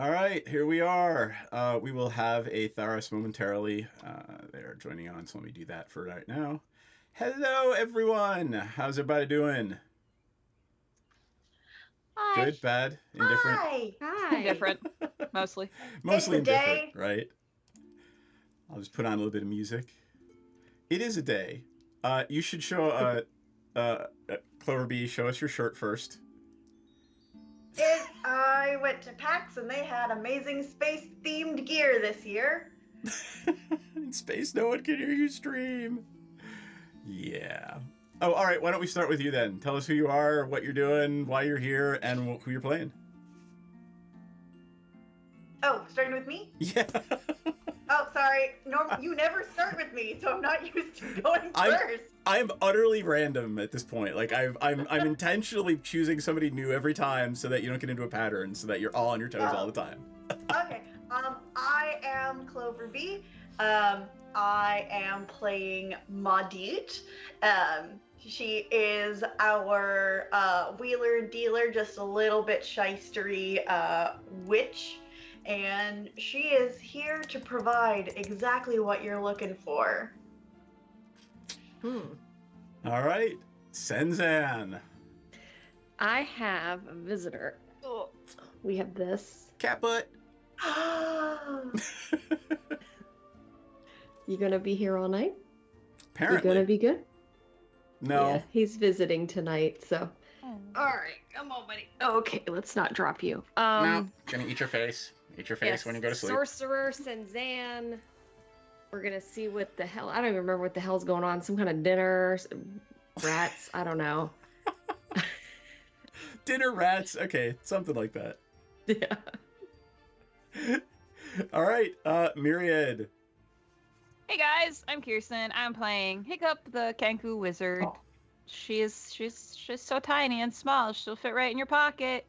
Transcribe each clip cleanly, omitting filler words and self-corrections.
All right, here we are. We will have a Tharos momentarily. They are joining on, so let me do that for right now. Hello, everyone. How's everybody doing? Hi. Good, bad, indifferent? Hi. Indifferent, mostly. Mostly It's a indifferent, day. right? I'll just put on a little bit of music. It is a day. You should show Clover Bee. Show us your shirt first. I went to PAX and they had amazing space-themed gear this year. In space, no one can hear you stream. Yeah. Oh, all right. Why don't we start with you then? Tell us who you are, what you're doing, why you're here, and who you're playing. Oh, starting with me? Yeah. Oh, sorry. You never start with me, so I'm not used to going first. I'm utterly random at this point. Like I'm intentionally choosing somebody new every time so that you don't get into a pattern, so that you're all on your toes all the time. Okay. I am Clover Bee. I am playing Maudit. She is our wheeler dealer, just a little bit shystery witch. And she is here to provide exactly what you're looking for. All right. Senzan. I have a visitor. Oh, we have this. Cat butt. You gonna be here all night? Apparently. You gonna be good? No. Yeah, he's visiting tonight, so. All right, come on, buddy. Okay, let's not drop you. No. Gonna eat your face. Eat your face yes, when you go to sleep. Sorcerer Senzan. We're gonna see what the hell. I don't even remember what the hell's going on. Some kind of dinner, rats. I don't know. Dinner rats. Okay, something like that. Yeah. All right, Myriad. Hey guys, I'm Kirsten. I'm playing Hiccup, the Kenku wizard. She's so tiny and small. She'll fit right in your pocket.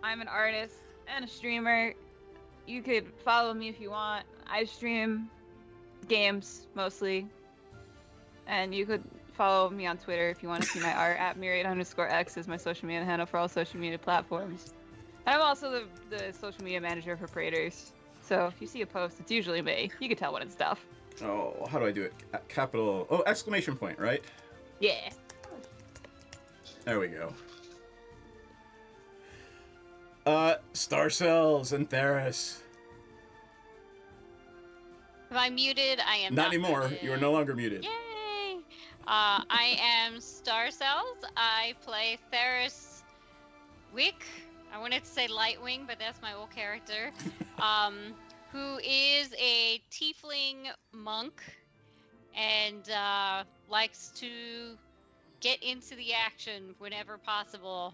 I'm an artist and a streamer. You could follow me if you want. I stream games mostly. And you could follow me on Twitter if you want to see my art at myriad_x is my social media handle for all social media platforms. And I'm also the social media manager for Praetors. So if you see a post, it's usually me. You can tell when it's stuff. Oh, how do I do it? Capital. Oh, exclamation point, right? Yeah. There we go. Star Cells and Theris. Am I muted? I am Not anymore. muted. You are no longer muted. Yay! I am Star Cells. I play Theris Wick. I wanted to say Lightwing, but that's my old character. Who is a tiefling monk and likes to get into the action whenever possible.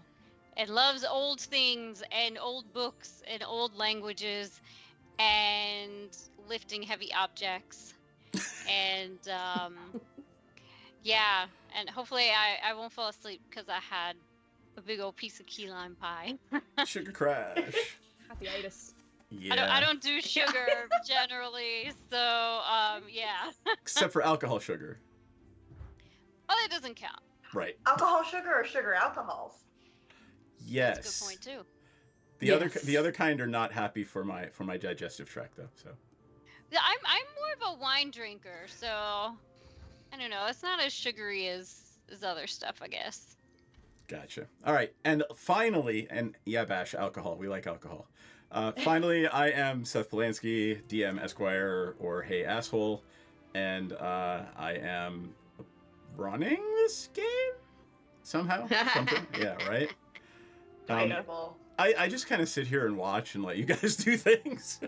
And loves old things and old books and old languages and lifting heavy objects. And yeah, and hopefully I won't fall asleep because I had a big old piece of key lime pie. Sugar crash. Happy-itis. Yeah. I don't do sugar generally, so yeah. Except for alcohol sugar. Well, it doesn't count. Right. Alcohol sugar or sugar alcohols? Yes. That's a good point too. The other kind are not happy for my digestive tract though. So. Yeah, I'm more of a wine drinker, so I don't know. It's not as sugary as other stuff, I guess. Gotcha. All right, and finally, and yeah, Bash, alcohol. We like alcohol. Finally, I am Seth Polanski, DM Esquire, or Hey Asshole, and I am running this game somehow. Something. Yeah, right. I just kind of sit here and watch and let you guys do things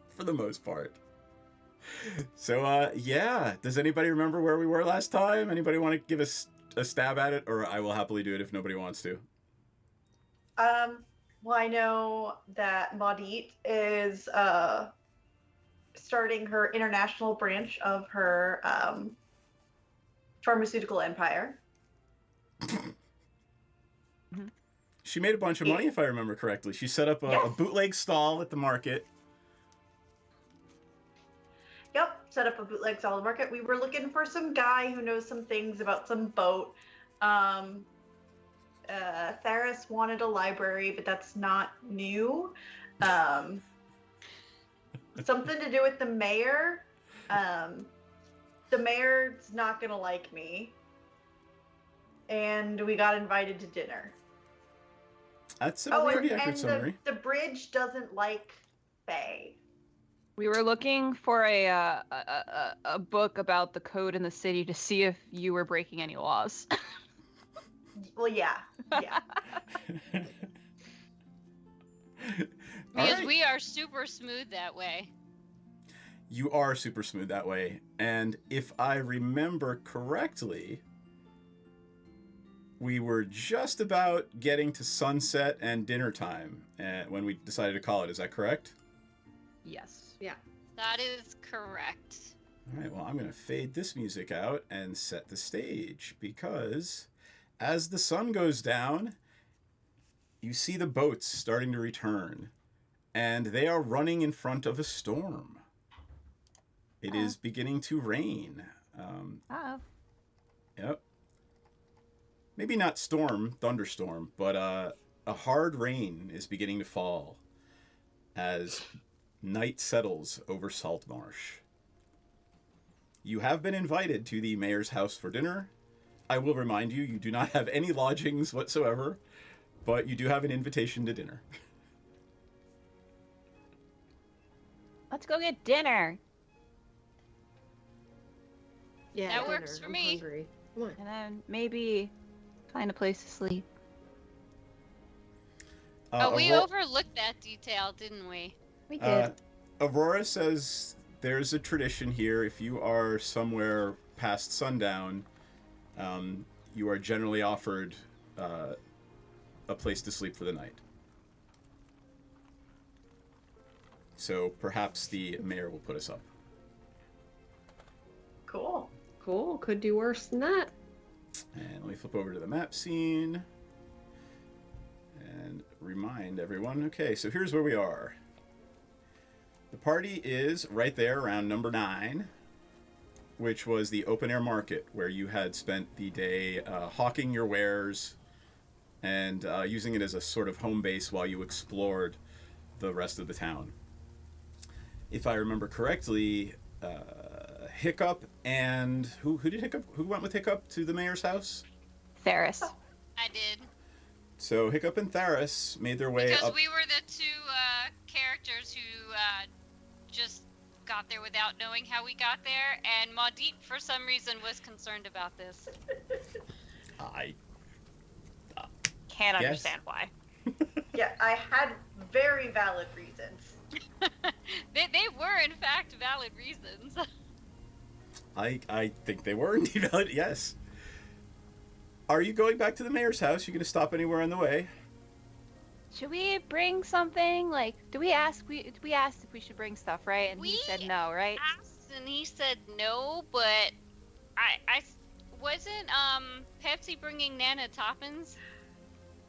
for the most part. So yeah, does anybody remember where we were last time? Anybody want to give us a stab at it, or I will happily do it if nobody wants to. Well, I know that Maudit is starting her international branch of her pharmaceutical empire. She made a bunch of money, if I remember correctly. She set up a bootleg stall at the market. Yep, set up a bootleg stall at the market. We were looking for some guy who knows some things about some boat. Theris wanted a library, but that's not new. Something to do with the mayor. The mayor's not gonna like me. And we got invited to dinner. That's a Oh, pretty and accurate summary. the bridge doesn't like Faye. We were looking for a book about the code in the city to see if you were breaking any laws. Well, yeah. Because Alright. we are super smooth that way. You are super smooth that way. And if I remember correctly, we were just about getting to sunset and dinner time when we decided to call it. Is that correct? Yes. That is correct. All right, well, I'm going to fade this music out and set the stage because as the sun goes down, you see the boats starting to return, and they are running in front of a storm. It is beginning to rain. Yep. Maybe not thunderstorm, but a hard rain is beginning to fall as night settles over Saltmarsh. You have been invited to the mayor's house for dinner. I will remind you, you do not have any lodgings whatsoever, but you do have an invitation to dinner. Let's go get dinner. Yeah, That dinner. works for I'm me. hungry. Come on. And then maybe find a place to sleep. We overlooked that detail, didn't we? We did. Aurora says there's a tradition here. If you are somewhere past sundown, you are generally offered a place to sleep for the night. So perhaps the mayor will put us up. Cool. Cool. Could do worse than that. And let me flip over to the map scene and remind everyone. Okay, so here's where we are. The party is right there around number 9, which was the open air market where you had spent the day hawking your wares and using it as a sort of home base while you explored the rest of the town. If I remember correctly, Hiccup and who went with Hiccup to the mayor's house? Theris. I did. So Hiccup and Theris made their way Because up. we were the two characters who just got there without knowing how we got there, and Maudit, for some reason, was concerned about this. Can't Yes. understand why. Yeah, I had very valid reasons. They were, in fact, valid reasons. I think they were indeed valid. Yes. Are you going back to the mayor's house? You going to stop anywhere on the way? Should we bring something? Like, we asked if we should bring stuff, right? And he We said no, right? Asked and he said no, but I wasn't Pepsi bringing Nana Toppins.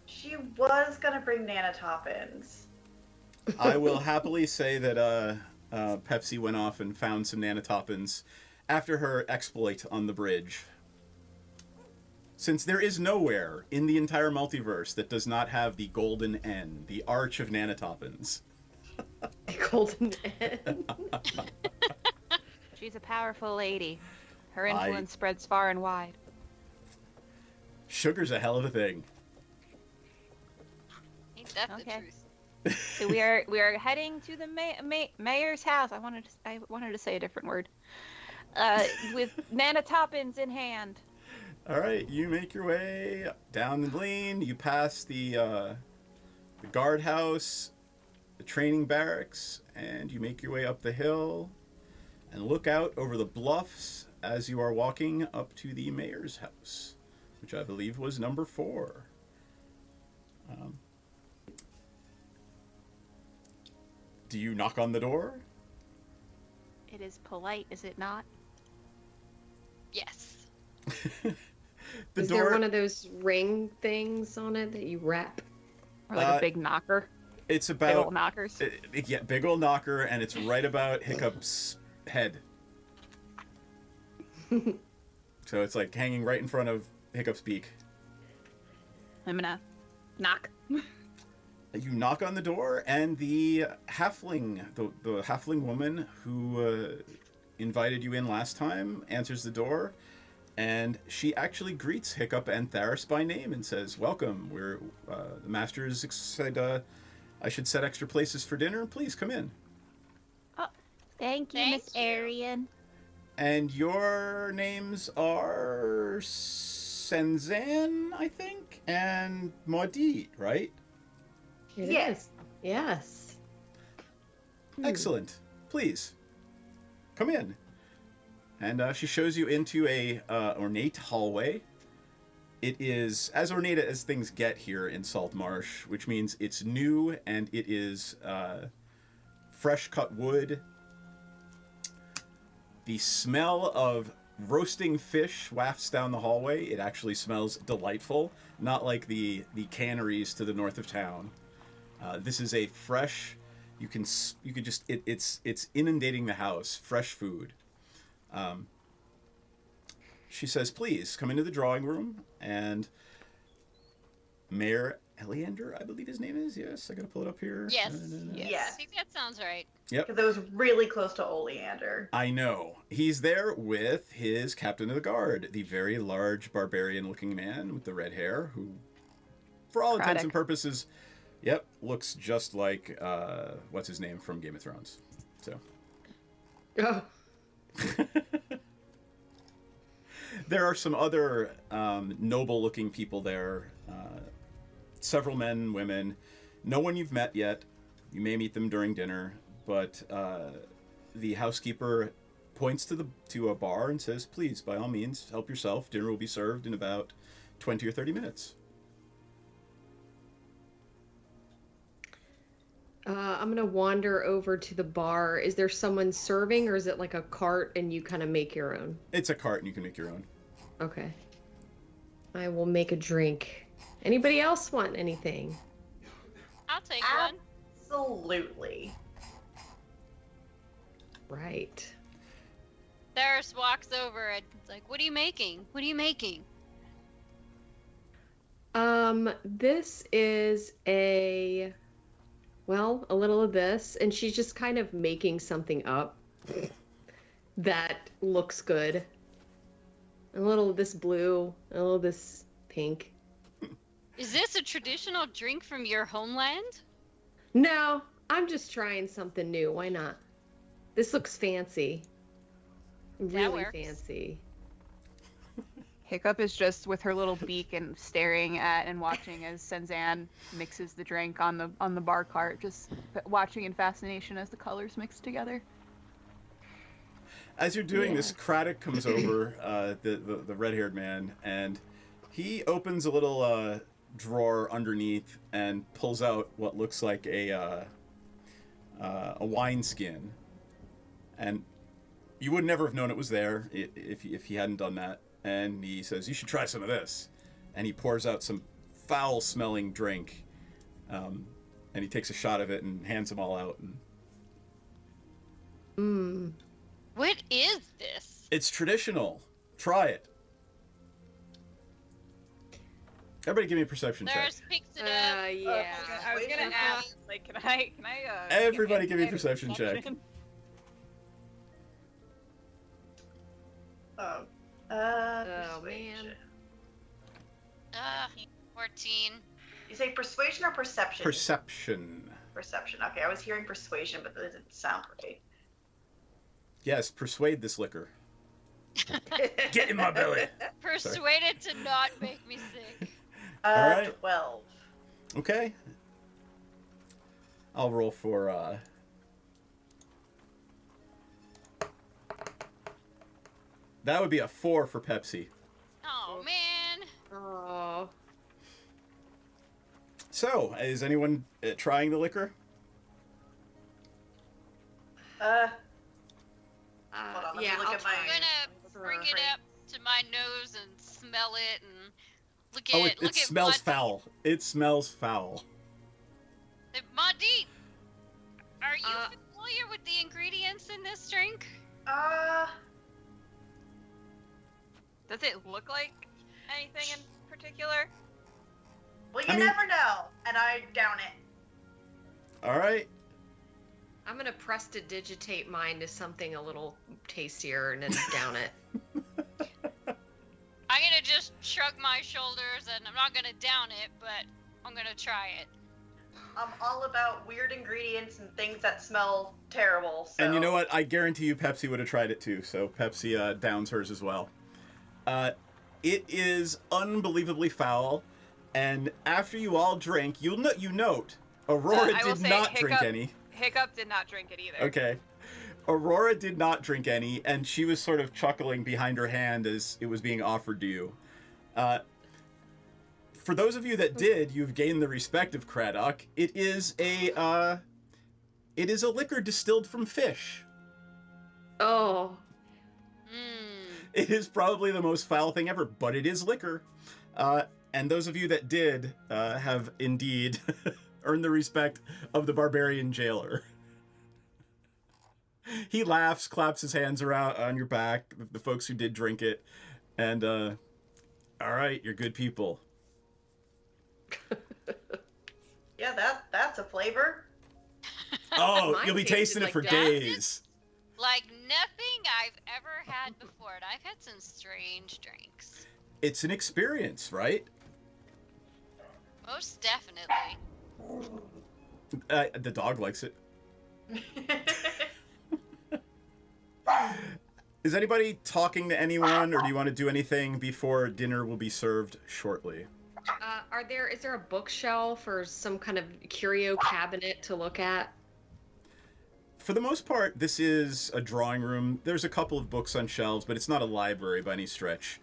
She was gonna bring Nana Toppins. I will happily say that Pepsi went off and found some Nanotopins after her exploit on the bridge. Since there is nowhere in the entire multiverse that does not have the golden N, the arch of Nanotopins. Golden N. She's a powerful lady. Her I- influence spreads far and wide. Sugar's a hell of a thing. Ain't that the Okay. truth? So we are heading to the mayor's house. I wanted to say a different word. With Nana Toppins in hand. All right, you make your way down the lane. You pass the guardhouse, the training barracks, and you make your way up the hill and look out over the bluffs as you are walking up to the mayor's house, which I believe was number 4. Do you knock on the door? It is polite, is it not? Yes. The Is door. there one of those ring things on it that you wrap? Or like a big knocker? It's Big about old knockers? yeah, big old knocker, and it's right about Hiccup's head. So it's like hanging right in front of Hiccup's beak. I'm gonna knock. You knock on the door, and the halfling, the halfling woman who invited you in last time, answers the door, and she actually greets Hiccup and Tharis by name and says, "Welcome. We're the masters said I should set extra places for dinner. Please come in." Thank you, Thank Miss you. Arian. And your names are Senzan, I think, and Maudit, right? It Yes. is. Yes. Excellent. Please, come in. And she shows you into a ornate hallway. It is as ornate as things get here in Salt Marsh, which means it's new and it is fresh cut wood. The smell of roasting fish wafts down the hallway. It actually smells delightful, not like the canneries to the north of town. This is a fresh. You could just it's inundating the house. Fresh food. She says, "Please come into the drawing room." And Mayor Eleander, I believe his name is. Yes, I gotta pull it up here. Yes. Yes. I think that sounds right. Yep. Because it was really close to Oleander. I know. He's there with his captain of the guard, the very large barbarian-looking man with the red hair, who, for all intents and purposes, looks just like what's his name from Game of Thrones. So. Oh. There are some other noble-looking people there. Several men, women. No one you've met yet. You may meet them during dinner, but the housekeeper points to a bar and says, "Please, by all means, help yourself. Dinner will be served in about 20 or 30 minutes." I'm gonna wander over to the bar. Is there someone serving, or is it like a cart and you kind of make your own? It's a cart and you can make your own. Okay. I will make a drink. Anybody else want anything? I'll take one. Absolutely. Right. Theris walks over and is like, "What are you making? What are you making?" This is a little of this, and she's just kind of making something up that looks good. A little of this blue, a little of this pink. Is this a traditional drink from your homeland? No, I'm just trying something new. Why not? This looks fancy. Really works. fancy. Hiccup is just with her little beak and staring at and watching as Senzan mixes the drink on the bar cart, just watching in fascination as the colors mix together. As you're doing this, Craddock comes over, the red-haired man, and he opens a little drawer underneath and pulls out what looks like a wine skin. And you would never have known it was there if he hadn't done that. And he says, "You should try some of this." And he pours out some foul-smelling drink. And he takes a shot of it and hands them all out. And What is this? it's traditional. Try it. Everybody give me a perception check. Theris picks it up. Yeah. I was gonna ask, like, can I? Everybody give me a perception check. Persuasion. Man. 14. You say persuasion or perception? Perception. Perception. Okay, I was hearing persuasion, but that didn't sound right. Yes, persuade this liquor. Get in my belly. Persuaded to not make me sick. All right. 12. Okay. I'll roll for that would be a 4 for Pepsi. Oh man. Oh. So, is anyone trying the liquor? Hold on, let me Yeah, look I'll at my- try. I'm gonna bring it up to my nose and smell it and look at Oh, it look at smells Maudit. foul. It smells foul. Maudit, are you familiar with the ingredients in this drink? Does it look like anything in particular? Well, I you mean- never know. And I down it. All right. I'm gonna prestidigitate mine to something a little tastier and then down it. I'm gonna just shrug my shoulders and I'm not gonna down it, but I'm gonna try it. I'm all about weird ingredients and things that smell terrible. So. And you know what? I guarantee you Pepsi would have tried it too. So Pepsi downs hers as well. It is unbelievably foul. And after you all drink, you note Aurora I will did say not drink Hiccup- any. Hiccup did not drink it either. Okay. Aurora did not drink any, and she was sort of chuckling behind her hand as it was being offered to you. For those of you that did, you've gained the respect of Craddock. It is a liquor distilled from fish. Oh. Mmm. It is probably the most foul thing ever, but it is liquor. And those of you that did have indeed earned the respect of the barbarian jailer. He laughs, claps his hands around on your back, the folks who did drink it, and all right, you're good people. Yeah, that's a flavor. Oh, Mine you'll be tasted tasting it like for that. days. Like nothing I've ever had before, and I've had some strange drinks. It's an experience, right? Most definitely. The dog likes it. Is anybody talking to anyone, or do you want to do anything before dinner will be served shortly? Is there a bookshelf or some kind of curio cabinet to look at? For the most part, this is a drawing room. There's a couple of books on shelves, but it's not a library by any stretch.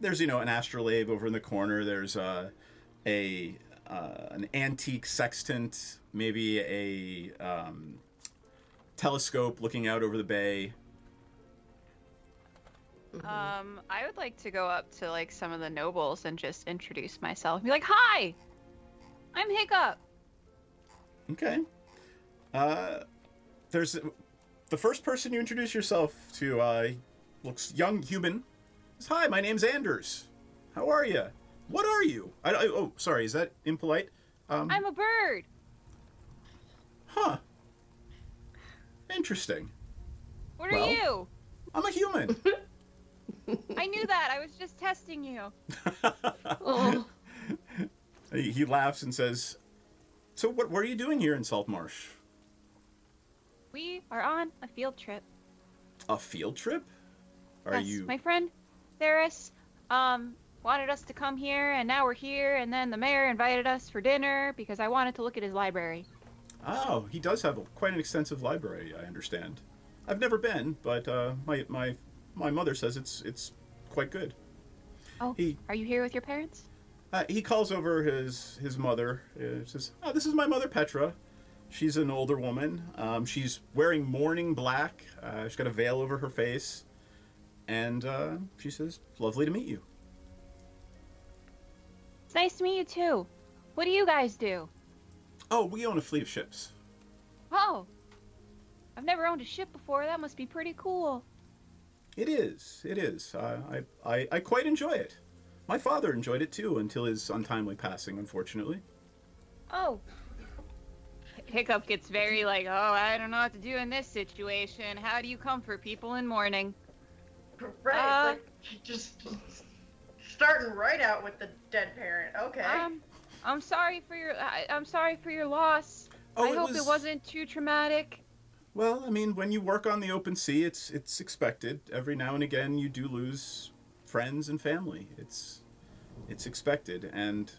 There's, an astrolabe over in the corner. There's an antique sextant, maybe a telescope looking out over the bay. I would like to go up to like some of the nobles and just introduce myself. Be like, "Hi, I'm Hiccup." Okay. There's the first person you introduce yourself to. Looks young human. Says, "Hi, my name's Anders. How are you? What are you? Oh, sorry. Is that impolite? I'm a bird. Huh. Interesting. What Well- are you? I'm a human." I knew that. I was just testing you. Oh. He laughs and says, "So what are you doing here in Saltmarsh? We are on a field trip. A field trip? Are Yes, you? my friend Theris wanted us to come here, and now we're here. And then the mayor invited us for dinner because I wanted to look at his library. Oh, he does have quite an extensive library. I understand. I've never been, but my mother says it's quite good. Oh, are you here with your parents? He calls over his mother. Says, "Oh, this is my mother Petra. She's an older woman. She's wearing mourning black. She's got a veil over her face, and she says, 'Lovely to meet you.'" It's nice to meet you too. What do you guys do? "Oh, we own a fleet of ships." Oh, I've never owned a ship before. That must be pretty cool. It is. It is. I quite enjoy it. My father enjoyed it too until his untimely passing, unfortunately. Oh. Hiccup gets very like, "Oh, I don't know what to do in this situation. How do you comfort people in mourning?" Right, like just starting right out with the dead parent. Okay. I'm sorry for your loss. Oh, I hope it wasn't too traumatic. Well, I mean, when you work on the open sea, it's expected. Every now and again, you do lose friends and family. It's expected, and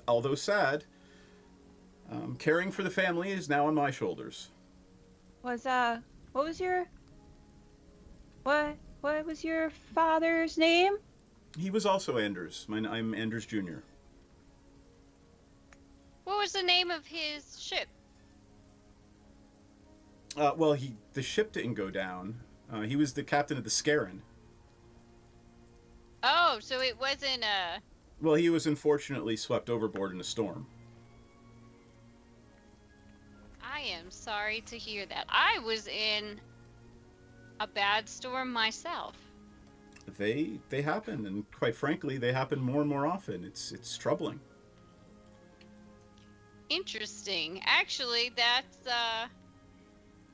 although sad, caring for the family is now on my shoulders. What was your father's name? He was also Anders. I'm Anders Jr. What was the name of his ship? Well, the ship didn't go down. He was the captain of the Scarin. Oh, so it wasn't Well, he was unfortunately swept overboard in a storm. I am sorry to hear that. I was in a bad storm myself. They happen, and quite frankly, they happen more and more often. It's troubling. Interesting. Actually, that's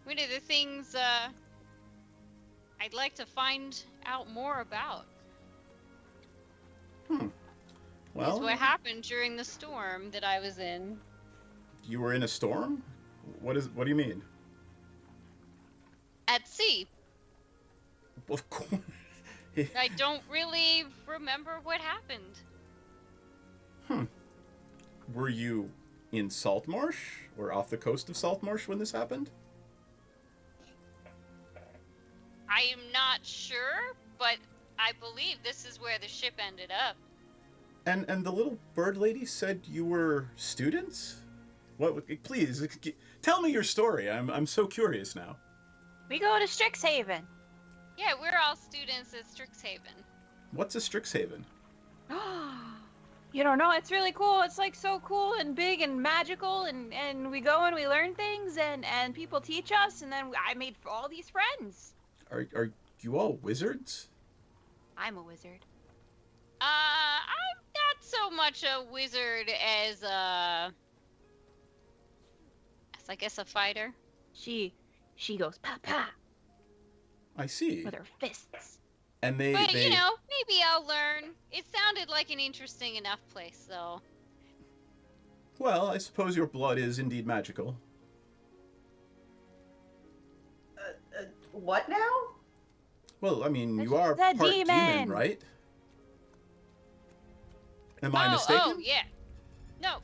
one of the things I'd like to find out more about. Is Well, what happened during the storm that I was in. you were in a storm? What do you mean? At sea. Of course. I don't really remember what happened. Were you in Saltmarsh or off the coast of Saltmarsh when this happened? I am not sure, but I believe this is where the ship ended up. And the little bird lady said you were students? What? Please tell me your story. I'm so curious now. We go to Strixhaven. Yeah, we're all students at Strixhaven. What's a Strixhaven? You don't know? It's really cool. It's like so cool and big and magical, and we go and we learn things, and people teach us, and then I made all these friends. Are you all wizards? I'm a wizard. I'm not so much a wizard as I guess a fighter. She goes pa pa I see. with her fists. And they But you know, maybe I'll learn. It sounded like an interesting enough place, though. Well, I suppose your blood is indeed magical. What now? Well, I mean, you She's are a part demon, demon. right? Am I mistaken? Oh, yeah. No.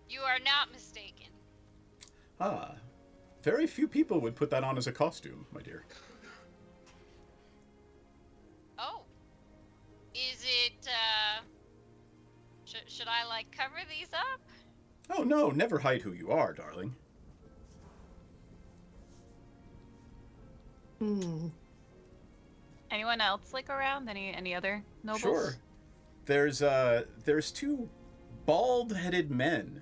You are not mistaken. Ah. Very few people would put that on as a costume, my dear. Oh. Is it, should I, like, cover these up? Oh no, never hide who you are, darling. Anyone else like around? Any other nobles? Sure. There's two bald-headed men.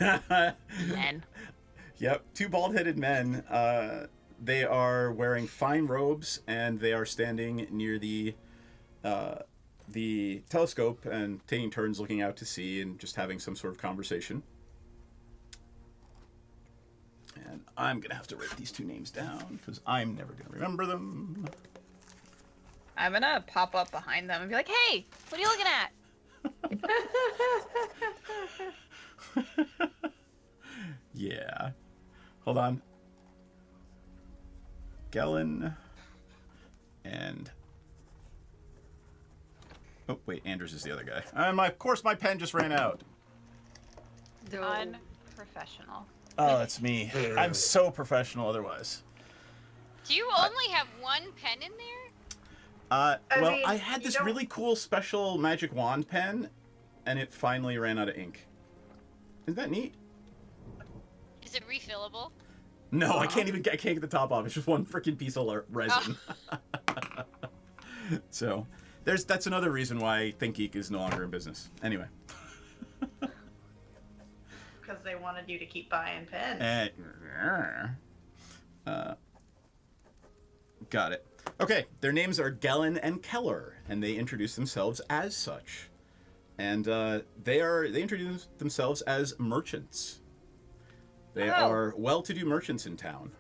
Men. Yep, two bald-headed men. They are wearing fine robes, and they are standing near the telescope and taking turns looking out to sea and just having some sort of conversation. And I'm gonna have to write these two names down because I'm never gonna remember them. I'm gonna pop up behind them and be like, "Hey, what are you looking at?" Yeah. Hold on. Gellin and... Oh, wait, Anders is the other guy. And of course my pen just ran out. No. Unprofessional. Oh, that's me. I'm so professional otherwise. Do you only have one pen in there? I I had you this don't- really cool special magic wand pen, and it finally ran out of ink. Isn't that neat? Is it refillable? No, I can't get the top off. It's just one freaking piece of resin. So, that's another reason why ThinkGeek is no longer in business. Anyway. Because they wanted you to keep buying pens. Got it. Okay, their names are Gellin and Keller, and they introduce themselves as such. And they introduce themselves as merchants. They Oh. are well-to-do merchants in town.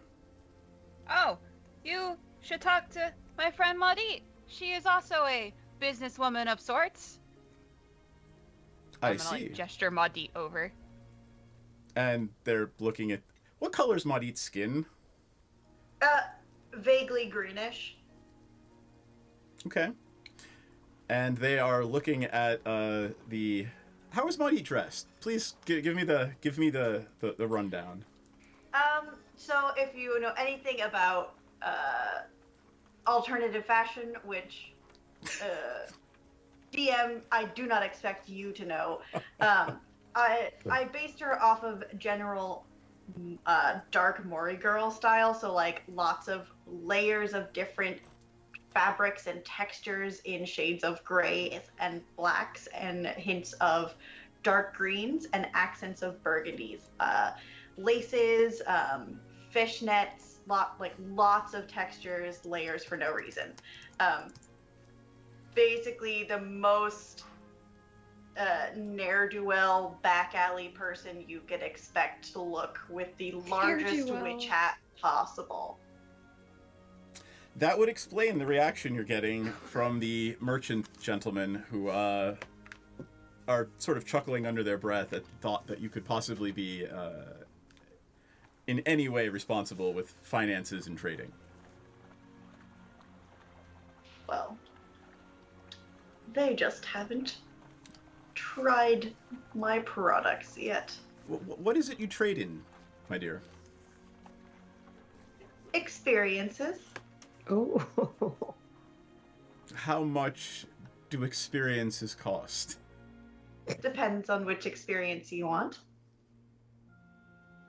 Oh, you should talk to my friend Maudit. She is also a businesswoman of sorts. I I'm gonna see. like gesture Maudit over. And they're looking at... What color is Maudit's skin? Vaguely greenish. Okay. And they are looking at the... How is Maudit dressed? Please give me the rundown. So if you know anything about alternative fashion, which DM, I do not expect you to know. I based her off of general dark Mori girl style, so like lots of layers of different fabrics and textures in shades of gray and blacks and hints of dark greens and accents of burgundies. Laces, fishnets, lots of textures, layers for no reason. Basically the most ne'er-do-well back alley person you could expect to look with the largest Ne'er-do-well. witch hat possible. That would explain the reaction you're getting from the merchant gentlemen who are sort of chuckling under their breath at the thought that you could possibly be in any way responsible with finances and trading. Well, they just haven't tried my products yet. What is it you trade in, my dear? Experiences. Oh. How much do experiences cost? Depends on which experience you want.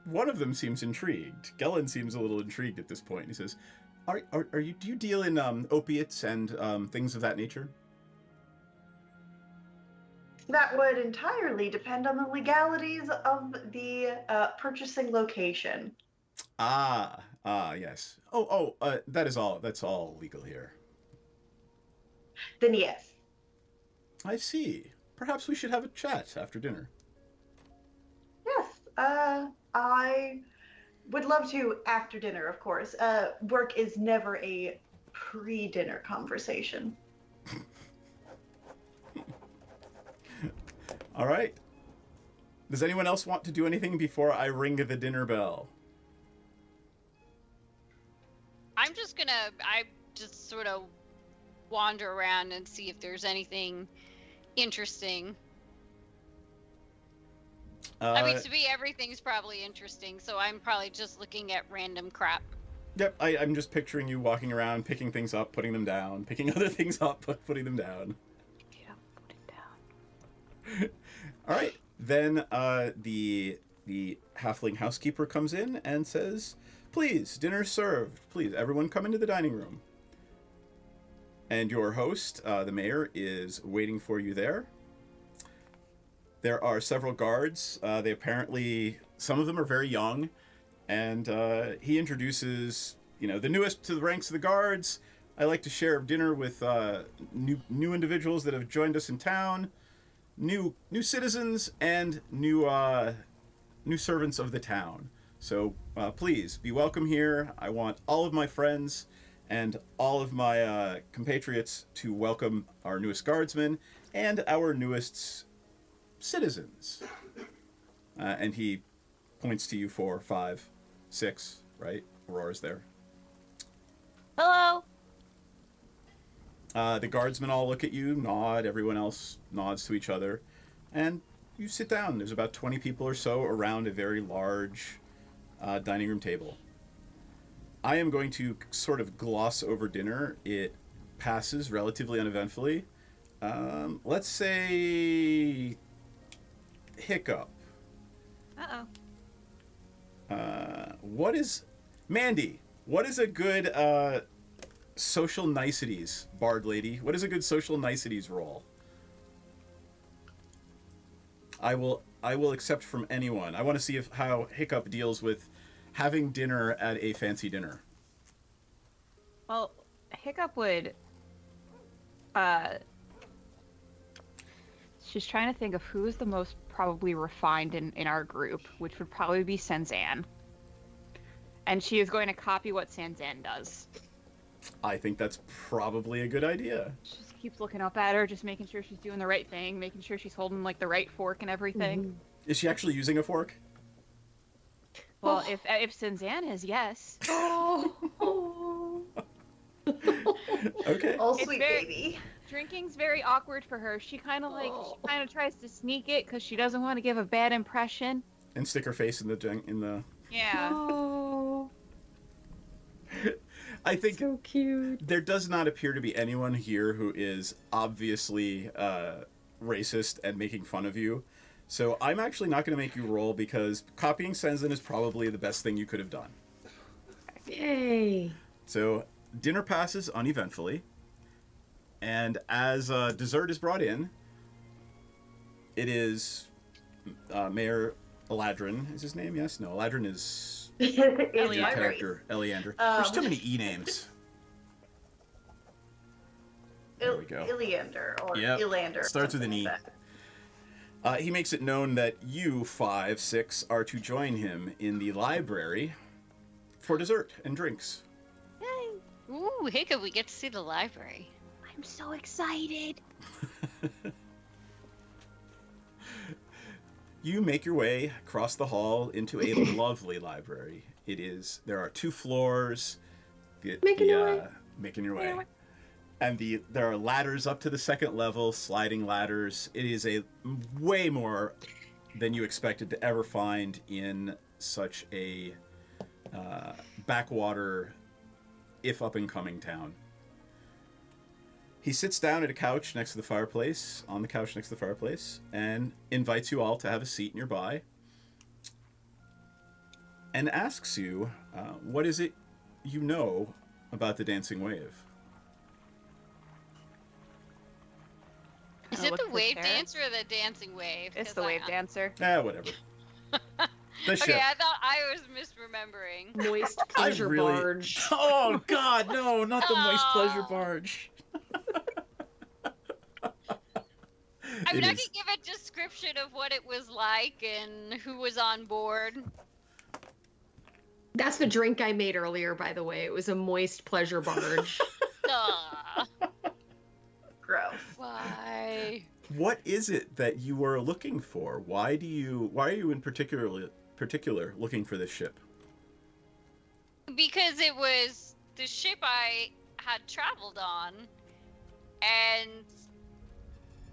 One of them seems intrigued. Gellin seems a little intrigued at this point. He says, "Are you? Do you deal in opiates and things of that nature?" That would entirely depend on the legalities of the purchasing location. Yes. That is all. That's all legal here. Then yes. I see. Perhaps we should have a chat after dinner. Yes. I would love to after dinner, of course. Work is never a pre-dinner conversation. All right. Does anyone else want to do anything before I ring the dinner bell? I just sort of wander around and see if there's anything interesting. I mean, to me, everything's probably interesting, so I'm probably just looking at random crap. Yep, I'm just picturing you walking around, picking things up, putting them down, picking other things up, putting them down. Yeah, put it down. All right. Then the halfling housekeeper comes in and says, "Please, dinner served. Please, everyone come into the dining room." And your host, the mayor, is waiting for you there. There are several guards. They apparently, some of them are very young, and he introduces, the newest to the ranks of the guards. I like to share dinner with new individuals that have joined us in town, new citizens, and new servants of the town. So please be welcome here. I want all of my friends and all of my compatriots to welcome our newest guardsmen and our newest citizens. And he points to you 4, 5, 6, right? Aurora's there. Hello. The guardsmen all look at you, nod. Everyone else nods to each other. And you sit down. There's about 20 people or so around a very large dining room table. I am going to sort of gloss over dinner. It passes relatively uneventfully. Let's say hiccup. Mandy, what is a good social niceties, bard lady? What is a good social niceties roll? I will accept from anyone. I want to see how Hiccup deals with having dinner at a fancy dinner. Well, Hiccup would. She's trying to think of who is the most probably refined in our group, which would probably be Senzan. And she is going to copy what Senzan does. I think that's probably a good idea. She just keeps looking up at her, just making sure she's doing the right thing, making sure she's holding like the right fork and everything. Mhm. Is she actually using a fork? Well, if Senzan is, yes. Oh. Okay. Oh, It's sweet very- baby. Drinking's very awkward for her. She kind of tries to sneak it because she doesn't want to give a bad impression. And stick her face in the. Yeah. Oh. I think So cute. there does not appear to be anyone here who is obviously racist and making fun of you. So I'm actually not going to make you roll because copying Senzan is probably the best thing you could have done. Yay. So dinner passes uneventfully, and as dessert is brought in, it is Mayor Eladrin is his name. Yes, no, Eladrin is Is your my character. Eleander. Um, There's too many E names. There we go. Iliander or Yep. Ilander. Starts with an something E. like that. He makes it known that you 5, 6 are to join him in the library for dessert and drinks. Yay! Ooh, Hiccup, we get to see the library. I'm so excited. You make your way across the hall into a lovely library. There are 2 floors. Making your way. Making your way. And there are ladders up to the 2nd level, sliding ladders. It is a way more than you expected to ever find in such a backwater, if up-and-coming town. He sits down at a couch next to the fireplace, on the couch next to the fireplace, and invites you all to have a seat nearby, and asks you, what is it you know about the Dancing Wave? Is I it look the wave prepared. dancer or the dancing wave? It's 'Cause the wave dancer. Whatever. The ship. Okay, I thought I was misremembering. Moist pleasure really- barge. Oh, God, no, not the moist pleasure Oh. barge. I mean, It I is- could give a description of what it was like and who was on board. That's the drink I made earlier, by the way. It was a moist pleasure barge. Aw, Gross. why? What is it that you were looking for? Why are you in particular looking for this ship? Because it was the ship I had traveled on, and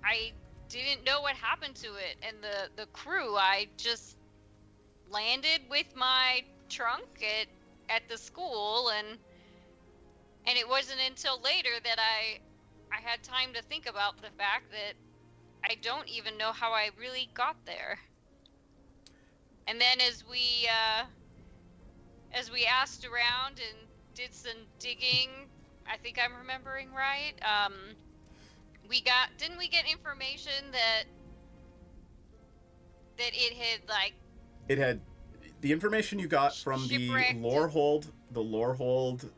I didn't know what happened to it. And the crew, I just landed with my trunk at the school, and it wasn't until later that I had time to think about the fact that I don't even know how I really got there. And then as we asked around and did some digging, I think I'm remembering right. Didn't we get information that it had The information you got from the Shipwrecked. Lorehold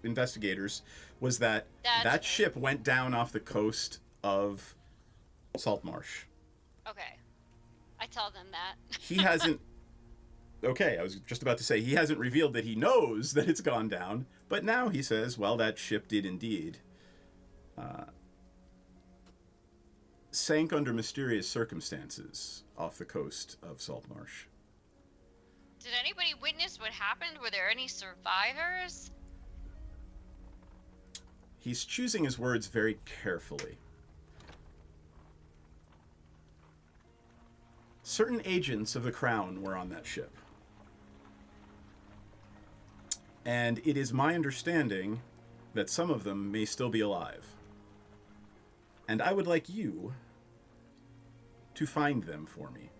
investigators was that That's ship went down off the coast of Saltmarsh. okay. I tell them that. He hasn't. Okay, I was just about to say he hasn't revealed that he knows that it's gone down, but now he says, well, that ship did indeed sank under mysterious circumstances off the coast of Saltmarsh. Did anybody witness what happened? Were there any survivors? He's choosing his words very carefully. Certain agents of the Crown were on that ship. And it is my understanding that some of them may still be alive. And I would like you to find them for me.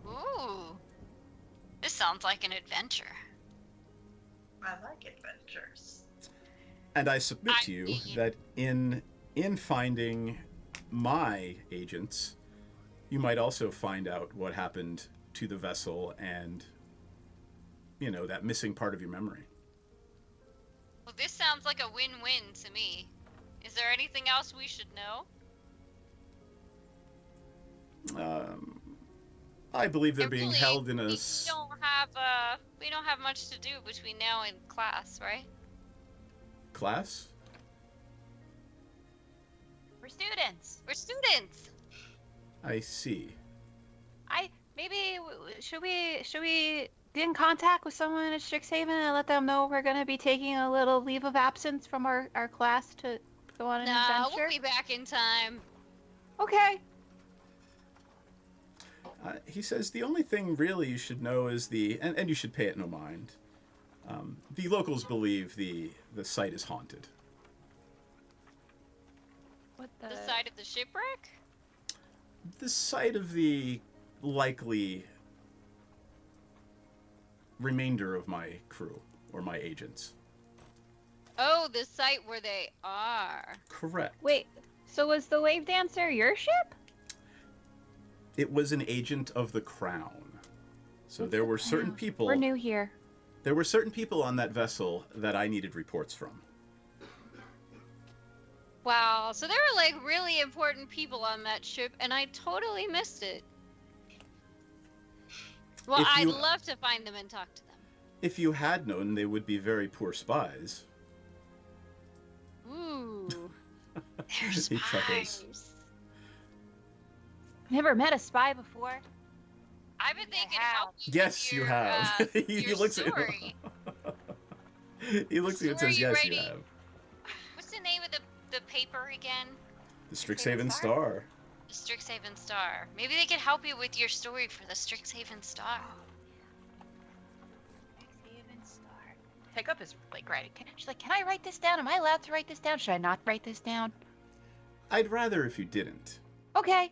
Ooh. This sounds like an adventure. I like adventures. And I submit to you that in finding my agents, you might also find out what happened to the vessel and, that missing part of your memory. Well, this sounds like a win-win to me. Is there anything else we should know? I believe they're And being really, held in a... we don't have much to do between now and class, right? class? We're students. We're students. I see. Should we get in contact with someone at Strixhaven and let them know we're gonna be taking a little leave of absence from our class to go on an Nah, adventure? we'll be back in time. Okay. He says the only thing really you should know is and you should pay it no mind. The locals believe the site is haunted. What The side of the shipwreck? The site of the likely remainder of my crew or my agents. Oh, the site where they are. Correct. Wait, so was the wave dancer your ship? It was an agent of the Crown. So there were certain people. We're new here. There were certain people on that vessel that I needed reports from. Wow, so there were like really important people on that ship, and I totally missed it. Well, If I'd you- love to find them and talk to them. If you had known, they would be very poor spies. Ooh, they're He chuckles. spies. Never met a spy before. I bet they I could have. help you. Yes, with you your, have. He your looks at you. story. He looks at you and So are says, you yes, you ready? have. What's the name of the paper again? The Strixhaven Star. The Strixhaven Star. Maybe they could help you with your story for the Strixhaven Star. Strixhaven Star. Hiccup is like writing. She's like, can I write this down? Am I allowed to write this down? Should I not write this down? I'd rather if you didn't. Okay.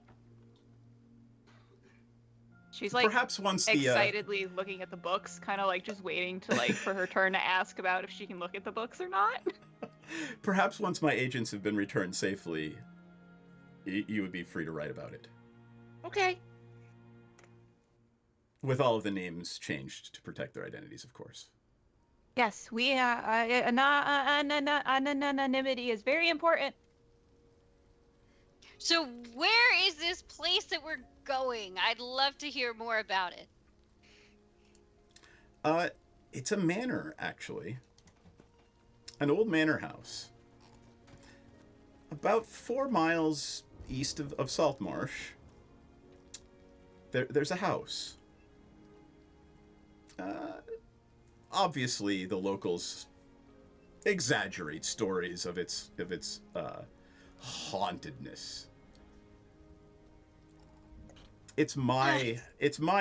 She's like Perhaps once the excitedly looking at the books, kind of like just waiting to like for her turn to ask about if she can look at the books or not. perhaps once my agents have been returned safely, you would be free to write about it. Okay. With all of the names changed to protect their identities, of course. Yes, we anonymity is very important. So where is this place that we're going? I'd love to hear more about it. It's a manor, actually. An old manor house. About 4 miles east of Saltmarsh. There's a house. Obviously, the locals exaggerate stories of its hauntedness. It's my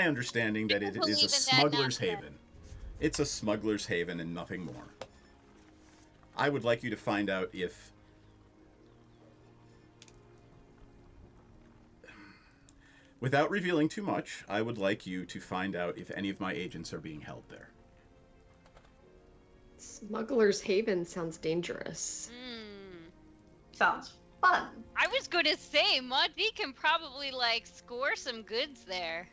understanding that it People is a believe in that smuggler's nonsense. haven. It's a smuggler's haven and nothing more. I would like you to find out if without revealing too much, I would like you to find out if any of my agents are being held there. Smuggler's Haven sounds dangerous. Sounds fun. I was going to say, Monty can probably like score some goods there.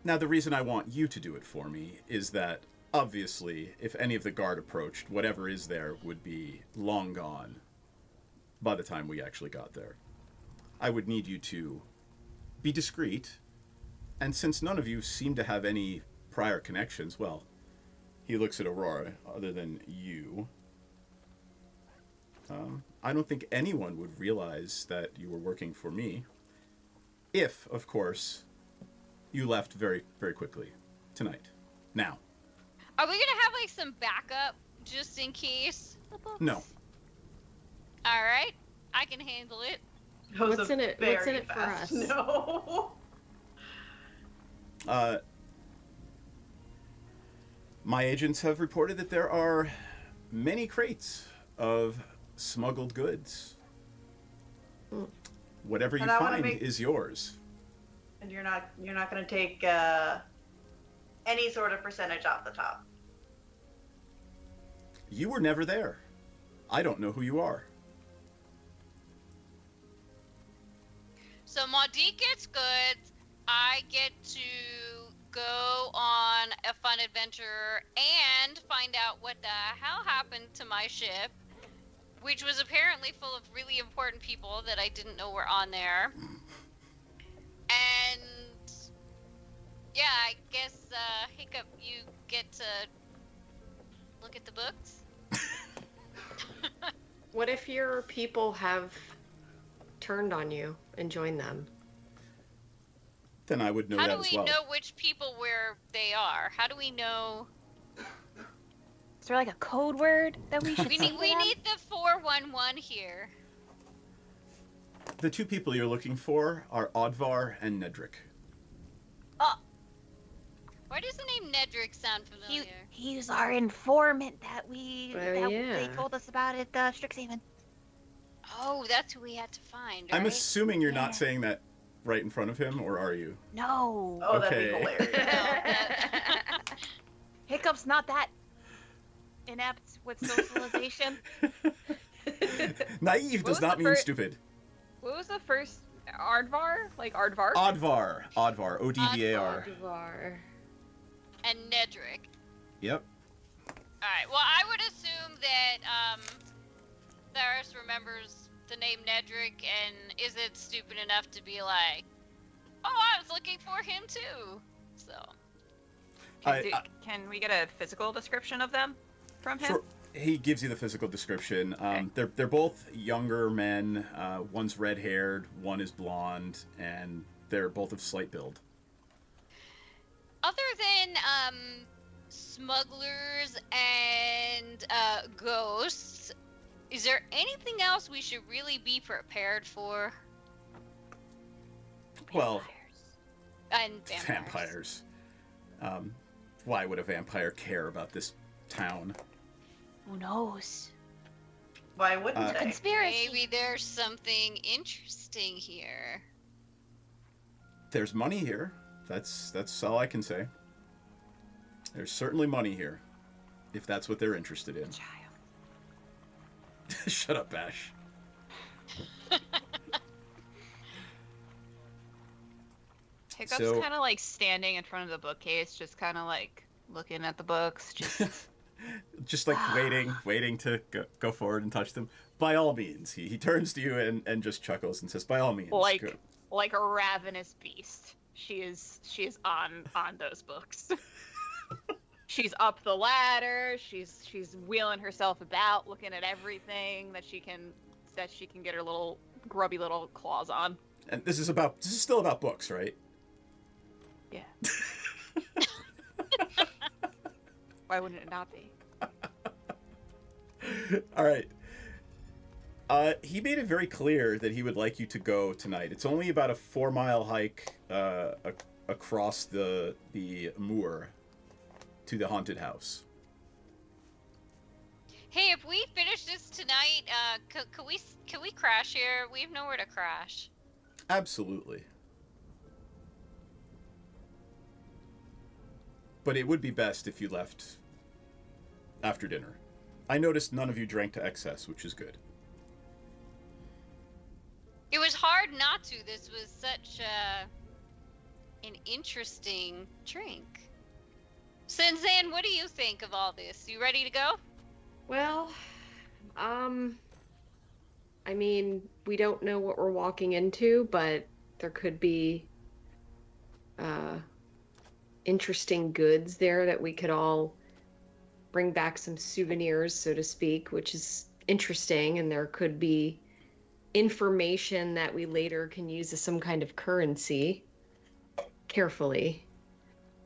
Now, the reason I want you to do it for me is that, obviously, if any of the guard approached, whatever is there would be long gone by the time we actually got there. I would need you to be discreet, and since none of you seem to have any prior connections, well, he looks at Aurora, other than you. I don't think anyone would realize that you were working for me. If, of course, you left very, very quickly. Tonight. Now. Are we gonna have like some backup just in case? No. All right, I can handle it. That was What's a in it- very what's in it for fast us? No. My agents have reported that there are many crates of smuggled goods. Whatever you And I wanna find make- is yours. And you're not going to take any sort of percentage off the top. You were never there. I don't know who you are. So Monty gets goods. I get to go on a fun adventure and find out what the hell happened to my ship, which was apparently full of really important people that I didn't know were on there. And yeah, I guess Hiccup, you get to look at the books. What if your people have turned on you and joined them? Then I would know How that do as we well. know which people where they are? How do we know? Is there like a code word that we should We say need to we them? need the 411 here. The two people you're looking for are Odvar and Nedrick. Why does the name Nedrick sound familiar? He's our informant that we Oh, that yeah. they told us about at Strixhaven. Oh, that's who we had to find, I'm right? assuming you're Yeah. not saying that right in front of him, or are you? No. Oh, Okay. that'd be hilarious. Hiccup's not that inept with socialization. Naive What does was not the mean fir- stupid. What was the first Aardvar? Like Aardvar? Odvar. Odvar. O-D-V-A-R. Odvar. And Nedrick. Yep. Alright, well, I would assume that, Theris remembers the name Nedrick and isn't stupid enough to be like, oh, I was looking for him too. So. Can we get a physical description of them from him? Sure. He gives you the physical description. Okay. They're both younger men. One's red-haired, one is blonde, and they're both of slight build. Other than smugglers and ghosts, is there anything else we should really be prepared for? Well, And vampires. Why would a vampire care about this town? Who knows? Why wouldn't they? Conspiracy. Maybe there's something interesting here. There's money here. That's all I can say. There's certainly money here, if that's what they're interested in. Child. Shut up, Bash. Hiccup's So- kind of like standing in front of the bookcase, just kind of like looking at the books. Just Just like waiting to go forward and touch them. By all means, he turns to you and just chuckles and says, "By all means." like Good. like a ravenous beast. She is on those books. She's up the ladder. She's wheeling herself about, looking at everything that she can get her little grubby little claws on. And this is still about books, right? Yeah. Why wouldn't it not be? All right. He made it very clear that he would like you to go tonight. It's only about a 4-mile hike across the moor to the haunted house. Hey, if we finish this tonight, can we crash here? We have nowhere to crash. Absolutely. But it would be best if you left after dinner. I noticed none of you drank to excess, which is good. It was hard not to. This was such an interesting drink. Senzan, what do you think of all this? You ready to go? Well, I mean, we don't know what we're walking into, but there could be interesting goods there that we could all bring back some souvenirs, so to speak, which is interesting, and there could be information that we later can use as some kind of currency carefully.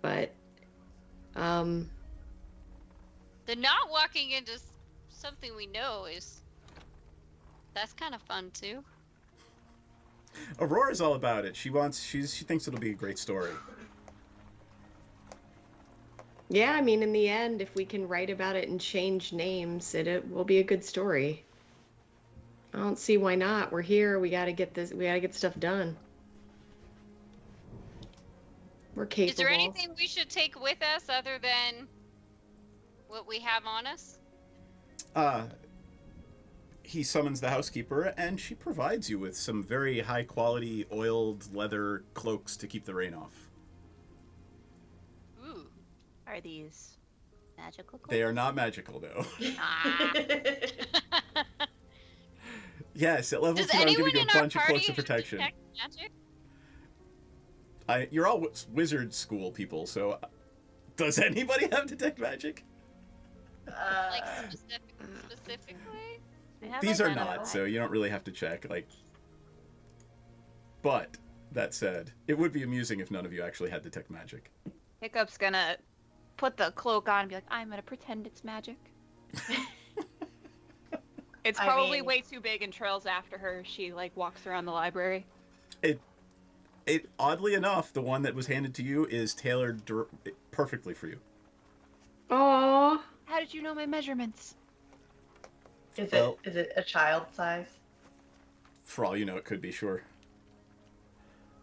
But The not walking into something we know that's kind of fun too. Aurora's all about it. She thinks it'll be a great story. yeah, I mean, in the end, if we can write about it and change names, it will be a good story. I don't see why not. We're here. We gotta get stuff done. We're capable. Is there anything we should take with us other than what we have on us? He summons the housekeeper, and she provides you with some very high-quality oiled leather cloaks to keep the rain off. Ooh. Are these magical? They are not magical, though. Ah. Yes, at level Does 2, I'm anyone giving you in a our bunch of party cloaks of protection. detect magic? You're all wizard school people, so does anybody have detect magic? Like specifically? These are not, so you don't really have to check. But that said, it would be amusing if none of you actually had detect magic. Hiccup's gonna put the cloak on and be like, I'm gonna pretend it's magic. It's probably way too big and trails after her. She walks around the library. It oddly enough, the one that was handed to you is tailored perfectly for you. Aww. How did you know my measurements? Is Well- it a child size? For all you know, it could be, sure.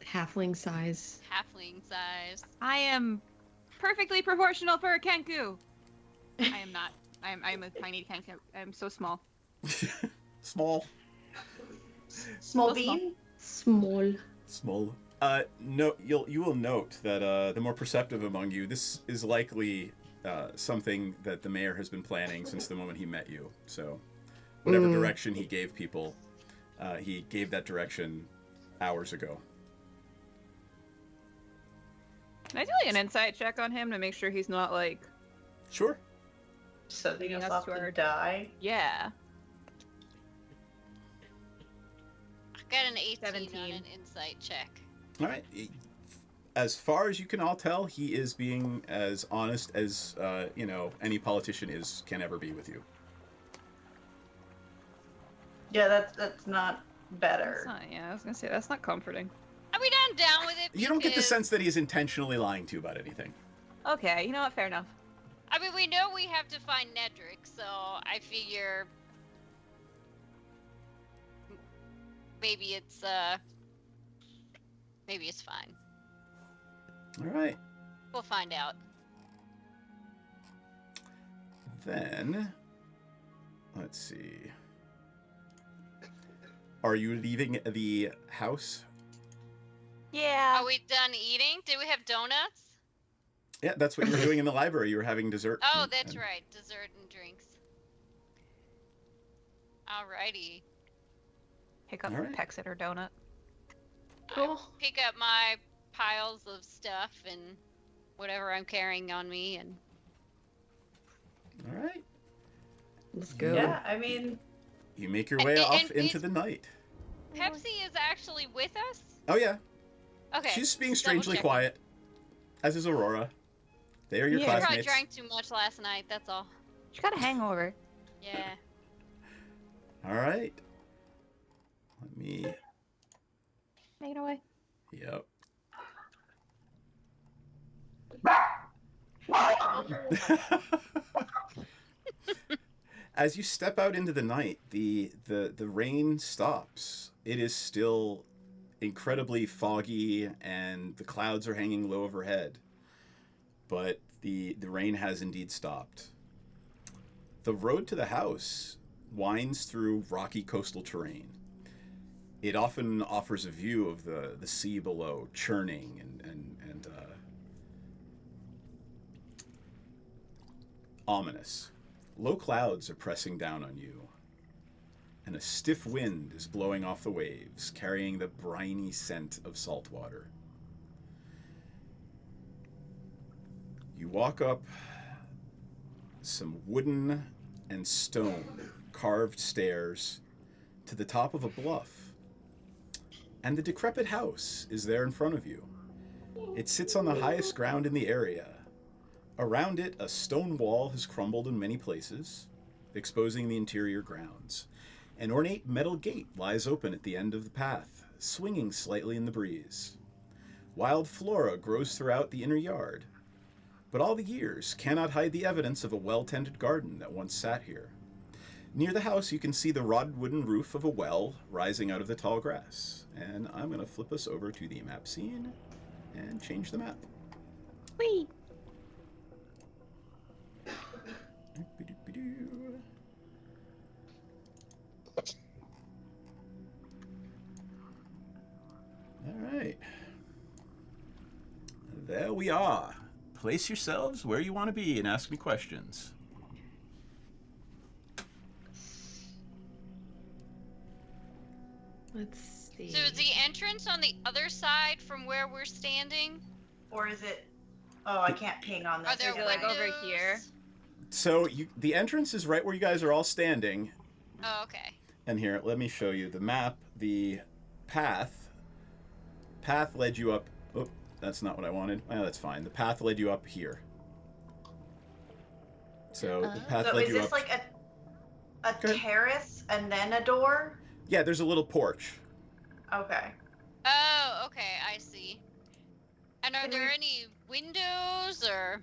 Halfling size. Halfling size. I am perfectly proportional for a Kenku. I am not. I'm a tiny Kenku. I'm so small. Small. Small Small. bean? Small. No, you will note that the more perceptive among you, this is likely something that the mayor has been planning since the moment he met you. So, whatever direction he gave people. He gave that direction hours ago. Can I do like an insight check on him to make sure he's not like, Sure. Setting Leading us us up to to our- die. yeah. I got an 18 on 17. an insight check. All right. As far as you can all tell, he is being as honest as any politician can ever be with you. Yeah, that's not better. That's not, yeah, I was gonna say that's not comforting. I mean, I'm down with it. You don't get the because- sense that he is intentionally lying to you about anything. Okay, you know what? Fair enough. I mean, we know we have to find Nedrick, so I figure maybe it's fine. All right. We'll find out. Then, let's see. Are you leaving the house? Yeah. Are we done eating? Did we have donuts? Yeah, that's what you were doing in the library. You were having dessert. Oh, and- that's and- right. Dessert and drinks. Alrighty. Hiccup All right. pecks at her donut. Oh, Pick up my piles of stuff and whatever I'm carrying on me, and All right. let's go. Yeah, I mean, You make your way off into the night. Pepsi is actually with us. Oh, yeah. Okay. She's being double strangely checking. quiet, as is Aurora. They are your Yeah. I probably classmates. drank too much last night. That's all. She got a hangover. Yeah. All right. Let me. Take it away. Yep. As you step out into the night, the rain stops. It is still incredibly foggy, and the clouds are hanging low overhead. But the rain has indeed stopped. The road to the house winds through rocky coastal terrain. It often offers a view of the sea below, churning and ominous. Low clouds are pressing down on you, and a stiff wind is blowing off the waves, carrying the briny scent of salt water. You walk up some wooden and stone carved stairs to the top of a bluff, and the decrepit house is there in front of you. It sits on the highest ground in the area. Around it, a stone wall has crumbled in many places, exposing the interior grounds. An ornate metal gate lies open at the end of the path, swinging slightly in the breeze. Wild flora grows throughout the inner yard, but all the years cannot hide the evidence of a well-tended garden that once sat here. Near the house, you can see the rotted wooden roof of a well rising out of the tall grass. And I'm going to flip us over to the map scene and change the map. Whee! Doop-a-doop-a-doo. All right. There we are. Place yourselves where you want to be and ask me questions. Let's see. So is the entrance on the other side from where we're standing? or is it? Oh, I can't ping on this. Are there Is it, like, windows? over here? So the entrance is right where you guys are all standing. Oh, okay. And here, let me show you the map. The path led you up. Oh, that's not what I wanted. Oh, that's fine. The path led you up here. So the path So led is you this up. like a Go ahead. terrace and then a door? Yeah, there's a little porch. Okay. Oh, okay. I see. And are Can there we- any windows or?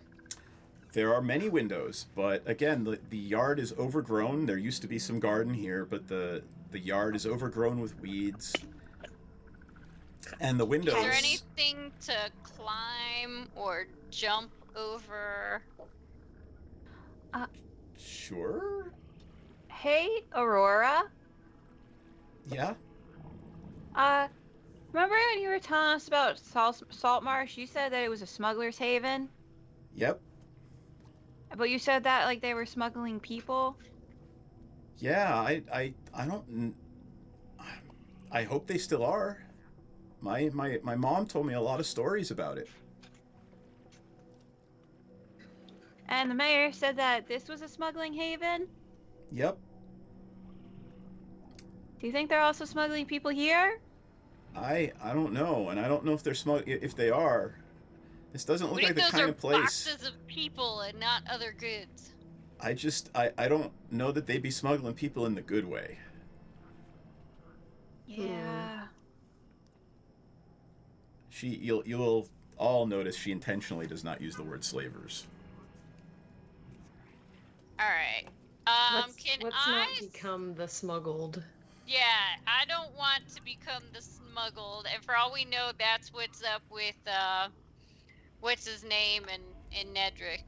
There are many windows, but again, the yard is overgrown. There used to be some garden here, but the yard is overgrown with weeds. And the windows. Is there anything to climb or jump over? Sure. Hey, Aurora. Yeah. Remember when you were telling us about Salt Marsh? You said that it was a smuggler's haven, Yep. but you said that like they were smuggling people. Yeah, I don't. I hope they still are. My mom told me a lot of stories about it. And the mayor said that this was a smuggling haven. Yep. Do you think they're also smuggling people here? I don't know, and I don't know if they're if they are. This doesn't look What like if the those kind are of place. boxes of people and not other goods? I don't know that they'd be smuggling people in the good way. Yeah. You'll all notice she intentionally does not use the word slavers. All right. Let's not become the smuggled. Yeah, I don't want to become the smuggled, and for all we know, that's what's up with what's his name and Nedrick.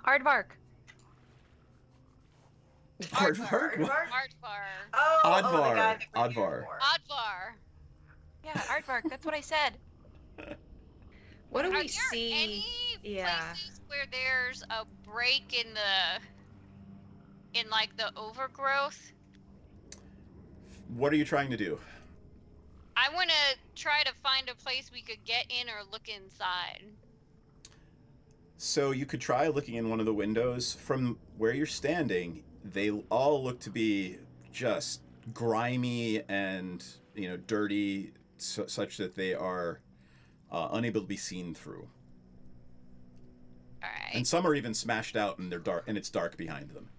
Aardvark. Aardvark? Aardvark? Aardvar. Oh, the guy Aardvar. that we're here Aardvar. for. Aardvar. Yeah, Aardvark. That's what I said. What do Are we there see? any Yeah. places where there's a break in like the overgrowth? What are you trying to do? I want to try to find a place we could get in or look inside. So you could try looking in one of the windows. From where you're standing, they all look to be just grimy and, dirty, such that they are unable to be seen through. All right. And some are even smashed out, and they're dark, and it's dark behind them.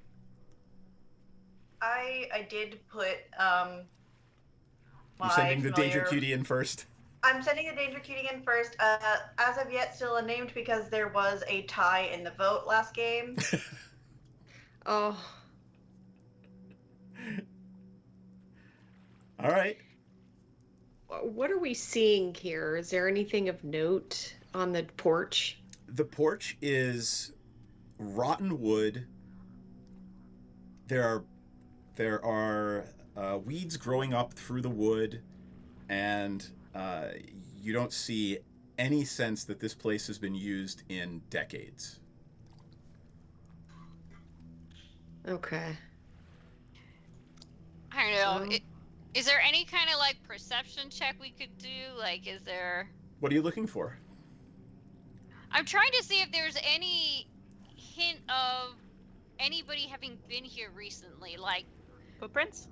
I did put You're sending the danger cutie in first. I'm sending the danger cutie in first. As of yet, still unnamed because there was a tie in the vote last game. Oh. All right. What are we seeing here? Is there anything of note on the porch? The porch is rotten wood. There are weeds growing up through the wood, and you don't see any sense that this place has been used in decades. Okay. I don't know. Is there any kind of like perception check we could do? Like, is there? What are you looking for? I'm trying to see if there's any hint of anybody having been here recently, like Footprints?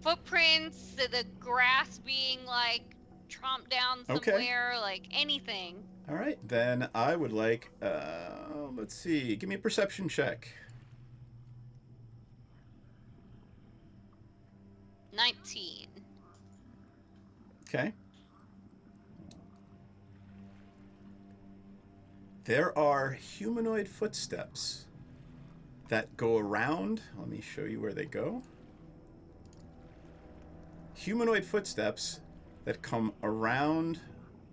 footprints, the grass being like tromped down somewhere, like anything. All right, then I would like, let's see, give me a perception check. 19. Okay. There are humanoid footsteps that go around. Let me show you where they go. Humanoid footsteps that come around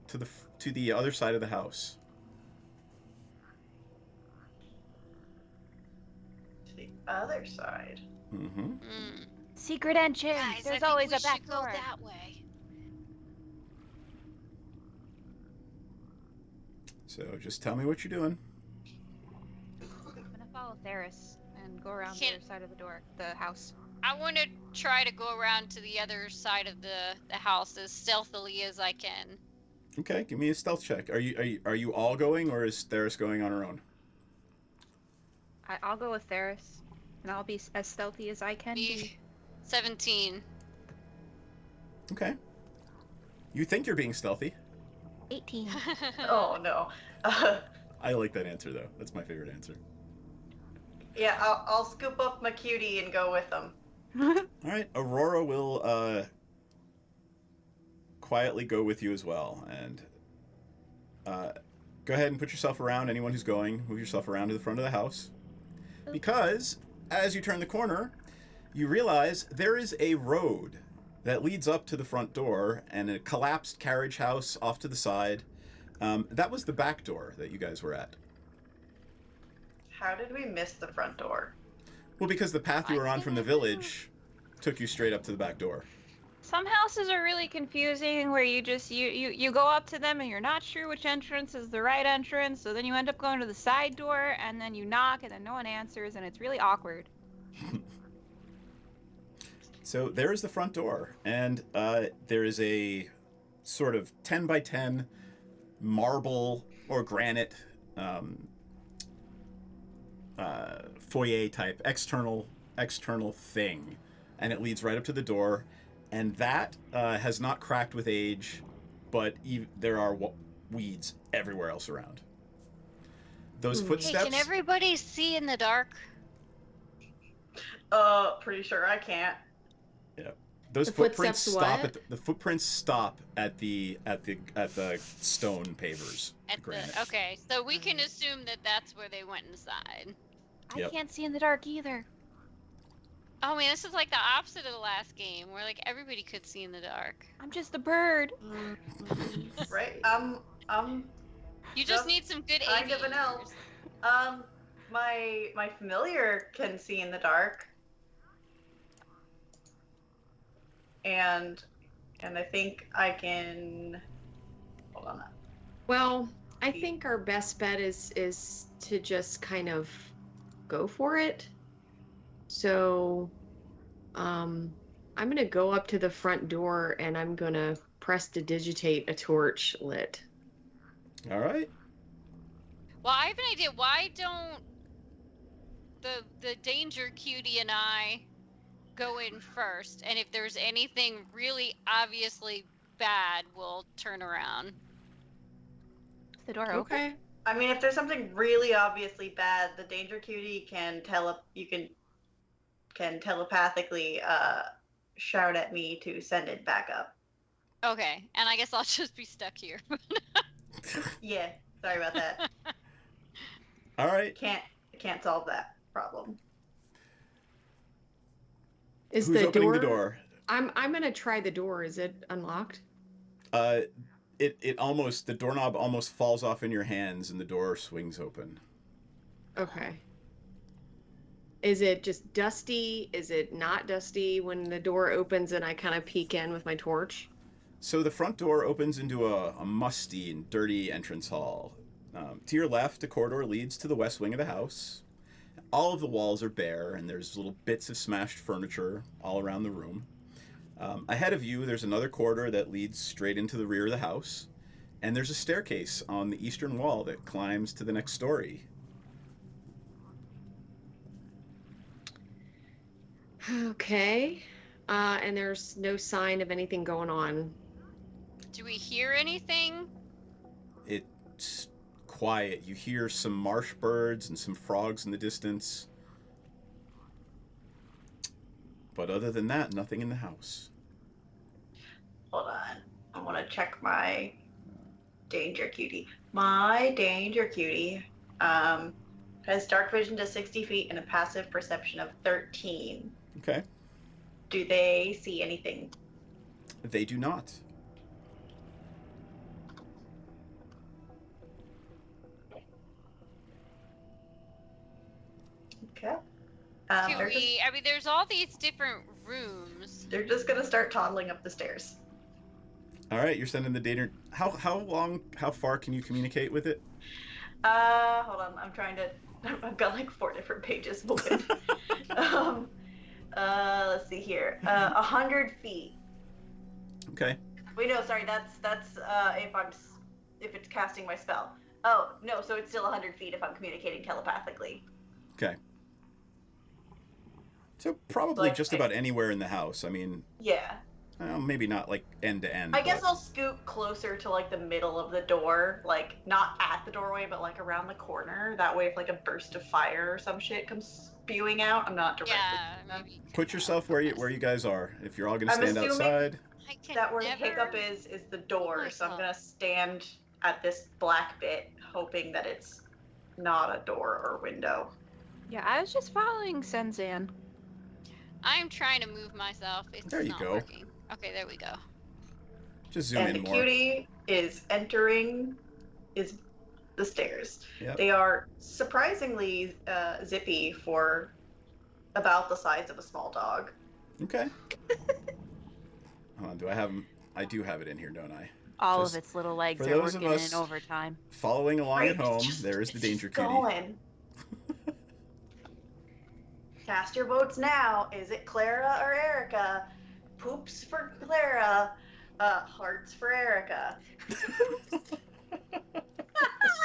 to the other side of the house. To the other side. Mm-hmm. Secret entrance. Guys, There's I always think a we back should go door. that way. So just tell me what you're doing. I'm gonna follow Theris and go around the Can't- other side of the house. I want to try to go around to the other side of the house as stealthily as I can. Okay, give me a stealth check. Are you all going, or is Theris going on her own? I'll go with Theris, and I'll be as stealthy as I can be. Me, 17. Okay. You think you're being stealthy. 18. Oh no. I like that answer though. That's my favorite answer. Yeah, I'll scoop up my cutie and go with them. All right, Aurora will quietly go with you as well, and go ahead and put yourself around. Anyone who's going, move yourself around to the front of the house, because as you turn the corner, you realize there is a road that leads up to the front door and a collapsed carriage house off to the side. That was the back door that you guys were at. How did we miss the front door? Well, because the path you were on from the village took you straight up to the back door. Some houses are really confusing where you just you go up to them and you're not sure which entrance is the right entrance, so then you end up going to the side door and then you knock and then no one answers and it's really awkward. So there is the front door, and there is a sort of 10 by 10 marble or granite foyer type external thing, and it leads right up to the door. And that has not cracked with age, but there are weeds everywhere else around. Those footsteps. Hey, can everybody see in the dark? Pretty sure I can't. Yeah. Those The footprints footsteps stop what? the footprints stop at the stone pavers. Granite. Okay, so we can assume that that's where they went inside. Yep. I can't see in the dark either. Oh man, this is like the opposite of the last game, where like everybody could see in the dark. I'm just a bird. Right? You just Just need some good kind of an aviators. elf. My familiar can see in the dark. And I think I can hold on. Well, I think our best bet is to just kind of go for it. So, I'm gonna go up to the front door and I'm gonna prestidigitate a torch lit. All right. Well, I have an idea. Why don't the danger cutie and I go in first, and if there's anything really obviously bad, we'll turn around. Is the door open? Okay. I mean, if there's something really obviously bad, the danger cutie can telepathically shout at me to send it back up. Okay, and I guess I'll just be stuck here. Yeah, sorry about that. All right. Can't solve that problem. Is Who's the opening door? the door? I'm gonna try the door. Is it unlocked? It almost, the doorknob almost falls off in your hands and the door swings open. Okay. Is it just dusty? Is it not dusty when the door opens and I kind of peek in with my torch? So the front door opens into a musty and dirty entrance hall. To your left, a corridor leads to the west wing of the house. All of the walls are bare, and there's little bits of smashed furniture all around the room. Ahead of you, there's another corridor that leads straight into the rear of the house, and there's a staircase on the eastern wall that climbs to the next story. Okay. And there's no sign of anything going on. Do we hear anything? It's quiet. You hear some marsh birds and some frogs in the distance. But other than that, nothing in the house. Hold on. I want to check my danger cutie. My danger cutie has dark vision to 60 feet and a passive perception of 13. Okay. Do they see anything? They do not. Okay. Do we? I mean, there's all these different rooms. They're just gonna start toddling up the stairs. All right, you're sending the data. How far can you communicate with it? Hold on. I'm trying to. I've got like 4 different pages open. Let's see here. 100 feet. Okay. Wait, no, sorry. That's if it's casting my spell. Oh no, so it's still 100 feet if I'm communicating telepathically. Okay. So probably Like, just about anywhere in the house. I mean, Yeah. maybe not like end to end. I guess I'll scoot closer to like the middle of the door, like not at the doorway, but like around the corner. That way, if like a burst of fire or some shit comes spewing out, I'm not directly. Yeah, maybe. Put yourself where you guys are. If you're all gonna I'm stand assuming- outside. I can That where the never... hiccup is the door. So I'm Myself. gonna stand at this black bit, hoping that it's not a door or window. Yeah, I was just following Senzan. I'm trying to move myself. It's There you not go. working. Okay, there we go. Just zoom And in the more. cutie is entering the stairs. Yep. They are surprisingly zippy for about the size of a small dog. Okay. Hold on, do I have them? I do have it in here, don't I? All Just of its little legs for are those of working us- in overtime. Following along Right, at home, just- there is the it's danger just cutie. going. Cast your votes now. Is it Clara or Erica? Poops for Clara. Hearts for Erica.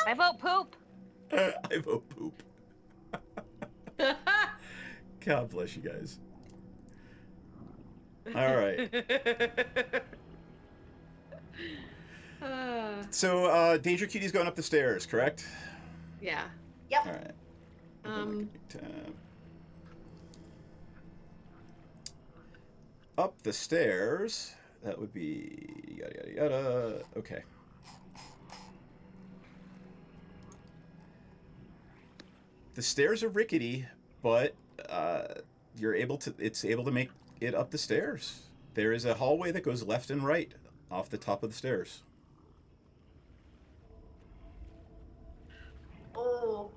I vote poop. I vote poop. God bless you guys. All right. So, Danger Cutie's going up the stairs, correct? Yeah. Yep. All right. Up the stairs. That would be yada yada yada. Okay. The stairs are rickety, but it's able to make it up the stairs. There is a hallway that goes left and right off the top of the stairs. Oh,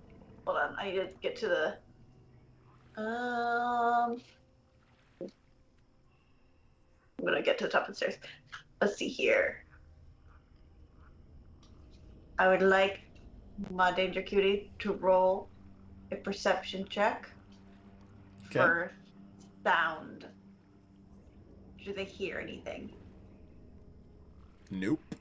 hold on. I need to get to the. I'm gonna get to the top of the stairs. Let's see here. I would like my Danger Cutie to roll a perception check Okay. for sound. Do they hear anything? Nope.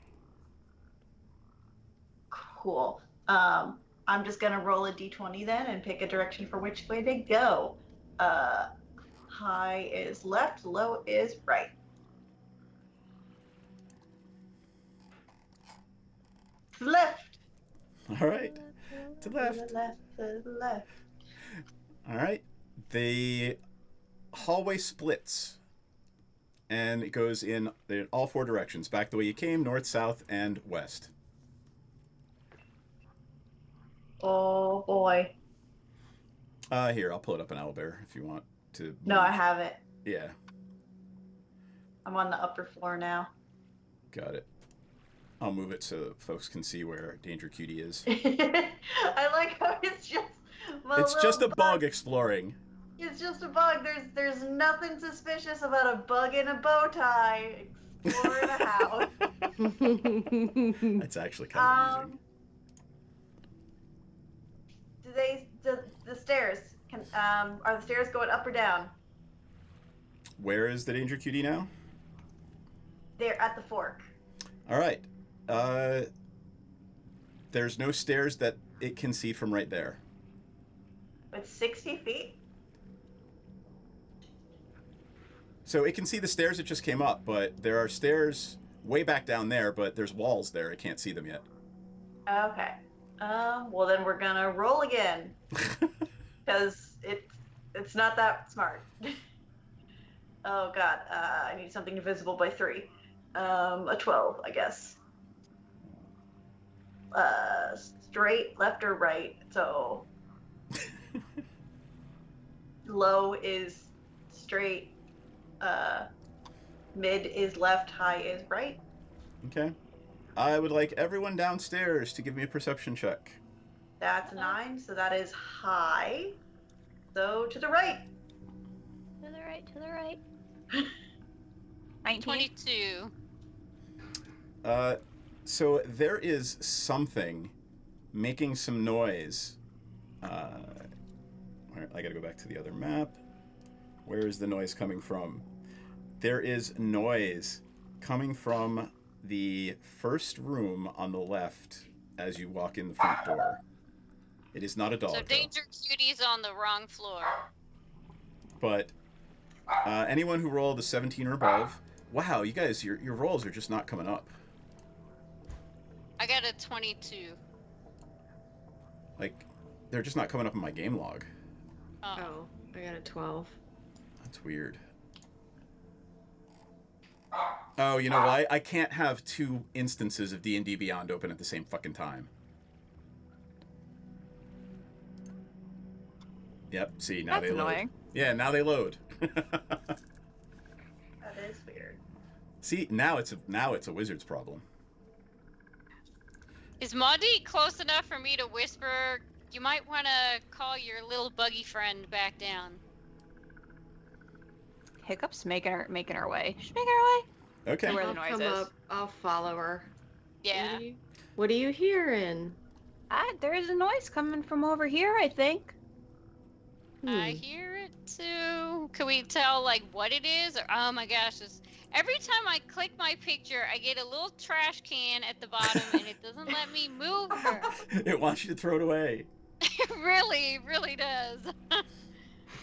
Cool. I'm just gonna roll a d20 then and pick a direction for which way they go. High is left, low is right. Left. All right. To the left. To the left. To the left. All right. The hallway splits, and it goes in all four directions, back the way you came, north, south, and west. Oh boy. Here, I'll pull it up in Owlbear if you want to. No, I have it. Yeah, I'm on the upper floor now. got it. I'll move it so folks can see where Danger Cutie is. I like how it's just. It's just a bug exploring. It's just a bug. There's nothing suspicious about a bug in a bow tie exploring a house. That's actually kind of amusing. The stairs are the stairs going up or down? Where is the Danger Cutie now? They're at the fork. All right. There's no stairs that it can see from right there. It's 60 feet. So it can see the stairs it just came up, but there are stairs way back down there, but there's walls there. It can't see them yet. Okay. Well then we're gonna roll again because it's not that smart. Oh god. I need something invisible by 3. A 12, I guess. Straight, left or right. So low is straight. Mid is left. High is right. Okay. I would like everyone downstairs to give me a perception check. That's 9, so that is high. So to the right. To the right, to the right. 19. 22. So there is something making some noise. I gotta go back to the other map. Where is the noise coming from? There is noise coming from the first room on the left as you walk in the front door. It is not a dog. So though. Danger Cutie's on the wrong floor. But anyone who rolled a 17 or above, wow, you guys, your rolls are just not coming up. I got a 22. Like, they're just not coming up in my game log. Oh, I got a 12. That's weird. Oh, you know why? I can't have two instances of D&D Beyond open at the same fucking time. Yep, see, now That's they load. annoying. Yeah, now they load. That is weird. See, now it's a wizard's problem. Is Maudie close enough for me to whisper? You might want to call your little buggy friend back down. Hiccup's making her way. She's making her way. Okay. Where the I'll noise come is. up. I'll follow her. Yeah. What are you hearing? There's a noise coming from over here, I think. I hear it too. Can we tell like what it is? Or oh my gosh, every time I click my picture, I get a little trash can at the bottom, and it doesn't let me move her. It wants you to throw it away. It really does.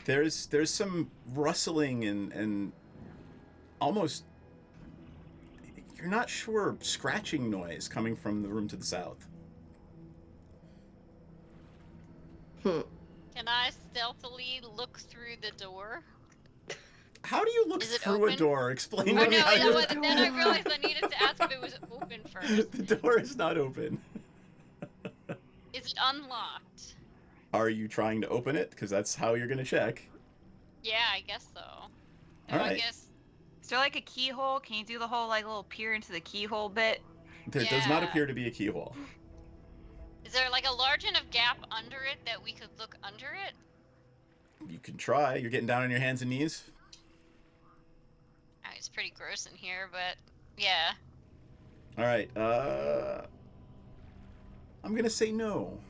There's some rustling and almost, you're not sure, scratching noise coming from the room to the south. Can I stealthily look through the door? How do you look Is it through a open? door? Explain Oh to no, me how you look. then I realized I needed to ask if it was open first. The door is not open. Is it unlocked? Are you trying to open it? Because that's how you're going to check. Yeah, I guess so. All I right. guess. Is there like a keyhole? Can you do the whole like little peer into the keyhole bit? There does not Yeah. appear to be a keyhole. Is there like a large enough gap under it that we could look under it? You can try. You're getting down on your hands and knees. Oh, it's pretty gross in here, but yeah. All right. I'm gonna say no.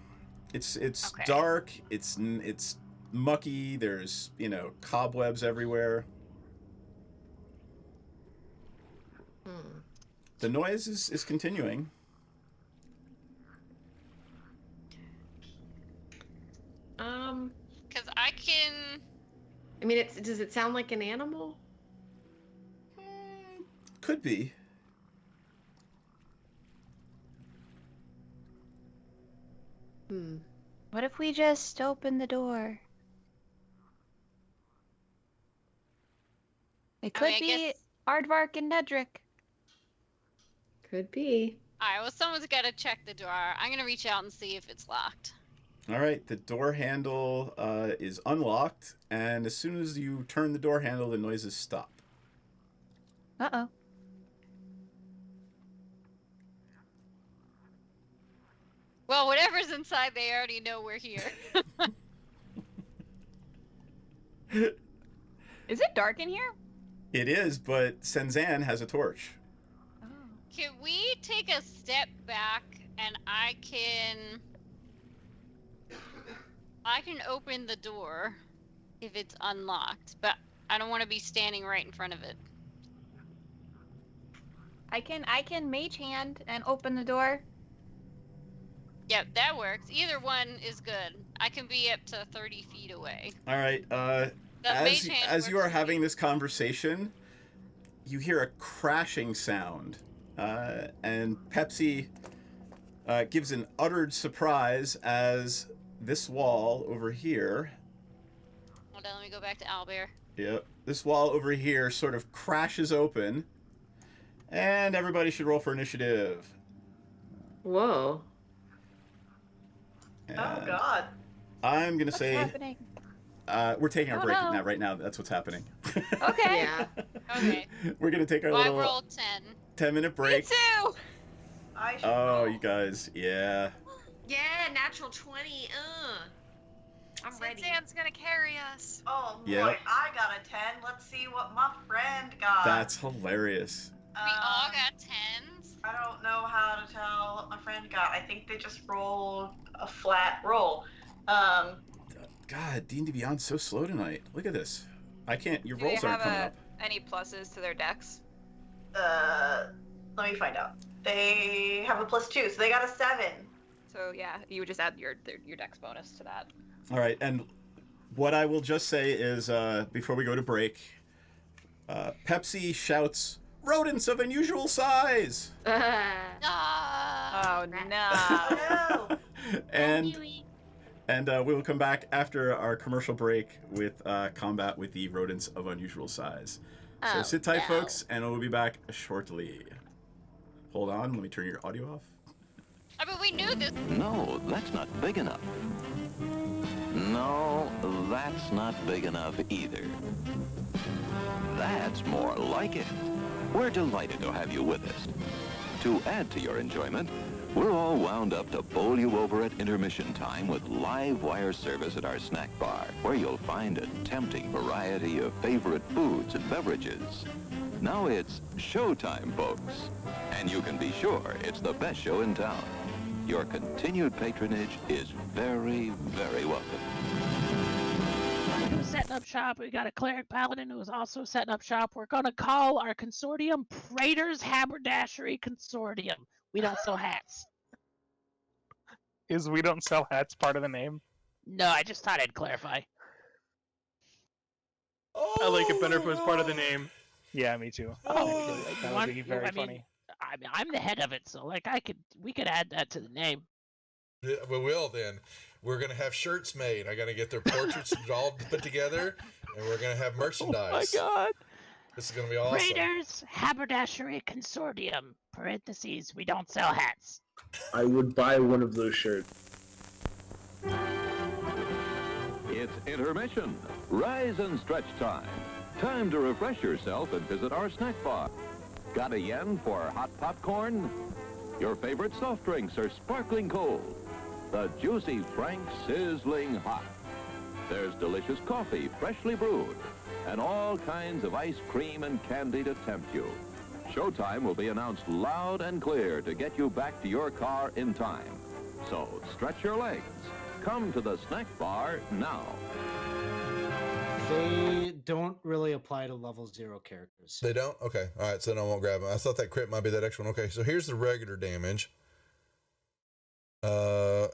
It's Okay. dark. It's mucky. There's cobwebs everywhere. The noise is continuing. Because I can. I mean, does it sound like an animal? Could be. What if we just open the door? It could I be guess- Aardvark and Nedrick. Could be. Alright, well, someone's got to check the door. I'm gonna reach out and see if it's locked. All right. The door handle is unlocked, and as soon as you turn the door handle, the noises stop. Uh-oh. Well, whatever's inside, they already know we're here. Is it dark in here? It is, but Senzan has a torch. Oh. Can we take a step back and I can open the door if it's unlocked, but I don't want to be standing right in front of it. I can mage hand and open the door. Yep, that works. Either one is good. I can be up to 30 feet away. All right. The mage hand As you works are for me. having this conversation, you hear a crashing sound, and Pepsi gives an uttered surprise as this wall over here. Hold on, let me go back to Owlbear. Yep. This wall over here sort of crashes open, and everybody should roll for initiative. Whoa. Oh And God. I'm gonna What's say happening? we're taking our Oh, break no. now. Right now, that's what's happening. Okay. Yeah. Okay. We're gonna take our Well, I little rolled 10. 10-minute Me break. too. I should Oh, roll. you guys, yeah. Yeah, natural 20. I'm ready. Sansan's gonna carry us. Oh boy, Yep. I got a 10. Let's see what my friend got. That's hilarious. We all got 10s. I don't know how to tell what my friend got. I think they just rolled a flat roll. God, D&D Beyond's so slow tonight. Look at this. I can't. Your Do they rolls aren't have coming up. any pluses to their decks? Let me find out. They have a +2, so they got a 7. So yeah, you would just add your dex bonus to that. All right, and what I will just say is, before we go to break, Pepsi shouts, "Rodents of unusual size!" Ah. Oh no. Oh no! And we will come back after our commercial break with combat with the rodents of unusual size. So Oh, sit tight, no. folks, and we'll be back shortly. Hold on, let me turn your audio off. I mean, we knew this. No, that's not big enough. No, that's not big enough either. That's more like it. We're delighted to have you with us. To add to your enjoyment, we're all wound up to bowl you over at intermission time with live wire service at our snack bar, where you'll find a tempting variety of favorite foods and beverages. Now it's showtime, folks. And you can be sure it's the best show in town. Your continued patronage is very, very welcome. Who's setting up shop? We got a cleric paladin who is also setting up shop. We're gonna call our consortium Praetor's Haberdashery Consortium. We don't sell hats. Is we don't sell hats part of the name? No, I just thought I'd clarify. I like it better if it was part of the name. Yeah, me too. Oh, that would be very funny. I'm the head of it, so like we could add that to the name. Yeah, we will then. We're gonna have shirts made. I gotta get their portraits all put together, and we're gonna have merchandise. Oh my god! This is gonna be awesome. Praetor's Haberdashery Consortium. Parentheses. We don't sell hats. I would buy one of those shirts. It's intermission. Rise and stretch time. Time to refresh yourself and visit our snack bar. Got a yen for hot popcorn? Your favorite soft drinks are sparkling cold. The juicy Frank sizzling hot. There's delicious coffee, freshly brewed, and all kinds of ice cream and candy to tempt you. Showtime will be announced loud and clear to get you back to your car in time. So stretch your legs. Come to the snack bar now. They don't really apply to level 0 characters. They don't? Okay. All right. So then I won't grab them. I thought that crit might be that extra one. Okay. So here's the regular damage. Oh,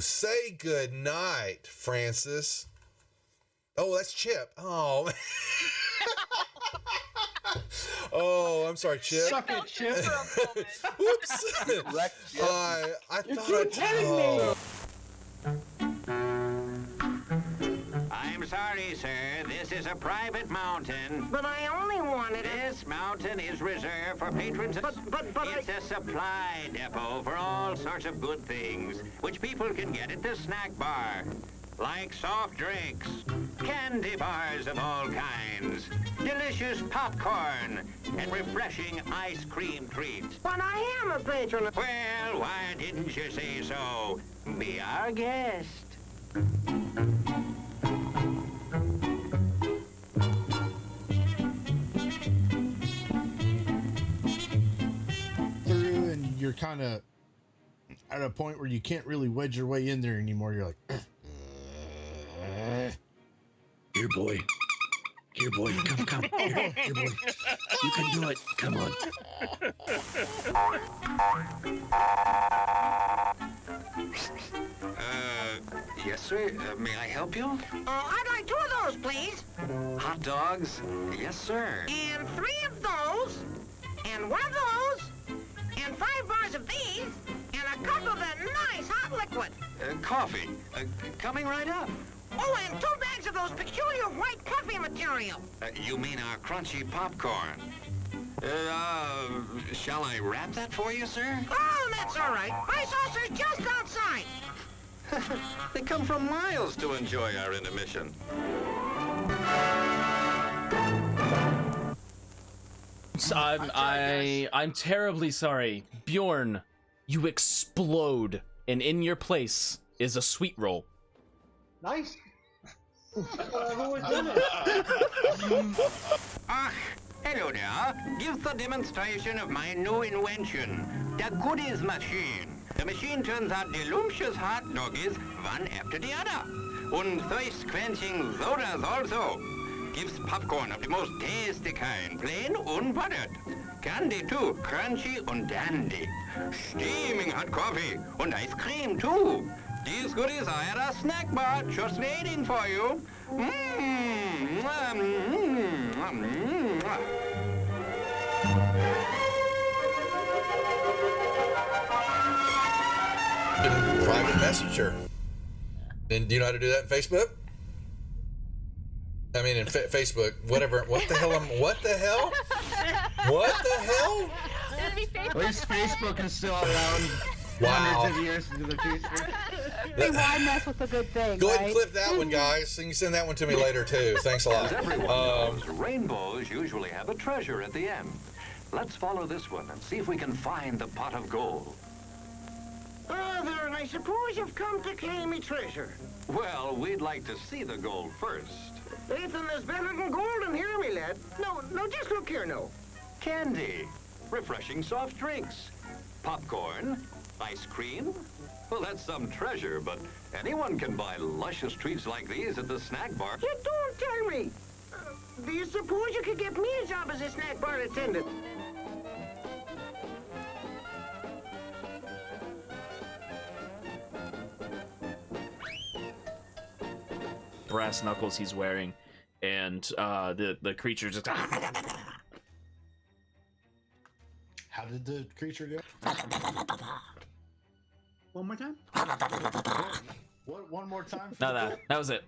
say good night, Francis. Oh, that's Chip. Oh. Oh, I'm sorry, Chip. Suck it, Chip. Whoops. I thought I'm sorry, sir. This is a private mountain. But I only wanted This mountain is reserved for patrons. But it's a supply depot for all sorts of good things, which people can get at the snack bar. Like soft drinks, candy bars of all kinds, delicious popcorn, and refreshing ice cream treats. But I am a patron. Well, why didn't you say so? Be our guest. Through, and you're kind of at a point where you can't really wedge your way in there anymore. You're like, here, boy. Here, boy. Come. Here, boy. You can do it. Come on. Yes, sir. May I help you? I'd like 2 of those, please. Hot dogs? Yes, sir. And 3 of those. And 1 of those. And 5 bars of these. And a cup of that nice hot liquid. Coffee. Coming right up. Oh, and 2 bags of those peculiar white coffee material. You mean our crunchy popcorn? Shall I wrap that for you, sir? Oh, that's all right. My saucer's just outside. They come from miles to enjoy our intermission. I'm terribly sorry. Bjorn, you explode, and in your place is a sweet roll. Nice. Hello there. Give the demonstration of my new invention, the goodies machine. The machine turns out delicious hot doggies one after the other. And thirst-quenching sodas also. Gives popcorn of the most tasty kind, plain unbuttered. Candy too, crunchy and dandy. Steaming hot coffee and ice cream too. These goodies are at our snack bar, just waiting for you. Private messenger. And do you know how to do that in Facebook? I mean, in Facebook, whatever. What the hell? What the hell? What the hell? At least Facebook is still around hundreds of years into the future. Why mess with a good thing? Go ahead and clip that one, guys. You can send that one to me later too. Thanks a lot. As everyone knows, rainbows usually have a treasure at the end. Let's follow this one and see if we can find the pot of gold. Brother, I suppose you've come to claim me treasure. Well, we'd like to see the gold first. Anything that's better than gold in here, me lad. No, just look here, no. Candy, refreshing soft drinks, popcorn, ice cream. Well, that's some treasure, but anyone can buy luscious treats like these at the snack bar. You don't tell me. Do you suppose you could get me a job as a snack bar attendant? Brass knuckles he's wearing, and the creature just. How did the creature go? One more time? What? One more time? No, that was it.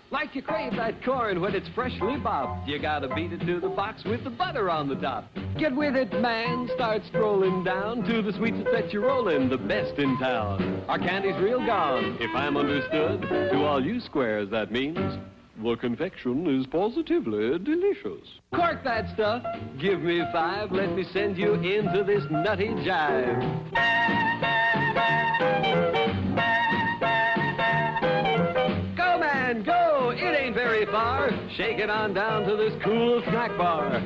Like you crave that corn when it's freshly bobbed, you gotta beat it to the box with the butter on the top. Get with it, man, start strolling down to the sweets that set you rolling, the best in town. Our candy's real gone, if I'm understood. To all you squares, that means the confection is positively delicious. Cork that stuff, give me 5, let me send you into this nutty jive. Go, man, go! It ain't very far. Shake it on down to this cool snack bar.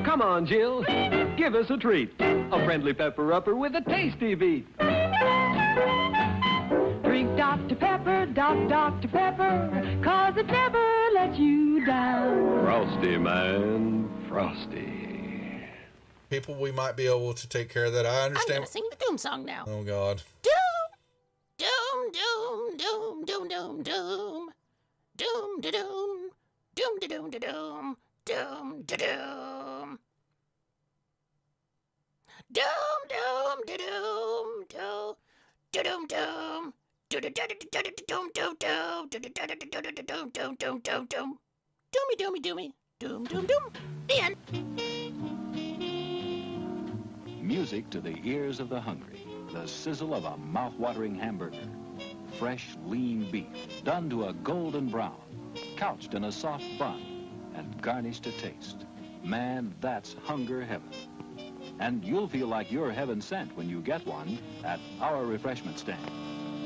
Come on, Jill, give us a treat. A friendly pepper-upper with a tasty beat. Drink Dr. Pepper, Dr. Pepper, 'cause it never lets you down. Frosty, man, frosty. People, we might be able to take care of that. I I'm understand. gonna sing the doom song now. Oh, God. Doom, doom, doom, doom, doom, doom, doom, doom, da doom, doom, da doom, da doom, doom, da doom, doom, doom, da doom, doom, da doom, doom. Doomy, doomy, doomy, doom, doom, doom. The end. Music to the ears of the hungry. The sizzle of a mouth-watering hamburger. Fresh, lean beef, done to a golden brown, couched in a soft bun, and garnished to taste. Man, that's hunger heaven. And you'll feel like you're heaven sent when you get one at our refreshment stand.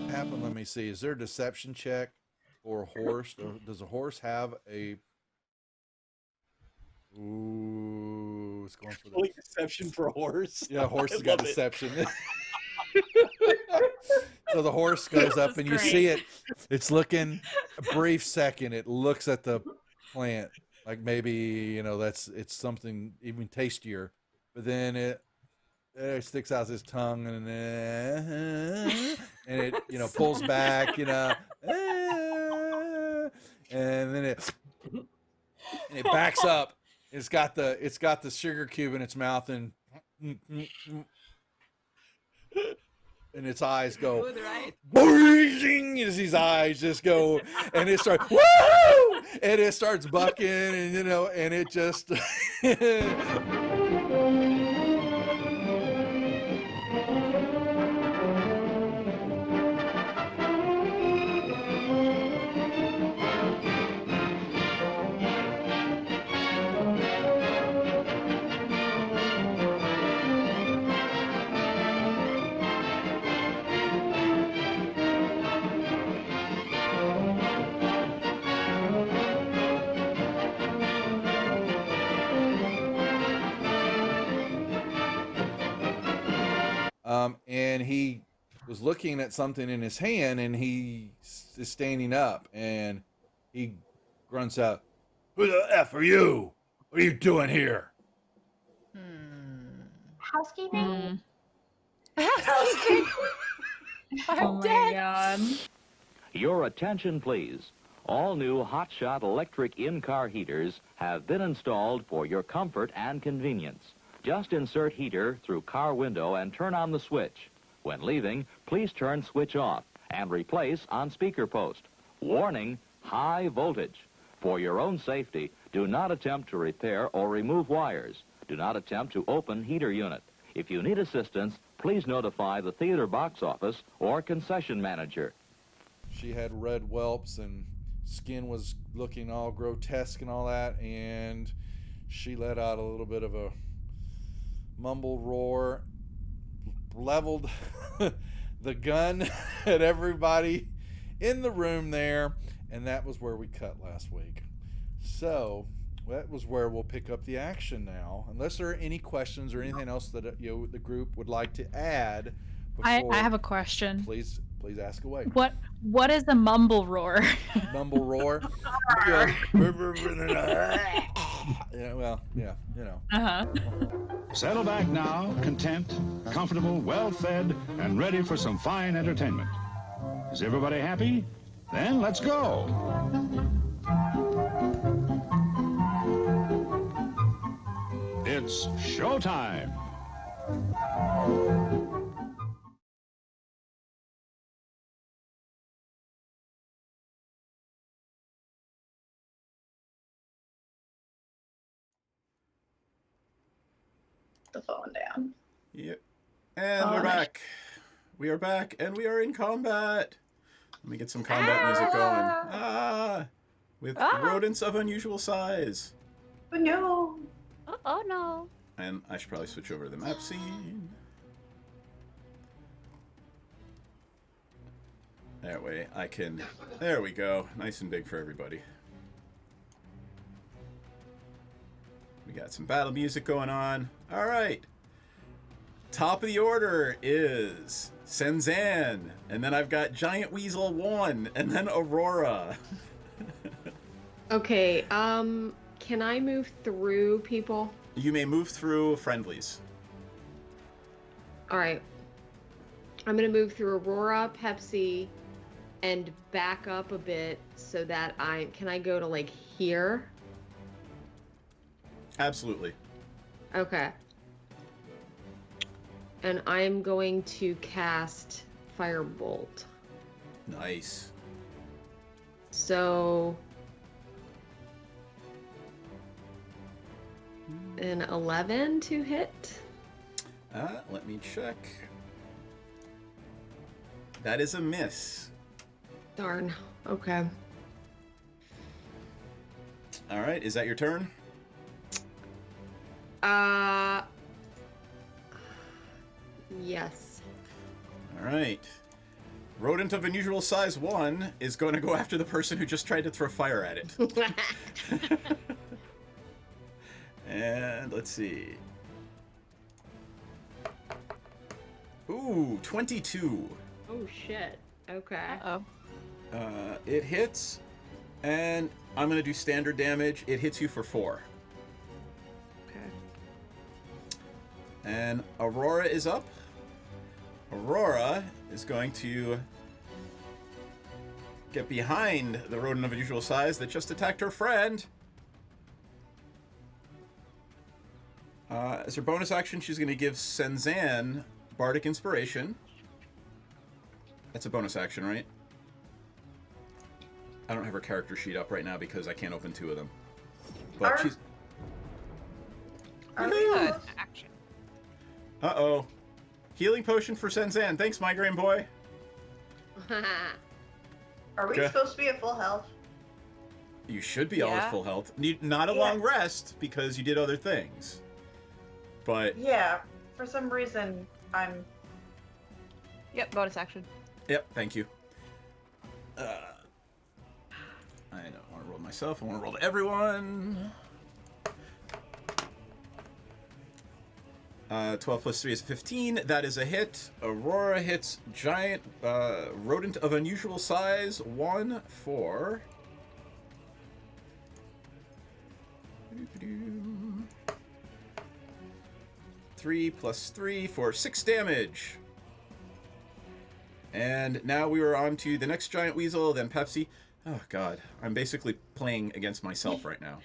Happen, let me see. Is there a deception check for a horse? Or does a horse have a... Ooh, it's going for the... deception for a horse? Yeah, a horse I has got love it. deception. So the horse goes This up is and you great. see it. It's looking a brief second. It looks at the plant like maybe, you know, it's something even tastier. But then it sticks out its tongue and it, you know, pulls back, you know, and then it backs up. It's got the sugar cube in its mouth and its eyes go boing, as his eyes just go, and it starts woo, and it starts bucking, and you know, and it just and he was looking at something in his hand, and he is standing up, and he grunts out, "Who the F are you? What are you doing here?" Housekeeping? Housekeeping? I'm my dead. God. Your attention, please. All new Hotshot electric in-car heaters have been installed for your comfort and convenience. Just insert heater through car window and turn on the switch. When leaving, please turn switch off and replace on speaker post. Warning, high voltage. For your own safety, do not attempt to repair or remove wires. Do not attempt to open heater unit. If you need assistance, please notify the theater box office or concession manager. She had red whelps and skin was looking all grotesque and all that, and she let out a little bit of a mumble roar, leveled the gun at everybody in the room there, and that was where we cut last week. So that was where we'll pick up the action now, unless there are any questions or anything else that the group would like to add. I have a question. Please ask away. What is a mumble roar? Mumble roar. Yeah, well, yeah, you know. Settle back now, content, comfortable, well-fed, and ready for some fine entertainment. Is everybody happy? Then let's go. It's showtime. The phone down. Yep. And we're back. We are back, and we are in combat. Let me get some combat music going. With rodents of unusual size. Oh no. Oh no. And I should probably switch over to the map scene. That way I can... There we go. Nice and big for everybody. We got some battle music going on. Alright. Top of the order is Senzan. And then I've got Giant Weasel 1. And then Aurora. Okay, can I move through people? You may move through friendlies. Alright. I'm gonna move through Aurora, Pepsi, and back up a bit so that can I go to like here? Absolutely. Okay. And I'm going to cast Firebolt. Nice. So an 11 to hit. Let me check. That is a miss. Darn. Okay. All right, is that your turn? Yes. All right. Rodent of unusual size 1 is going to go after the person who just tried to throw fire at it. And let's see. Ooh, 22. Oh shit. Okay. It hits, and I'm going to do standard damage. It hits you for 4. Okay. And Aurora is up. Aurora is going to get behind the rodent of unusual size that just attacked her friend. As her bonus action, she's going to give Senzan Bardic Inspiration. That's a bonus action, right? I don't have her character sheet up right now because I can't open 2 of them. But she's... Action. Uh-oh. Healing potion for Senzan. Thanks, Migraine Boy. Are we supposed to be at full health? You should be all at full health. Not a long rest because you did other things. But... Yeah, for some reason, I'm... Yep, bonus action. Yep, thank you. I don't want to roll myself. I want to roll to everyone. 12 plus 3 is 15. That is a hit. Aurora hits giant rodent of unusual size 1 for... 3 plus 3 for 6 damage. And now we are on to the next giant weasel, then Pepsi. Oh god, I'm basically playing against myself right now.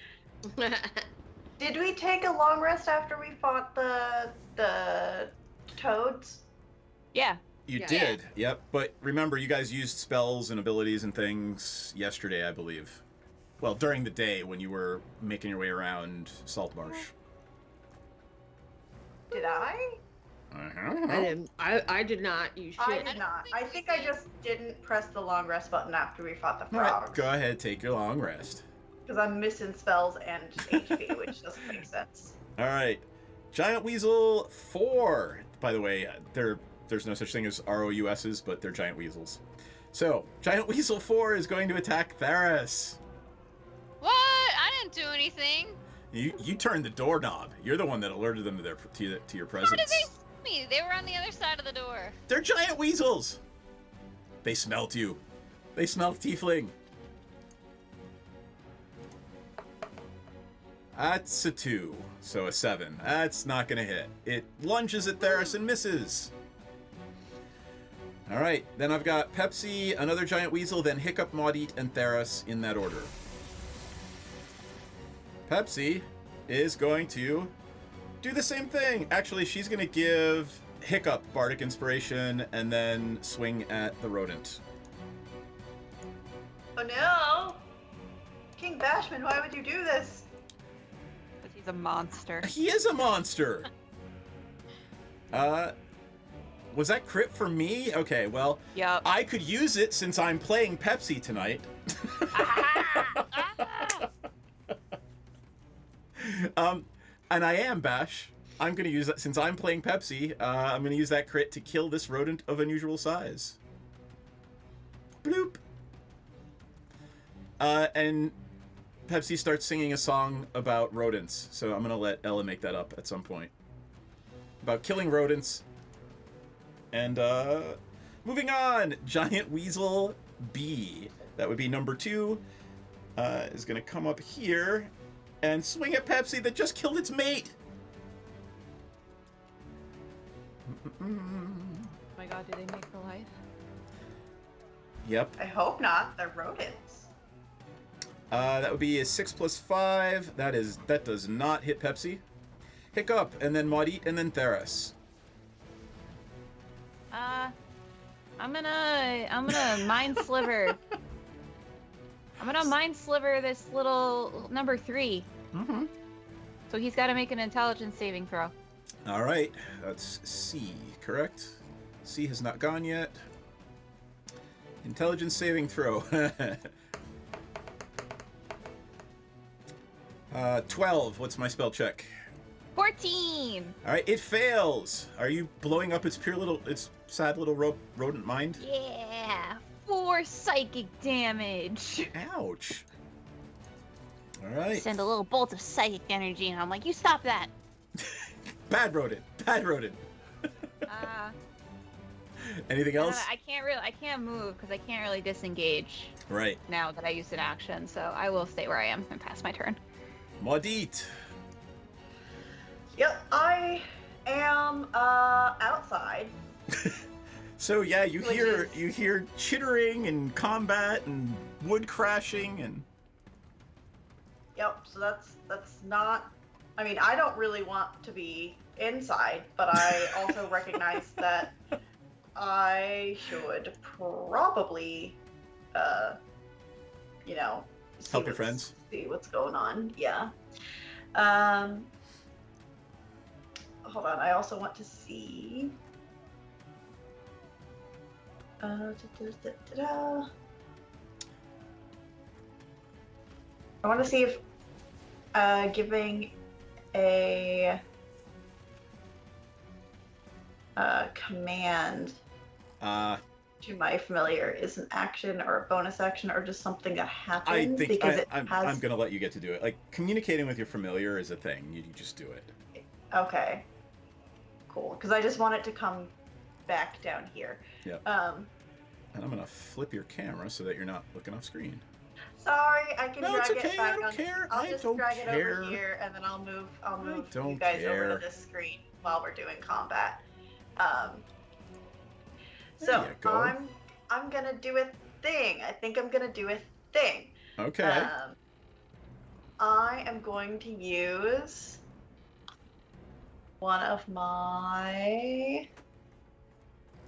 Did we take a long rest after we fought the toads? Yeah. You did, yep. But remember, you guys used spells and abilities and things yesterday, I believe. Well, during the day when you were making your way around Saltmarsh. Did I? I did not. You should. I did not. I think I just didn't press the long rest button after we fought the All right, frogs. go ahead, take your long rest. Because I'm missing spells and HP, which doesn't make sense. All right, Giant Weasel 4. By the way, there's no such thing as ROUSs, but they're giant weasels. So, Giant Weasel 4 is going to attack Theris. What? I didn't do anything. You turned the doorknob. You're the one that alerted them to your presence. How did they see me? They were on the other side of the door. They're giant weasels. They smelt you. They smelt tiefling. That's a 2, so a 7. That's not gonna hit. It lunges at Theris and misses. All right, then I've got Pepsi, another giant weasel, then Hiccup, Maudit, and Theris in that order. Pepsi is going to do the same thing. Actually, she's going to give Hiccup Bardic Inspiration and then swing at the rodent. Oh no! King Bashman, why would you do this? Because he's a monster. He is a monster! Was that crit for me? Okay, well, yep. I could use it since I'm playing Pepsi tonight. And I am, Bash. I'm going to use that, since I'm playing Pepsi, I'm going to use that crit to kill this rodent of unusual size. Bloop. And Pepsi starts singing a song about rodents, so I'm going to let Ella make that up at some point. About killing rodents. And, moving on, Giant Weasel B. That would be number 2. Is going to come up here and swing at Pepsi that just killed its mate. Oh my god, do they make for life? Yep. I hope not. They're rodents. That would be a 6 + 5. That does not hit Pepsi. Hiccup, and then Maudit, and then Theris. I'm gonna Mind Sliver. I'm gonna Mind Sliver this little number 3. Mm-hmm. So he's got to make an intelligence saving throw. All right, that's C, correct? C has not gone yet. Intelligence saving throw. 12. What's my spell check? 14. All right, it fails. Are you blowing up its sad little rodent mind? Yeah. 4 psychic damage. Ouch. All right. Send a little bolt of psychic energy, and I'm like, you stop that. Bad rodent. Bad rodent. Anything else? I can't move because I can't really disengage. Right. Now that I used an action, so I will stay where I am and pass my turn. Maudit. Yep, I am outside. So yeah, you hear chittering and combat and wood crashing and. Yep. So that's not. I mean, I don't really want to be inside, but I also recognize that I should probably, help your friends. See what's going on. Yeah. Hold on. I also want to see. I want to see if giving a command to my familiar is an action or a bonus action or just something that happens. I think I'm going to let you get to do it. Like, communicating with your familiar is a thing. You just do it. Okay. Cool. Because I just want it to come back down here. Yep. And I'm going to flip your camera so that you're not looking off screen. Sorry, I can drag it's okay. it back I don't on. care. I'll I just don't drag it care. over here, and then I'll move don't you guys over care. to this screen while we're doing combat. There So you go. I'm gonna do a thing. I think I'm gonna do a thing. Okay. I am going to use one of my.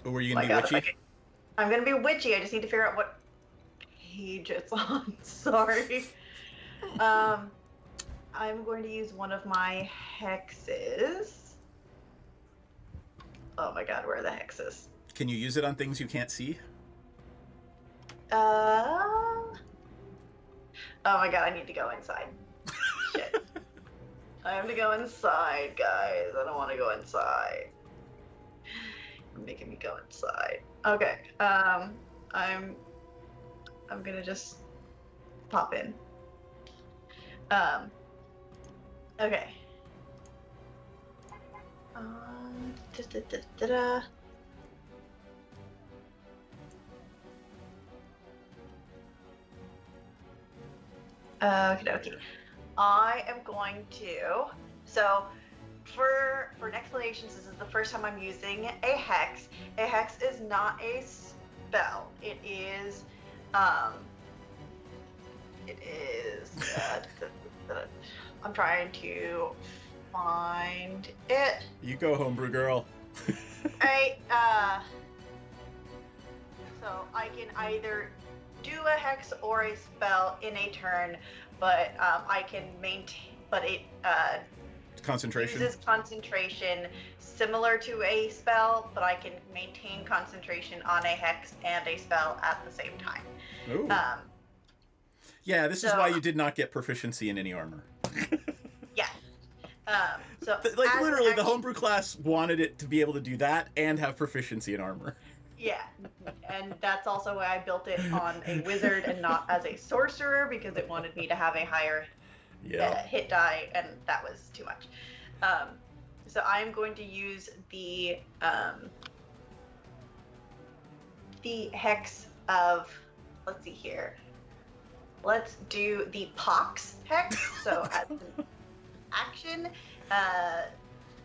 Or were you going to be witchy? I'm gonna be witchy. I just need to figure out what page it's on. Sorry. I'm going to use one of my hexes. Oh my god, where are the hexes? Can you use it on things you can't see? Oh my god, I need to go inside. Shit. I have to go inside, guys. I don't want to go inside. You're making me go inside. Okay. I'm gonna just pop in. Okay. Da-da-da-da-da. Okay. I am going to. So, for explanations, this is the first time I'm using a hex. A hex is not a spell. It is. I'm trying to find it. You go, homebrew girl. Right. So I can either do a hex or a spell in a turn, but I can maintain. But it concentration. Uses concentration similar to a spell, but I can maintain concentration on a hex and a spell at the same time. Ooh. Yeah, this is why you did not get proficiency in any armor. Yeah. So like literally, the homebrew class wanted it to be able to do that and have proficiency in armor. Yeah, and that's also why I built it on a wizard and not as a sorcerer, because it wanted me to have a higher hit die, and that was too much. So I'm going to use the hex of, let's see here. Let's do the pox hex. So as an action,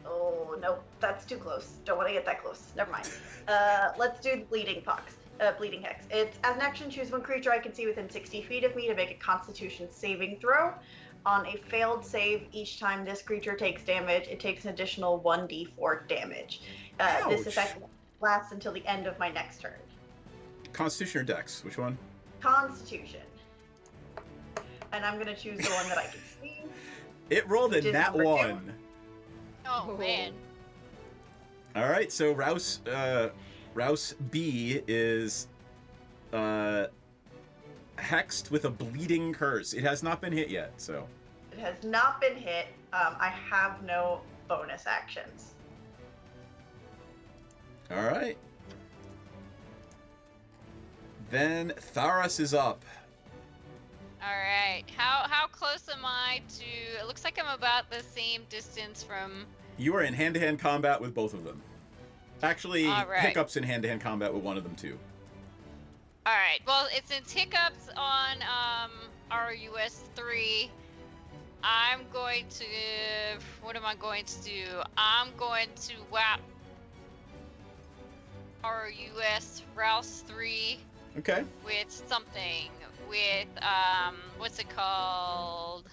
oh no, that's too close. Don't want to get that close. Never mind. Let's do the bleeding pox. Bleeding hex. It's as an action, choose one creature I can see within 60 feet of me to make a Constitution saving throw. On a failed save, each time this creature takes damage, it takes an additional 1d4 damage. This effect lasts until the end of my next turn. Constitution or Dex? Which one? Constitution. And I'm gonna choose the one that I can see. It rolled a nat 1. 2. Oh man. All right, so Rouse B is hexed with a bleeding curse. It has not been hit yet, so. It has not been hit. I have no bonus actions. All right. Then Tharos is up. All right. How close am I to? It looks like I'm about the same distance from. You are in hand-to-hand combat with both of them. Actually, All right. Hiccup's in hand-to-hand combat with one of them too. All right. Well, since Hiccup's on RUS 3, I'm going to. What am I going to do? I'm going to whap RUS Rouse 3. Okay. With something. With what's it called?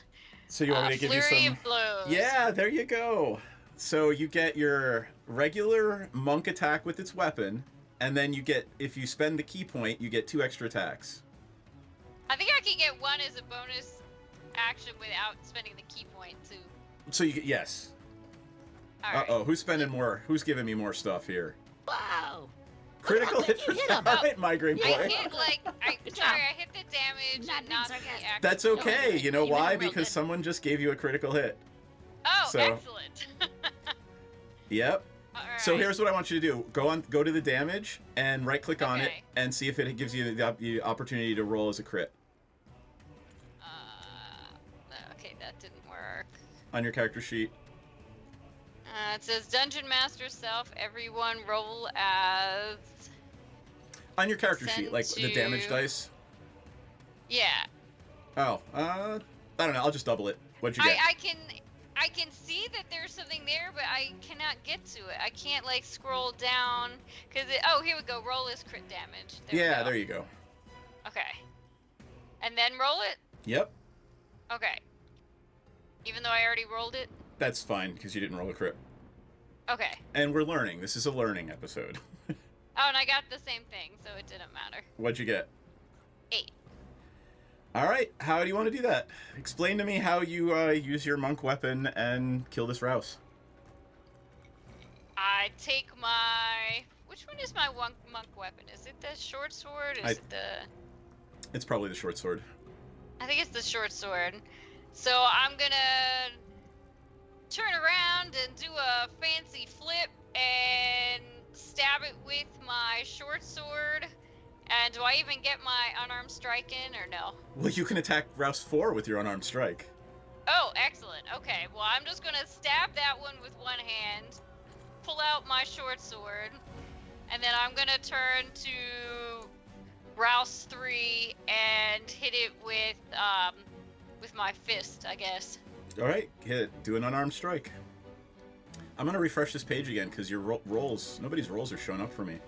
So you want me to give you Flurry some? of blows. Yeah, there you go. So you get your regular monk attack with its weapon, and then you get, if you spend the key point, you get 2 extra attacks. I think I can get one as a bonus action without spending the key point too. So you get, yes. All right. Uh-oh, who's spending more? Who's giving me more stuff here? Wow. Critical hit for hit him. that. All right, Migraine I Boy. hit I hit the damage and not the action. That's okay. You know why? Because someone just gave you a critical hit. Oh, So- excellent. Yep. So here's what I want you to do. Go to the damage and right-click on it Okay. and see if it gives you the opportunity to roll as a crit Okay, that didn't work. on your character sheet. It says Dungeon Master Self, everyone roll as. On your character sheet, Send like the damage to- dice. Yeah. Oh, I don't know. I'll just double it. What'd you get? I can see that there's something there, but I cannot get to it. I can't like scroll down because oh, here we go. Roll is crit damage. Yeah, there you go. Okay. And then roll it. Yep, Okay. Even though I already rolled it. that's fine because you didn't roll a crit. Okay. And we're learning. This is a learning episode. Oh, and I got the same thing, so it didn't matter. What'd you get? 8. All right. How do you want to do that? Explain to me how you use your monk weapon and kill this Rouse. I I take my... Which one is my monk weapon? Is it the short sword? Is it the... It's probably the short sword. I think it's the short sword. So I'm gonna turn around and do a fancy flip and stab it with my short sword. And do I even get my unarmed strike in, or no? Well, you can attack Rouse 4 with your unarmed strike. Oh, excellent. Okay, well, I'm just gonna stab that one with one hand, pull out my short sword, and then I'm gonna turn to Rouse 3 and hit it with my fist, I guess. All right, hit it. Do an unarmed strike. I'm gonna refresh this page again because your rolls, nobody's rolls are showing up for me.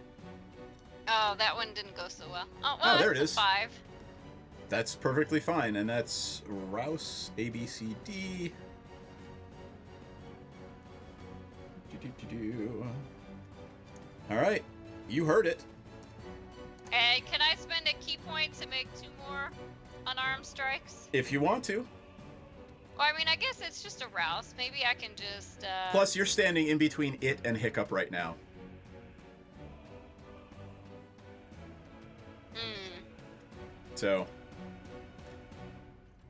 Oh, that one didn't go so well. Oh, well, there it that's is. a 5. That's perfectly fine, and that's Rouse A, B, C, D. All right, you heard it. And can I spend a key point to make 2 more unarmed strikes? If you want to. Well, I mean, I guess it's just a Rouse. Maybe I can just... Plus, you're standing in between it and Hiccup right now. So...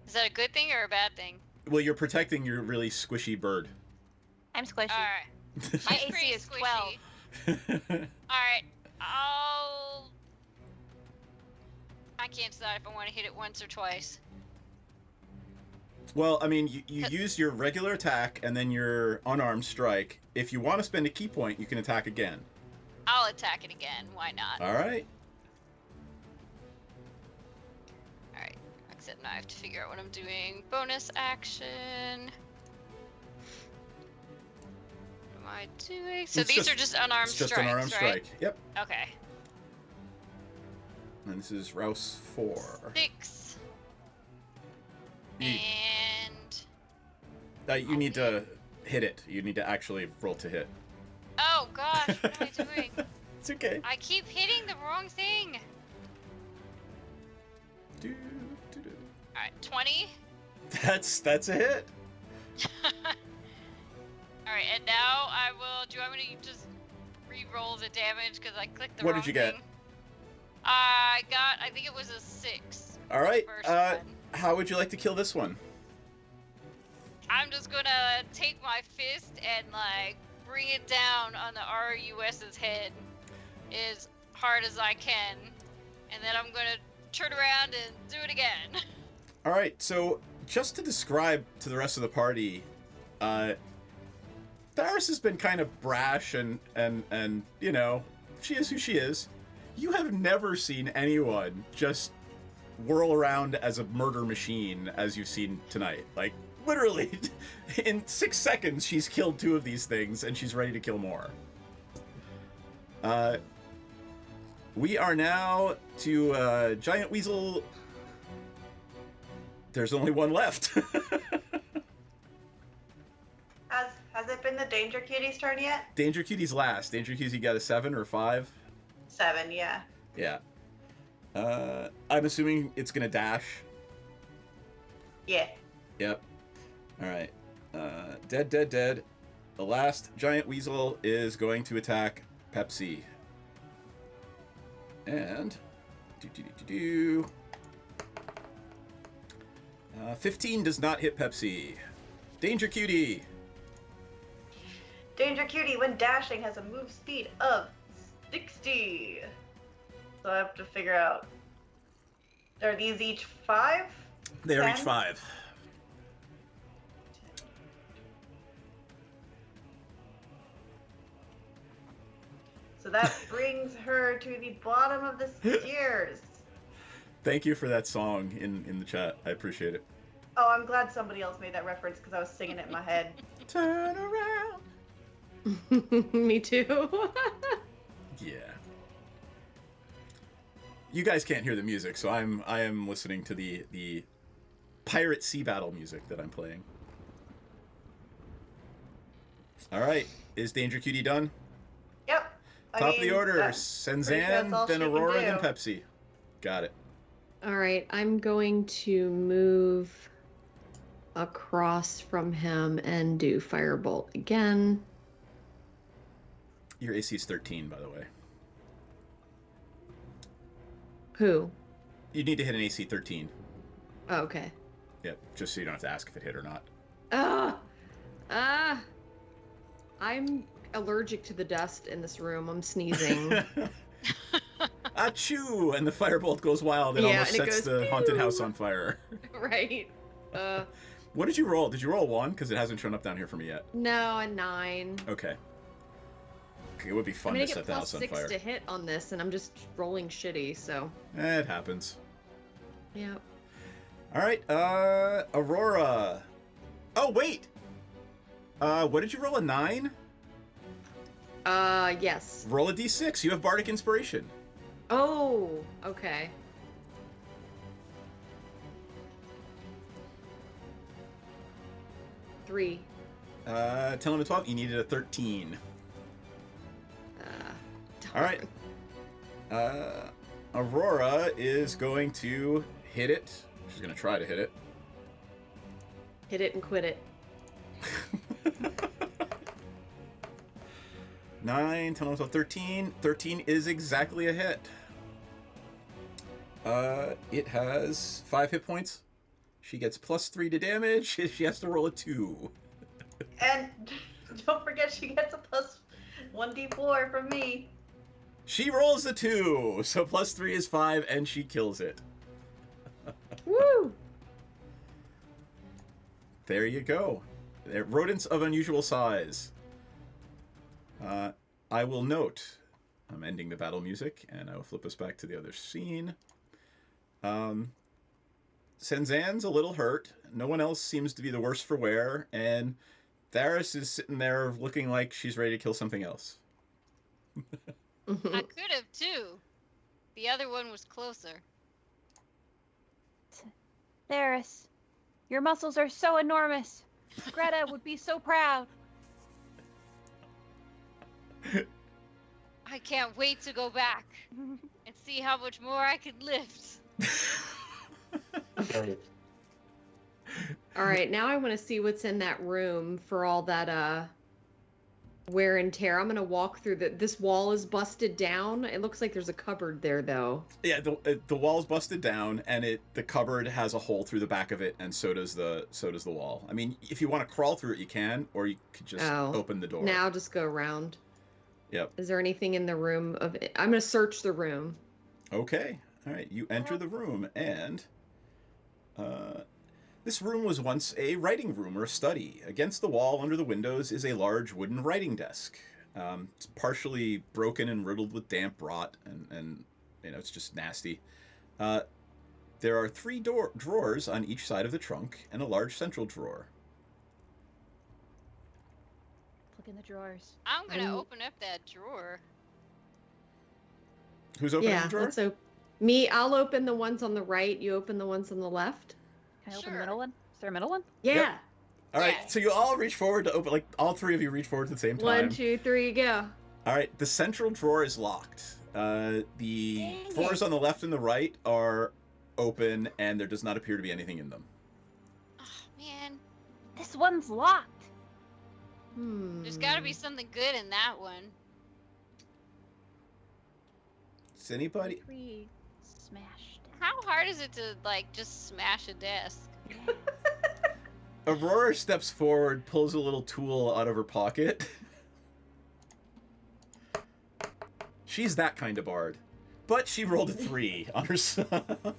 Is that a good thing or a bad thing? Well, you're protecting your really squishy bird. I'm squishy. Alright. My AC is 12. Alright, I can't decide if I want to hit it once or twice. Well, I mean, you use your regular attack and then your unarmed strike. If you want to spend a key point, you can attack again. I'll attack it again. Why not? All right. Alright, except now I have to figure out what I'm doing. Bonus action. What am I doing? So It's these are just unarmed it's just strikes, unarmed right? strike. Yep. Okay. And this is Rouse 4. 6. You, And... you need to hit it. You need to actually roll to hit. Oh gosh, what am I doing? It's okay. I keep hitting the wrong thing. Alright, 20. That's a hit. Alright, and now I will... Do you want me to just re-roll the damage because I clicked the What wrong did you get? thing? I think it was a 6. All right. First one. How would you like to kill this one? I'm just gonna take my fist and, like, bring it down on the RUS's head as hard as I can. And then I'm gonna turn around and do it again. All right. So just to describe to the rest of the party, Tharis has been kind of brash and you know, she is who she is. You have never seen anyone just whirl around as a murder machine as you've seen tonight. Like, literally, in 6 seconds, she's killed 2 of these things, and she's ready to kill more. We are now to Giant Weasel. There's only one left. Has it been the Danger Cutie's turn yet? Danger Cutie's last. Danger Cutie got a 7 or 5? 7, yeah. Yeah. I'm assuming it's gonna dash. Yeah. Yep. Alright. Dead. The last Giant Weasel is going to attack Pepsi. And... 15 does not hit Pepsi. Danger Cutie! Danger Cutie, when dashing, has a move speed of 60. So I have to figure out. Are these each 5? They are 10? each 5. So that brings her to the bottom of the stairs. Thank you for that song in the chat. I appreciate it. Oh, I'm glad somebody else made that reference because I was singing it in my head. Turn around. Me too. Yeah. You guys can't hear the music, so I am listening to the pirate sea battle music that I'm playing. All right, is Danger Cutie done? Yep. Top of the order: Senzan, then Aurora, then do. Pepsi. Got it. All right, I'm going to move across from him and do Firebolt again. Your AC is 13, by the way. Who? You need to hit an AC 13. Oh, okay. Yep, just so you don't have to ask if it hit or not. I'm allergic to the dust in this room. I'm sneezing. Achoo! And the firebolt goes wild and almost sets the haunted house on fire. Right. What did you roll? Did you roll a 1? Because it hasn't shown up down here for me yet. No, a 9. Okay. It would be fun to set the house on fire. I get +6 to hit on this, and I'm just rolling shitty, so. It happens. Yep. All right, Aurora. Oh, wait! What did you roll, a 9? Yes. Roll a d6. You have Bardic Inspiration. Oh, okay. Three. 10, 11, 12. You needed a 13. All right. Aurora is going to hit it. She's going to try to hit it. Hit it and quit it. 9, 10, 11, 12, 13. 13 is exactly a hit. It has 5 hit points. She gets +3 to damage. She has to roll a 2. And don't forget she gets a +1d4 from me. She rolls a 2, so +3 is 5, and she kills it. Woo! There you go. They're rodents of unusual size. I will note, I'm ending the battle music, and I will flip us back to the other scene. Senzan's a little hurt. No one else seems to be the worse for wear, and Tharis is sitting there looking like she's ready to kill something else. I could have too. The other one was closer. Theris, your muscles are so enormous. Greta would be so proud. I can't wait to go back and see how much more I could lift. All right, now I want to see what's in that room for all that wear and tear. I'm going to walk through this wall is busted down. It looks like there's a cupboard there though. Yeah, the wall's busted down, and the cupboard has a hole through the back of it, and so does the wall. I mean, if you want to crawl through it, you can, or you could just open the door. Now just go around. Yep. Is there anything in the room of it? I'm going to search the room. Okay. All right. You enter the room, and this room was once a writing room or a study. Against the wall under the windows is a large wooden writing desk. It's partially broken and riddled with damp rot, and it's just nasty. There are 3 drawers on each side of the trunk and a large central drawer. Look in the drawers. I'm gonna open up that drawer. Who's opening the drawer? Let's me. I'll open the ones on the right. You open the ones on the left. Can I open the middle one? Is there a middle one? Yeah. Yep. All right. So you all reach forward to open. Like all 3 of you reach forward at the same time. 1, 2, 3, go. All right. The central drawer is locked. The drawers on the left and the right are open, and there does not appear to be anything in them. Oh man, this one's locked. There's got to be something good in that one. Is anybody? Smashed. How hard is it to just smash a desk? Aurora steps forward, pulls a little tool out of her pocket. She's that kind of bard. But she rolled a 3 on her so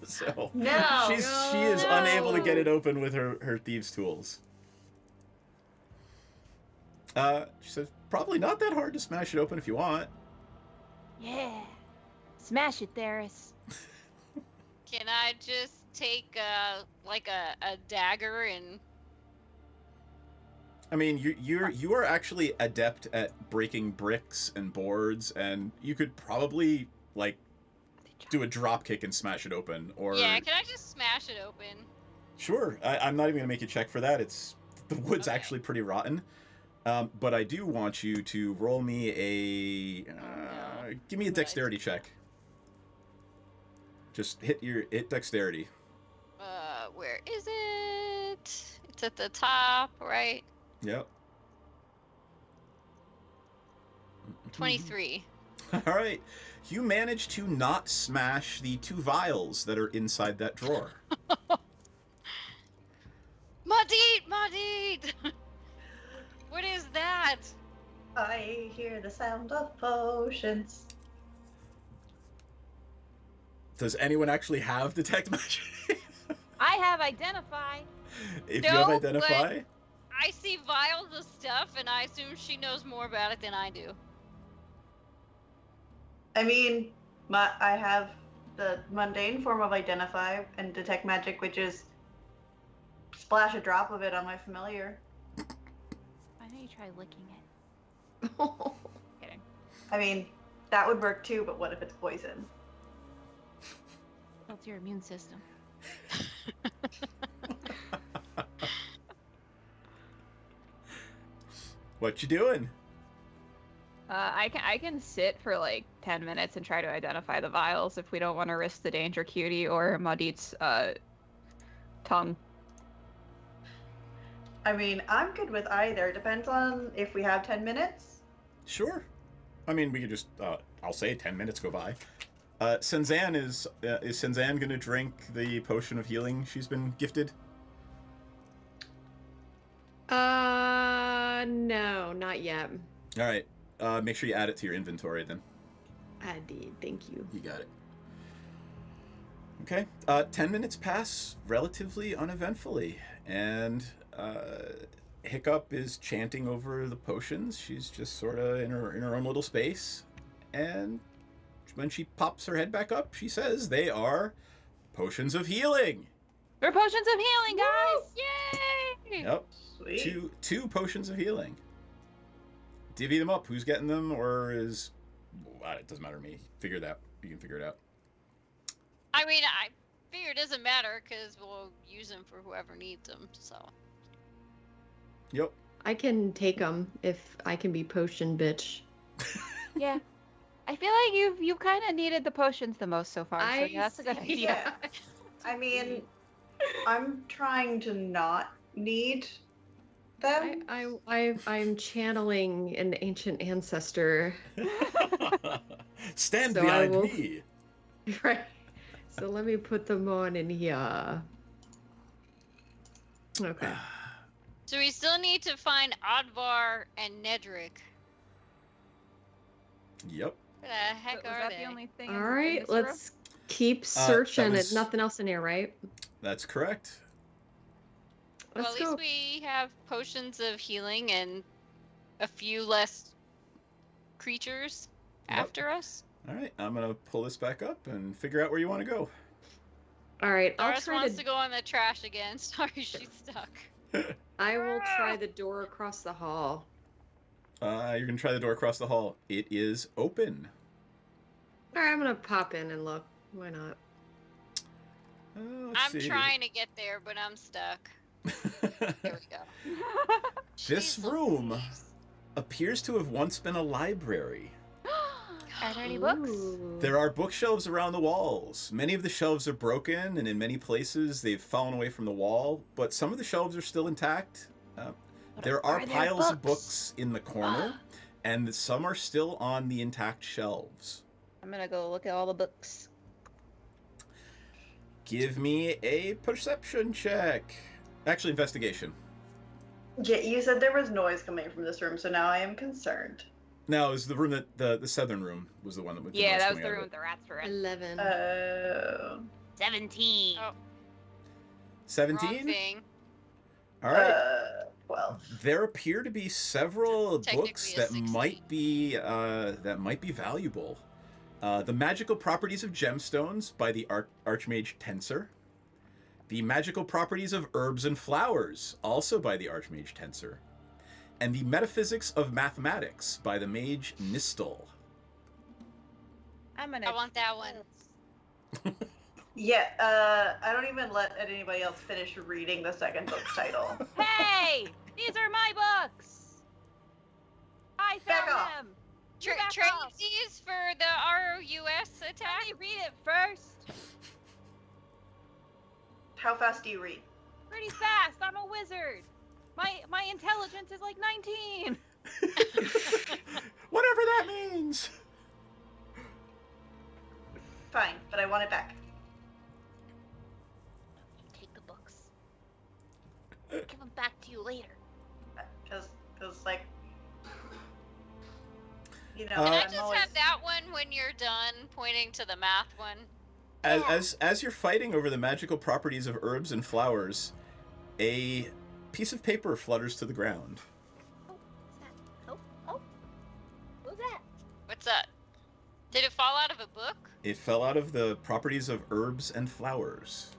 she is unable to get it open with her thieves' tools. She says, probably not that hard to smash it open if you want. Yeah. Smash it, Theris. Can I just take a dagger and... I mean, you are actually adept at breaking bricks and boards, and you could probably do a drop kick and smash it open. Or yeah, can I just smash it open? Sure. I'm not even gonna make you check for that. The wood's actually pretty rotten. But I do want you to roll me give me a dexterity check. Just hit dexterity. Where is it? It's at the top, right? Yep. 23. All right. You manage to not smash the 2 vials that are inside that drawer. Madit! What is that? I hear the sound of potions. Does anyone actually have detect magic? I have identify. If you have identify, But I see vials of stuff, and I assume she knows more about it than I do. I mean, I have the mundane form of identify and detect magic, which is splash a drop of it on my familiar. Why don't you try licking it? Kidding. I mean, that would work too, but what if it's poison? Builds your immune system. what you doing? I can sit for like 10 minutes and try to identify the vials if we don't want to risk the danger cutie or Madit's tongue. I mean, I'm good with either. Depends on if we have 10 minutes. Sure. I mean, we could just, I'll say 10 minutes go by. Senzan is Senzan going to drink the potion of healing she's been gifted? No, not yet. All right. Make sure you add it to your inventory then. I did, thank you. You got it. Okay. 10 minutes pass relatively uneventfully, and Hiccup is chanting over the potions. She's just sort of in her own little space, and when she pops her head back up, she says they are potions of healing. They're potions of healing, guys! Yay! Yep. Sweet. Two potions of healing. Divvy them up. Who's getting them, or is... it doesn't matter to me. Figure that. You can figure it out. I mean, I figure it doesn't matter because we'll use them for whoever needs them. So. Yep. I can take them if I can be potion bitch. Yeah. I feel like you've kind of needed the potions the most so far. So yeah, that's a good idea. Yeah. I mean, I'm trying to not need them. I'm channeling an ancient ancestor. Stand So behind I will- me. Right. So let me put them on in here. Okay. So we still need to find Advar and Nedrick. Yep. Where the heck Was are that they? the only thing? All in right, this room? let's keep searching. was- Nothing else in here, right? That's correct. Well, Let's at least go. we have potions of healing and a few less creatures Yep. after us. All right. I'm going to pull this back up and figure out where you want to go. All right, I'll Doris try wants to. to go on the trash again. Sorry, she's stuck. I will try the door across the hall. You're going to try the door across the hall. It is open. All right, I'm gonna pop in and look. Why not? Let's I'm see. trying to get there, but I'm stuck. There we go. This room appears to have once been a library. Are there any books? There are bookshelves around the walls. Many of the shelves are broken, and in many places they've fallen away from the wall, but some of the shelves are still intact. There are are there piles of books? books in the corner, and some are still on the intact shelves. I'm gonna go look at all the books. Give me a perception check. Actually, investigation. Yeah, you said there was noise coming from this room, so now I am concerned. No, it was the room that the southern room was the one that was. Yeah, that was the room with the rats for it. 11. 17. Oh, 17. wrong thing. All right. 12. There appear to be several Technically books a that 16. might be valuable. The Magical Properties of Gemstones by the Archmage Tensor. The Magical Properties of Herbs and Flowers, also by the Archmage Tensor. And the Metaphysics of Mathematics by the Mage Nistel. I want that one. Yeah, I don't even let anybody else finish reading the second book's title. Hey! These are my books! I Back found off. them! Trade these for the ROUS attack? Let me read it first! How fast do you read? Pretty fast! I'm a wizard! My intelligence is like 19! Whatever that means. Fine, but I want it back. Take the books. Give them back to you later. Because like, you know, Can I I'm just always... have that one when you're done, pointing to the math one? As you're fighting over the magical properties of herbs and flowers, a piece of paper flutters to the ground. What's that? What's that? Did it fall out of a book? It fell out of the properties of herbs and flowers.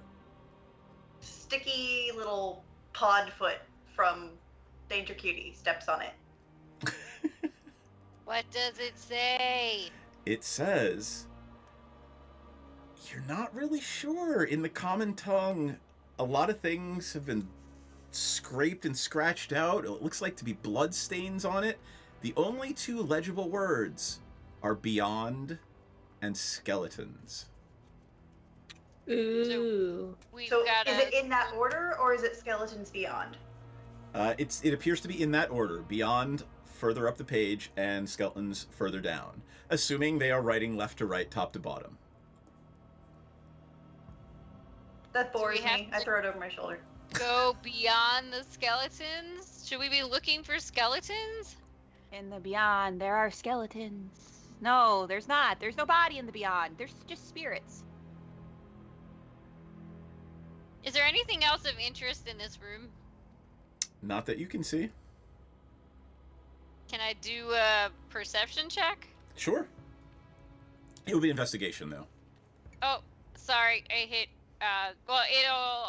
Sticky little pod foot from Danger Cutie steps on it. What does it say? It says, you're not really sure. In the common tongue, a lot of things have been scraped and scratched out. It looks like to be blood stains on it. The only two legible words are beyond and skeletons. Ooh. So is it in that order, or is it Skeletons Beyond? It appears to be in that order. Beyond further up the page and skeletons further down. Assuming they are writing left to right, top to bottom. That bores me. I throw it over my shoulder. Go beyond the skeletons? Should we be looking for skeletons? In the beyond, there are skeletons. No, there's not. There's no body in the beyond. There's just spirits. Is there anything else of interest in this room? Not that you can see. Can I do a perception check? Sure. It will be investigation, though. Oh, sorry, I hit. Well, it'll.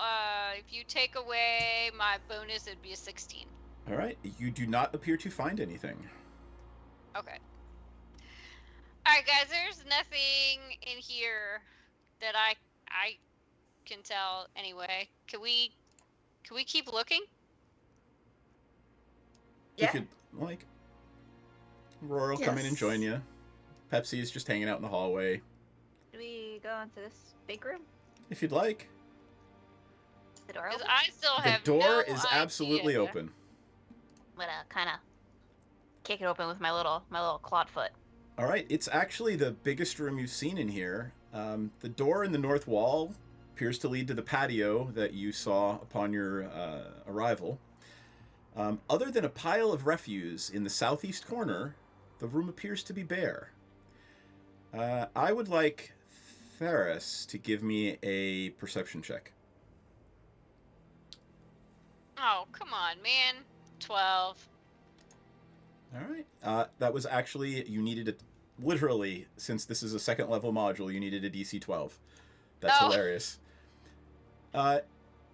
If you take away my bonus, it'd be a 16. All right. You do not appear to find anything. Okay. All right, guys. There's nothing in here that I can tell. Anyway, can we keep looking? You could, like, Roar will come in and join you. Pepsi is just hanging out in the hallway. Do we go into this big room? If you'd like. Is the door open? I still have The door no is absolutely idea. open. I'm gonna kind of kick it open with my little clawed foot. All right. It's actually the biggest room you've seen in here. The door in the north wall appears to lead to the patio that you saw upon your arrival. Other than a pile of refuse in the southeast corner, the room appears to be bare. I would like Theris to give me a perception check. Oh, come on, man. 12. All right. That was actually, you needed it, literally, since this is a second level module, you needed a DC 12. That's hilarious.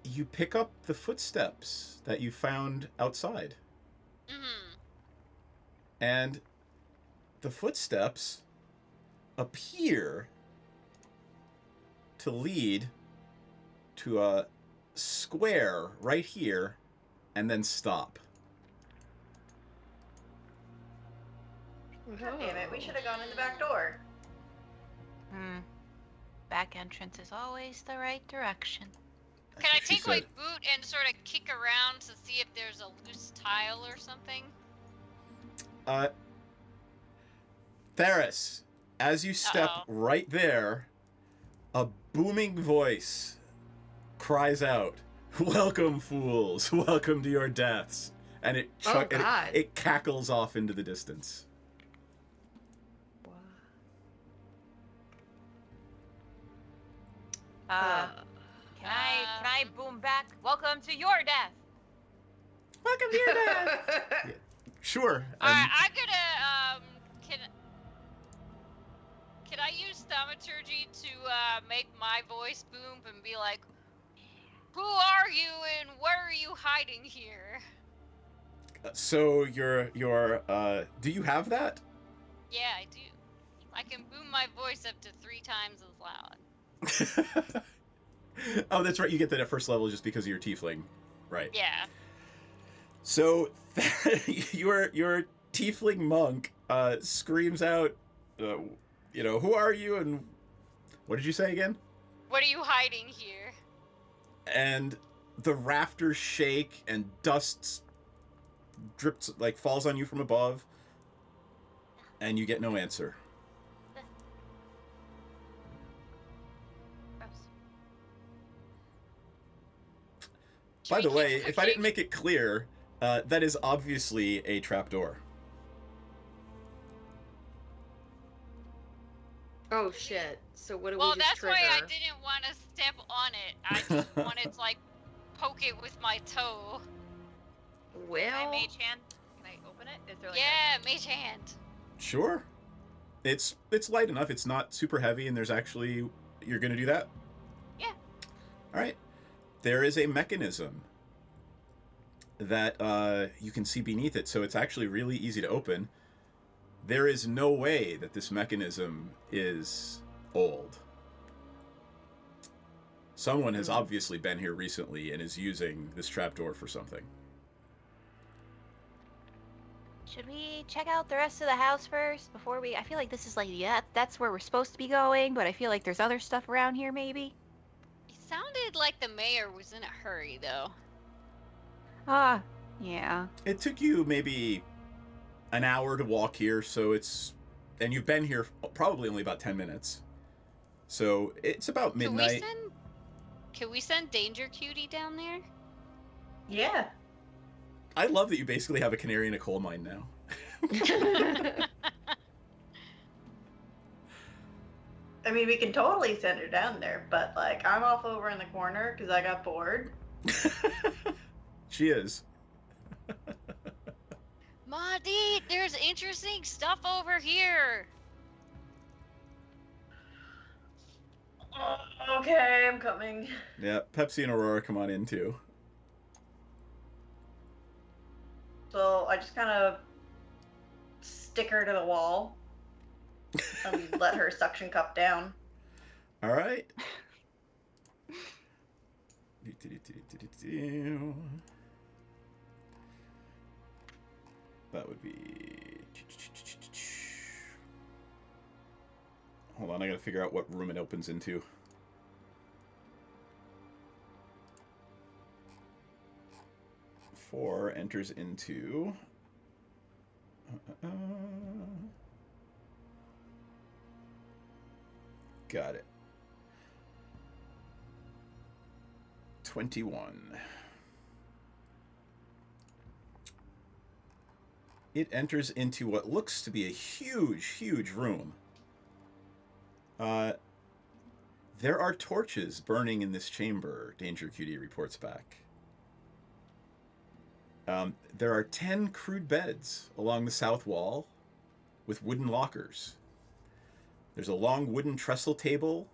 You pick up the footsteps that you found outside. Mm-hmm. And the footsteps appear to lead to a square right here and then stop. God damn it, we should have gone in the back door. Back entrance is always the right direction. Can I She take my said- boot and sort of kick around to see if there's a loose tile or something? Theris, as you step right there, a booming voice cries out, "Welcome, fools! Welcome to your deaths!" And it it cackles off into the distance. Can I boom back? Welcome to your death. Welcome to your death. Sure. Alright, I'm gonna, can I use thaumaturgy to, make my voice boom and be like, who are you and what are you hiding here? So you're do you have that? Yeah, I do. I can boom my voice up to 3 times as loud. Oh, that's right. You get that at first level just because of your tiefling, right? Yeah. So your tiefling monk screams out, who are you and what did you say again? What are you hiding here? And the rafters shake and dust drips, like falls on you from above, and you get no answer. By the way, if I didn't make it clear, that is obviously a trapdoor. Oh shit. So what do Well, we just that's trigger? why I didn't want to step on it. I just wanted to like poke it with my toe. Well, Can I mage hand? Can I open it? Is there like mage hand. Sure. It's light enough. It's not super heavy, and there's actually... You're going to do that? Yeah. All right. There is a mechanism that you can see beneath it, so it's actually really easy to open. There is no way that this mechanism is old. Someone has obviously been here recently and is using this trapdoor for something. Should we check out the rest of the house first before we... I feel like this is like, yeah, that's where we're supposed to be going, but I feel like there's other stuff around here maybe. It sounded like the mayor was in a hurry, though. Ah, yeah. It took you maybe an hour to walk here, so it's... And you've been here probably only about 10 minutes. So it's about midnight. Can we send Danger Cutie down there? Yeah. I love that you basically have a canary in a coal mine now. I mean, we can totally send her down there, but like, I'm off over in the corner because I got bored. She is. Maudie, there's interesting stuff over here. Okay, I'm coming. Yeah, Pepsi and Aurora come on in too. So I just kind of stick her to the wall and let her suction cup down. All right. That would be... Hold on, I gotta figure out what room it opens into. Four enters into... Got it. 21. It enters into what looks to be a huge, huge room. There are torches burning in this chamber, Danger Cutie reports back. There are 10 crude beds along the south wall with wooden lockers. There's a long wooden trestle table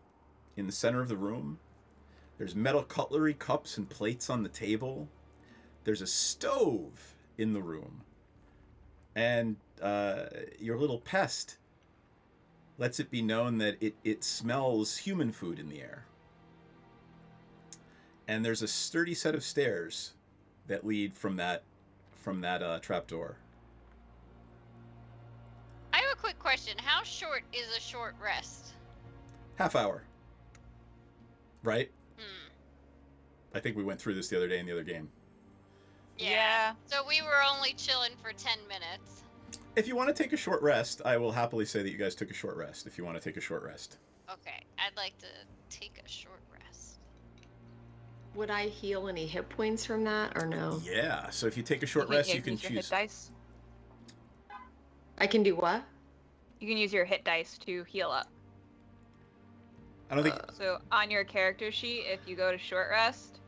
in the center of the room. There's metal cutlery, cups, and plates on the table. There's a stove in the room. And your little pest lets it be known that it smells human food in the air. And there's a sturdy set of stairs that lead from that trapdoor. I have a quick question. How short is a short rest? Half hour. Right? I think we went through this the other day in the other game. Yeah. So we were only chilling for 10 minutes. If you want to take a short rest, I will happily say that you guys took a short rest, if you want to take a short rest. Okay, I'd like to take a short rest. Would I heal any hit points from that or no? Yeah, so if you take a short rest, you can use your hit choose. dice. I can do what? You can use your hit dice to heal up. I don't think... So on your character sheet, if you go to short rest,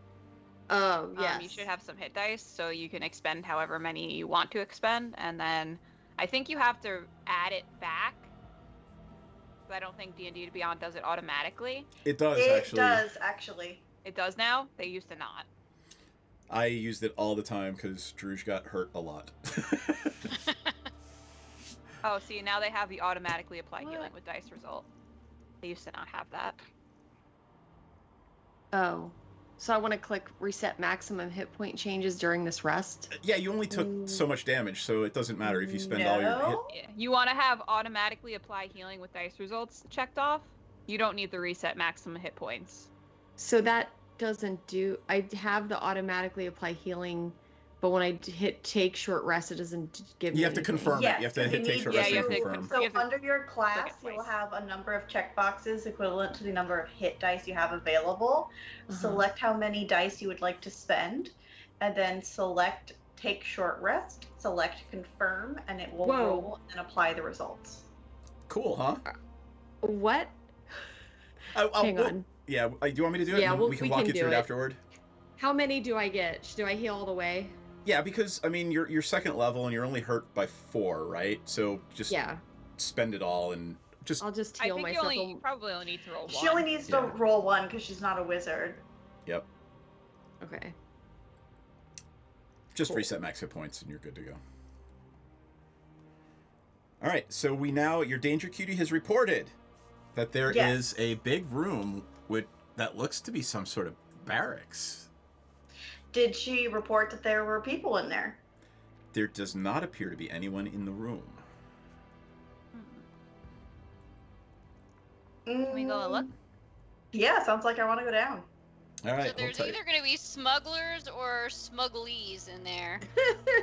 yes. you should have some hit dice, so you can expend however many you want to expend, and then I think you have to add it back. But I don't think D&D Beyond does it automatically. It does, actually. It does, actually. It does now? They used to not. I used it all the time because Druge got hurt a lot. Oh, see, now they have the automatically apply healing with dice result. They used to not have that. Oh. So I want to click reset maximum hit point changes during this rest? Yeah, you only took so much damage, so it doesn't matter if you spend all your hit. Yeah. You want to have automatically apply healing with dice results checked off. You don't need the reset maximum hit points. So that doesn't do... I have the automatically apply healing But when I hit take short rest, it doesn't give me You have to anything. confirm it. You have to hit take short rest and confirm. So under your class, you'll have a number of checkboxes equivalent to the number of hit dice you have available. Select how many dice you would like to spend, and then select take short rest, select confirm, and it will roll and apply the results. Cool, huh? What? Hang on. Yeah, do you want me to do it? Yeah, And we can walk you through it afterward. How many do I get? Do I heal all the way? Yeah, because I mean you're second level and you're only hurt by 4, right? So just spend it all and just. I'll just I heal think myself. you probably only need to roll one. She only needs to roll 1 because she's not a wizard. Yep. Okay. Just reset max hit points and you're good to go. All right, so your danger cutie has reported that there is a big room that looks to be some sort of barracks. Did she report that there were people in there? There does not appear to be anyone in the room. Can we go look? Yeah, sounds like I want to go down. All right. So there's either going to be smugglers or smugglies in there.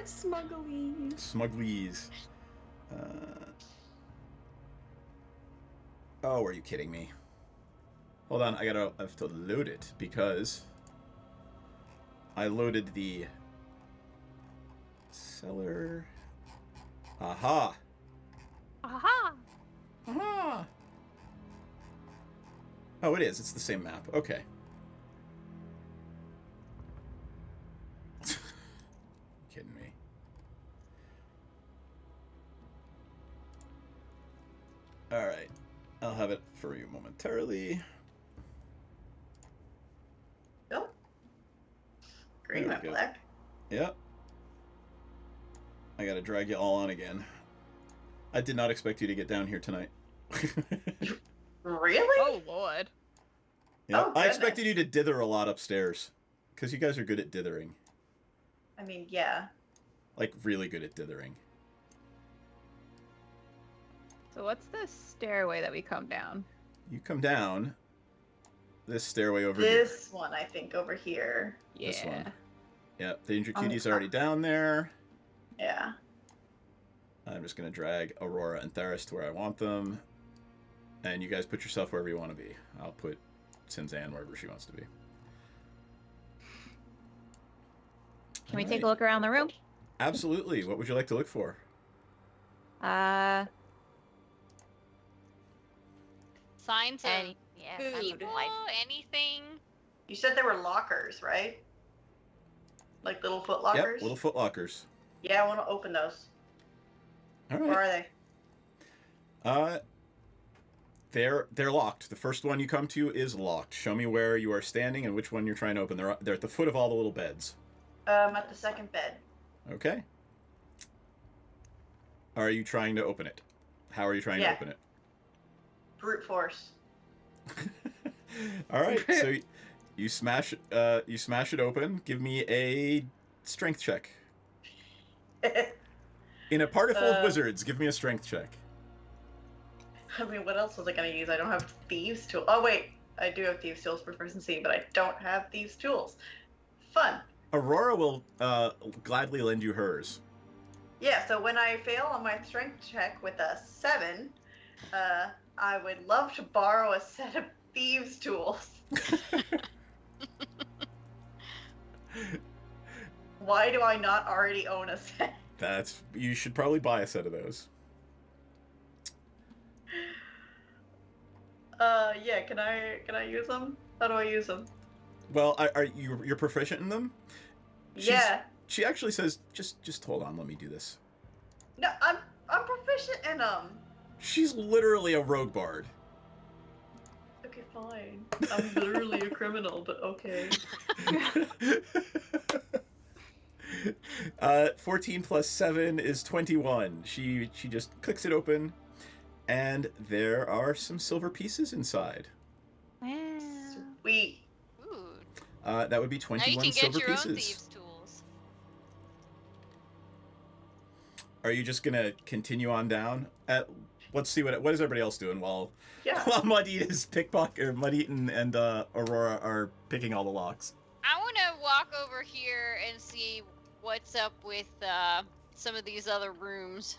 Smugglies. Smugglies. Oh, are you kidding me? Hold on, I have to load it because I loaded the cellar. Aha. Aha. Aha. Oh, it is. It's the same map. Okay. Kidding me. All right. I'll have it for you momentarily. Oh. Green and black. Yep. I gotta drag you all on again. I did not expect you to get down here tonight. Really? Oh, Lord. Yeah, Oh, I expected you to dither a lot upstairs. Because you guys are good at dithering. I mean, yeah. Like, really good at dithering. So what's the stairway that we come down? You come down this stairway over here. This one, I think, over here. This one. Yep, Danger Cutie's already down there. Yeah. I'm just going to drag Aurora and Theris to where I want them. And you guys put yourself wherever you want to be. I'll put Sinzan wherever she wants to be. Can we take a look around the room? Absolutely. What would you like to look for? Signs of food. people, anything. You said there were lockers, right? Like little foot lockers? Yep, little foot lockers. Yeah, I want to open those. All right. Where are they? They're locked. The first one you come to is locked. Show me where you are standing and which one you're trying to open. They're at the foot of all the little beds. At the second bed. Okay. Are you trying to open it? How are you trying to open it? Brute force. All right. So you smash it open. Give me a strength check. In a party full of wizards, give me a strength check. I mean, what else was I going to use? I don't have thieves' tools. Oh, wait. I do have thieves' tools for proficiency, but I don't have thieves' tools. Fun. Aurora will gladly lend you hers. Yeah, so when I fail on my strength check with a 7, I would love to borrow a set of thieves' tools. Why do I not already own a set? You should probably buy a set of those. Yeah, can I use them? How do I use them? Well, you're proficient in them? Yeah. She actually says, just hold on, let me do this. No, I'm proficient in them. She's literally a rogue bard. Okay, fine. I'm literally a criminal, but okay. 14 plus 7 is 21. She just clicks it open, and there are some silver pieces inside. Sweet. That would be 21 silver pieces. Now you can get your own thieves' tools. Are you just gonna continue on down? Let's see what is everybody else doing while Muddy is Muddy and Aurora are picking all the locks. I want to walk over here and see what's up with some of these other rooms.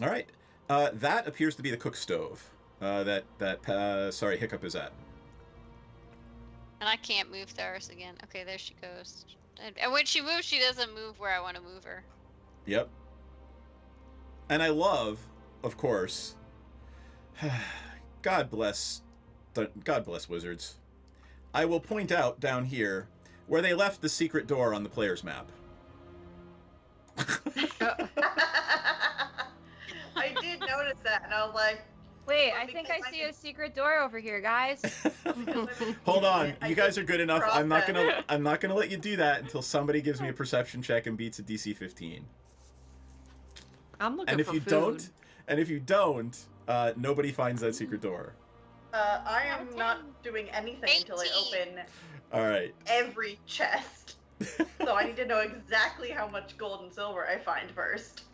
All right. That appears to be the cook stove that Hiccup is at. And I can't move Theris again. Okay, there she goes. And when she moves, she doesn't move where I want to move her. Yep. And I love, of course, God bless wizards. I will point out down here where they left the secret door on the player's map. I did notice that, and I was like, wait, I think I see a secret door over here, guys. Hold on, you guys are good enough. I'm not gonna let you do that until somebody gives me a perception check and beats a DC 15. I'm looking and if for you food. don't, nobody finds that secret door. I am not doing anything until I open All right. every chest. So I need to know exactly how much gold and silver I find first.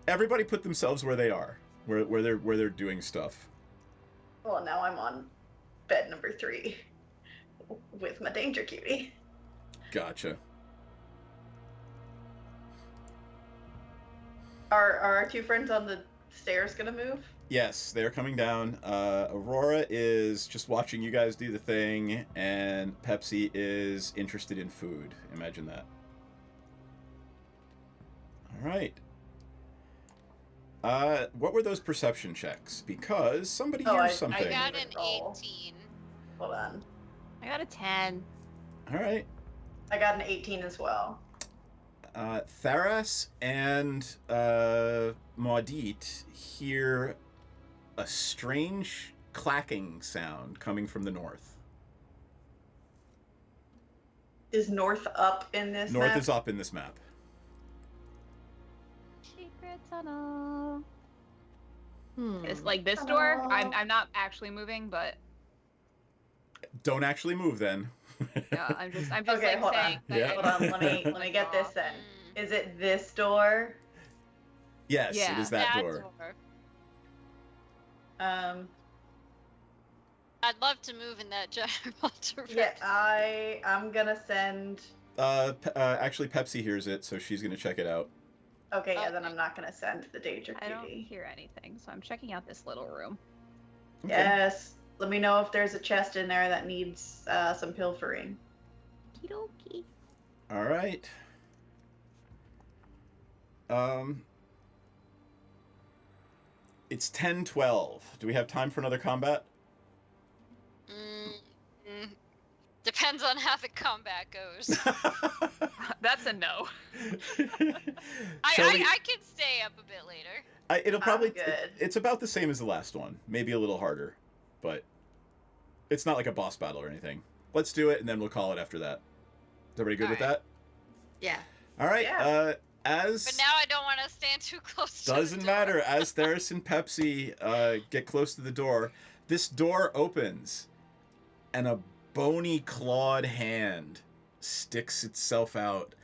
Everybody put themselves where they are, where they're doing stuff. Well, now I'm on bed number 3 with my danger cutie. Gotcha. Are our 2 friends on the stairs gonna move? Yes, they're coming down. Aurora is just watching you guys do the thing, and Pepsi is interested in food. Imagine that. All right. What were those perception checks? Because somebody hears something. I got an 18. Hold on. I got a 10. All right. I got an 18 as well. Theras and Maudit hear a strange clacking sound coming from the north. Is north up in this North map? is up in this map. Secret tunnel. It's like this door. I'm not actually moving, but Don't actually move then. yeah, I'm just Okay, like hold saying. on. Yeah. Hold on. Let me get this then. Is it this door? Yes, it is that door. I'd love to move in that general direction. Yeah, I'm gonna send. Actually, Pepsi hears it, so she's gonna check it out. Okay, yeah, then I'm not gonna send the danger I don't cutie. hear anything, so I'm checking out this little room. Yes. Let me know if there's a chest in there that needs some pilfering. Okie All right. It's 10:12. Do we have time for another combat? Depends on how the combat goes. That's a no. I can stay up a bit later. It'll probably. It's about the same as the last one. Maybe a little harder, but it's not like a boss battle or anything. Let's do it, and then we'll call it after that. Is everybody good with that? Yeah. All right. Yeah. But now I don't want to stand too close to Doesn't matter. As Theris and Pepsi get close to the door, this door opens, and a bony clawed hand sticks itself out,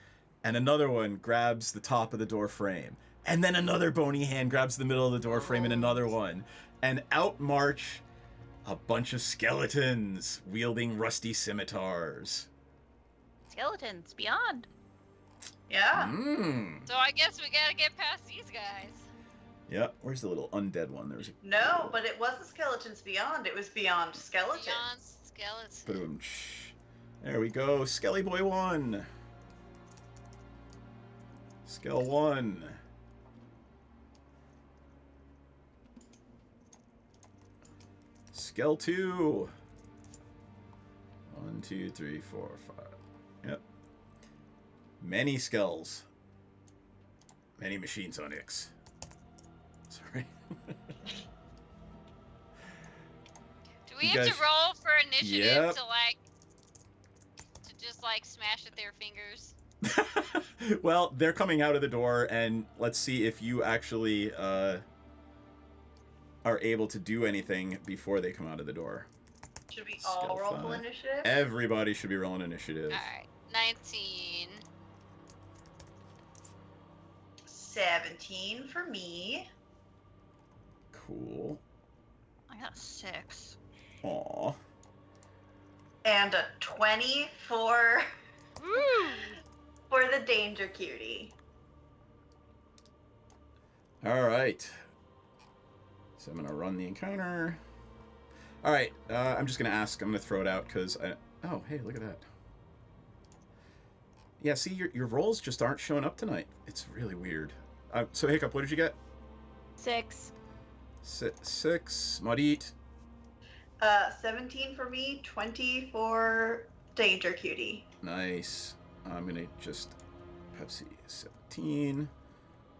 and another one grabs the top of the door frame, and then another bony hand grabs the middle of the door frame, and another one, and out march a bunch of skeletons wielding rusty scimitars. Skeletons beyond. Yeah. So I guess we gotta get past these guys. Yeah, where's the little undead one? There's a No, but it wasn't Skeletons Beyond. It was Beyond Skeletons. Beyond Skeletons. boom. There we go. Skelly Boy 1. Skell 1. Skell 2. 1, 2, 3, 4, 5. Yep. Many skells. Many machines on X. Sorry. Do we You have guys- to roll for initiative Yep. to just smash at their fingers? Well, they're coming out of the door, and let's see if you actually are able to do anything before they come out of the door. Should we all roll full initiative? Everybody should be rolling initiative. Alright, 19. 17 for me. Cool. I got a 6. Aw. And a 20 for for the danger cutie. All right. So I'm gonna run the encounter. All right. I'm just gonna ask. I'm gonna throw it out because I. Oh, hey, look at that. Yeah, see, your rolls just aren't showing up tonight. It's really weird. So Hiccup, what did you get? 6. 6. Maudit. 17 for me, 20 for danger cutie. Nice. I'm gonna just Pepsi 17.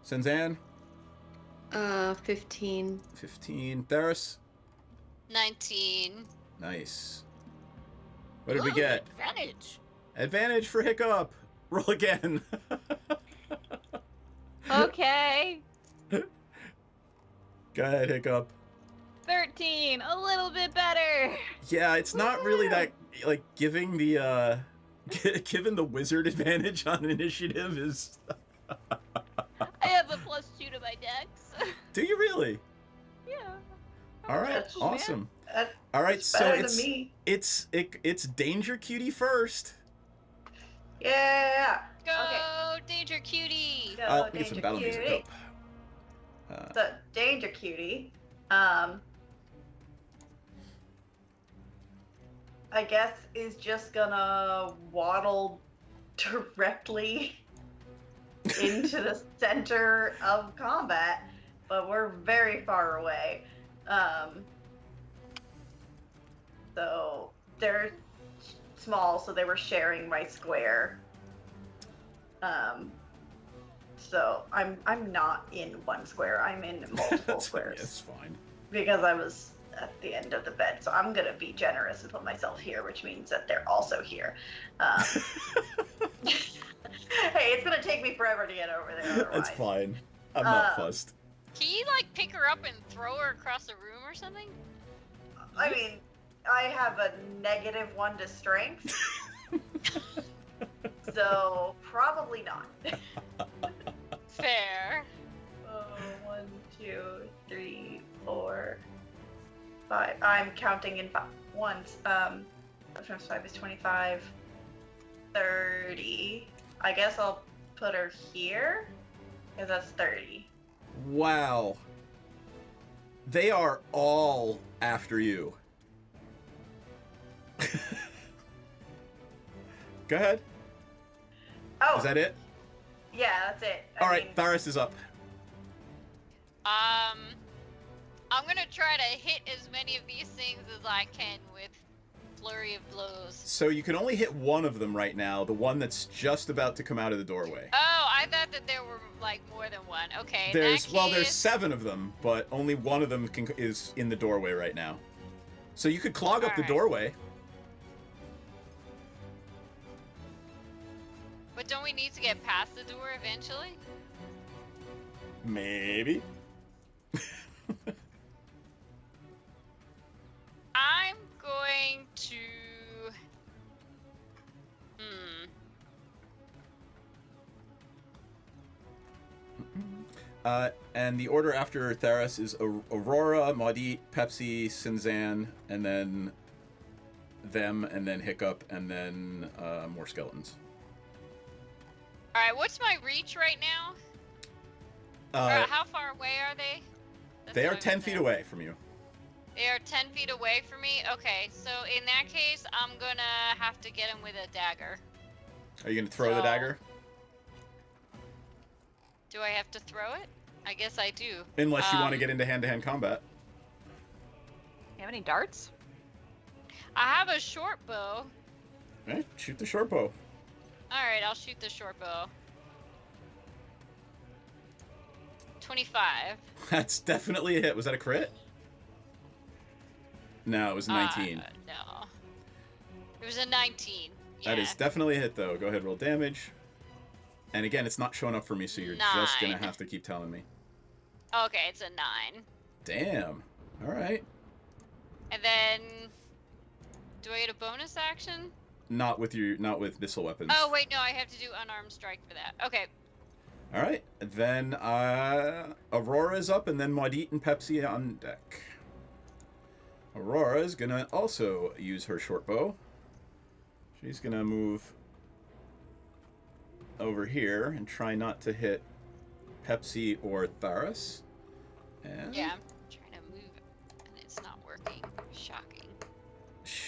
Senzan. 15. 15. Theris. 19. Nice. What did we get? Advantage. Advantage for Hiccup. Roll again. Okay. Go ahead, Hiccup. 13. A little bit better. Yeah, it's not really that like giving the given the wizard advantage on initiative is. I have a +2 to my dex. Do you really? Yeah. All right, That's- awesome. That's All right, so better than me. it's danger cutie first. Yeah. Go, Okay. Danger Cutie! Go, I'll get some danger battle cutie. music up. The danger cutie. I guess is just gonna waddle directly into the center of combat, but we're very far away. So they're small, so they were sharing my square. So I'm not in one square. I'm in multiple squares. It's fine. Because I was at the end of the bed, so I'm gonna be generous and put myself here, which means that they're also here. Hey, it's gonna take me forever to get over there. Otherwise. It's fine. I'm not fussed. Can you, like, pick her up and throw her across the room or something? I mean, I have a -1 to strength, so probably not. Fair. 1, 2, 3, 4, 5. I'm counting in ones. 5 times 5 is 25. 30. I guess I'll put her here, because that's 30. Wow. They are all after you. Go ahead. Oh. Is that it? Yeah, that's it. All right, Tharis is up. I'm gonna try to hit as many of these things as I can with flurry of blows. So you can only hit one of them right now, the one that's just about to come out of the doorway. Oh, I thought that there were, like, more than one. Okay, There's in that case, there's 7 of them, but only one of them is in the doorway right now. So you could clog up the doorway. But don't we need to get past the door eventually? Maybe. I'm going to... And the order after Tharis is Aurora, Maudit, Pepsi, Sinzan, and then them, and then Hiccup, and then more skeletons. Alright, what's my reach right now? Or how far away are they? They are 10 feet away from you. They are 10 feet away from me? Okay, so in that case, I'm gonna have to get him with a dagger. Are you going to throw the dagger? Do I have to throw it? I guess I do. Unless you want to get into hand-to-hand combat. You have any darts? I have a short bow. Okay, shoot the short bow. Alright, I'll shoot the short bow. 25. That's definitely a hit. Was that a crit? No, it was a 19. No. It was a 19. That is definitely a hit, though. Go ahead, roll damage. And again, it's not showing up for me, so you're just going to have to keep telling me. Okay, it's a 9. Damn. All right. And then... Do I get a bonus action? Not with missile weapons. Oh, wait, no, I have to do unarmed strike for that. Okay. All right. Then Aurora is up, and then Maudit and Pepsi on deck. Aurora is going to also use her short bow. She's going to move over here and try not to hit Pepsi or Tharis. And Yeah, I'm trying to move and it's not working. Shocking.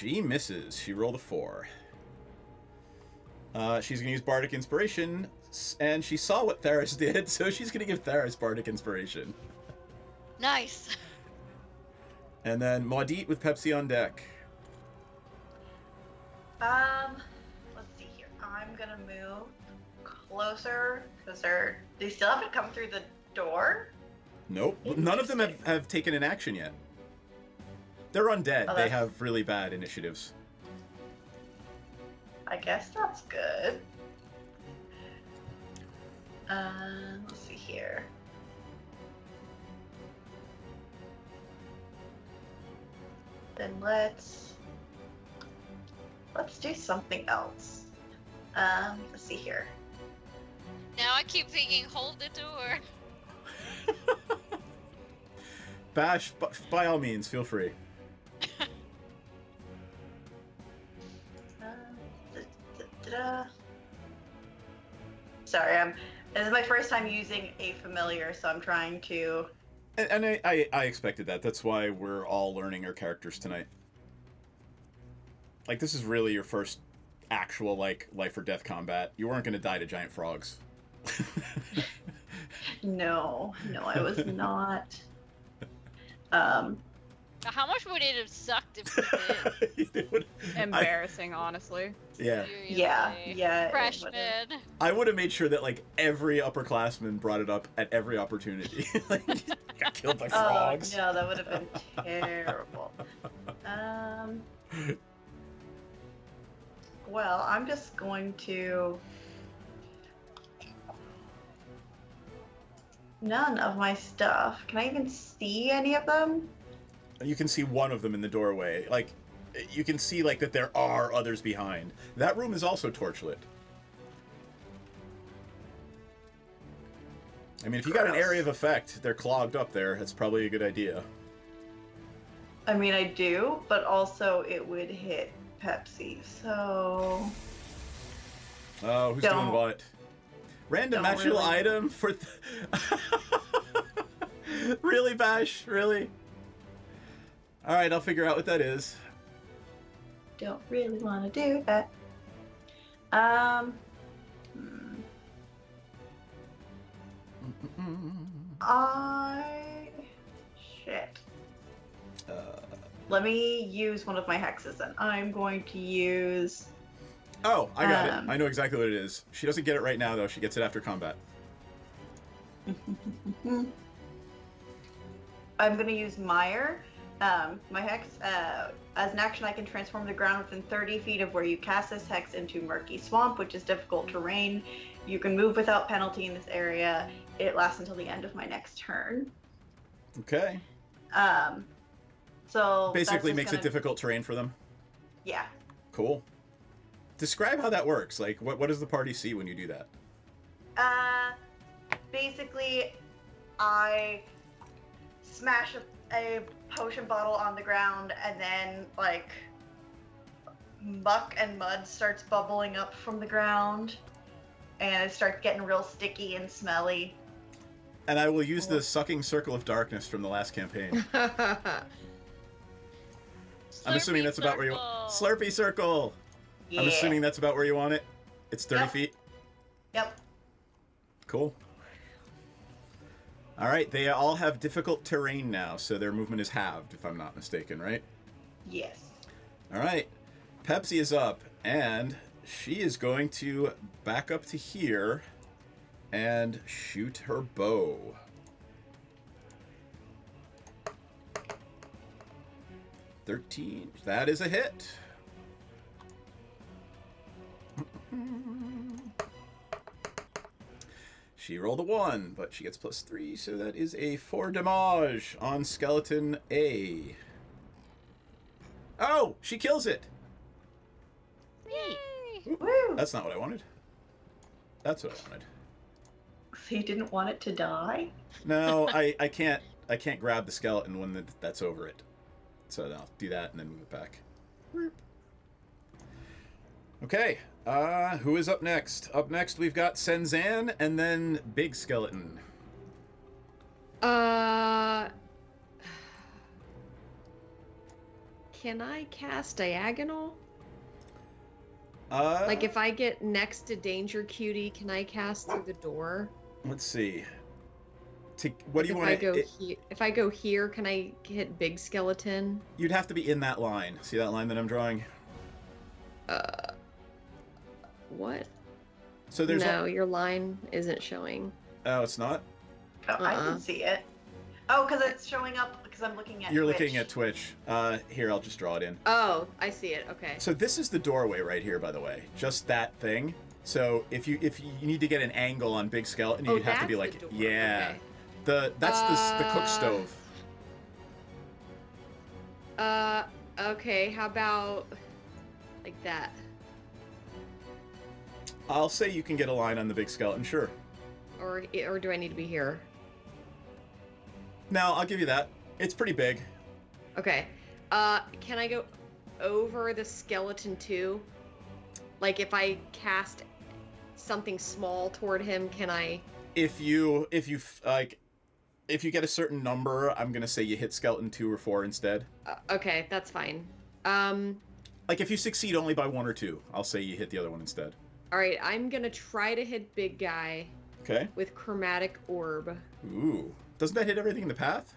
she misses. She rolled a 4. She's going to use Bardic Inspiration, and she saw what Tharis did, so she's going to give Tharis Bardic Inspiration. Nice. And then Maudit with Pepsi on deck. Let's see here. I'm gonna move closer because they still haven't come through the door. Nope. None of them have taken an action yet. They're undead. Oh, They that's- have really bad initiatives. I guess that's good. Let's see here. Then let's do something else. Let's see here. Now I keep thinking, hold the door. Bash, by all means, feel free. Sorry, this is my first time using a familiar, so I'm trying to. And I expected that. That's why we're all learning our characters tonight. Like, this is really your first actual, like, life or death combat. You weren't going to die to giant frogs. No, I was not. How much would it have sucked if we did? Embarrassing, honestly. Yeah. Yeah. it Freshman. I would have made sure that, like, every upperclassman brought it up at every opportunity. Like, got killed by frogs. Oh, no, that would have been terrible. Well, I'm just going to... None of my stuff. Can I even see any of them? You can see one of them in the doorway. Like, you can see, like, that there are others behind. That room is also torchlit. I mean, if you got an area of effect, they're clogged up there. That's probably a good idea. I mean, I do, but also it would hit Pepsi, so... Oh, who's doing what? Random Don't magical really. item for... Really, Bash? Really? Alright, I'll figure out what that is. Don't really want to do that. Shit. Let me use one of my hexes then. I'm going to use... Oh, I got it. I know exactly what it is. She doesn't get it right now, though. She gets it after combat. I'm going to use Mire. My hex, as an action, I can transform the ground within 30 feet of where you cast this hex into Murky Swamp, which is difficult terrain. You can move without penalty in this area. It lasts until the end of my next turn. Okay. So Basically that's makes just it difficult terrain for them. Yeah. Cool. Describe how that works. Like, what does the party see when you do that? Basically, I smash a potion bottle on the ground, and then, like, muck and mud starts bubbling up from the ground, and it starts getting real sticky and smelly. And I will use the sucking circle of darkness from the last campaign. I'm assuming that's about where you... Slurpee circle! Yeah. I'm assuming that's about where you want it. It's 30 feet. Yep. Cool. All right, they all have difficult terrain now, so their movement is halved, if I'm not mistaken, right? Yes. All right. Pepsi is up, and she is going to back up to here and shoot her bow. $13. That is a hit. She rolled a 1, but she gets +3, so that is a 4 damage on Skeleton A. Oh, she kills it. Yay! Woo! That's not what I wanted. That's what I wanted. So you didn't want it to die? No, I can't grab the skeleton when that's over it. So I'll do that and then move it back. Okay, Who is up next? Up next, we've got Senzan and then Big Skeleton. Can I cast Diagonal? Like if I get next to Danger Cutie, can I cast through the door? Let's see. What do you want to... If I go here, can I hit Big Skeleton? You'd have to be in that line. See that line that I'm drawing? What? So there's no, your line isn't showing. Oh, it's not? Oh, I can see it. Oh, because it's showing up because I'm looking at You're Twitch. looking at Twitch. Here, I'll just draw it in. Oh, I see it. Okay. So this is the doorway right here, by the way. Just that thing. So if you need to get an angle on Big Skeleton, you'd have to be like, yeah. Okay. That's the cook stove. Okay, how about like that? I'll say you can get a line on the Big Skeleton, sure. Or do I need to be here? No, I'll give you that. It's pretty big. Okay. Can I go over the skeleton too? Like if I cast something small toward him, can I? If you get a certain number, I'm gonna say you hit skeleton 2 or 4 instead. Okay, that's fine. Like if you succeed only by 1 or 2, I'll say you hit the other one instead. All right, I'm gonna try to hit big guy. Okay. With chromatic orb. Ooh, doesn't that hit everything in the path?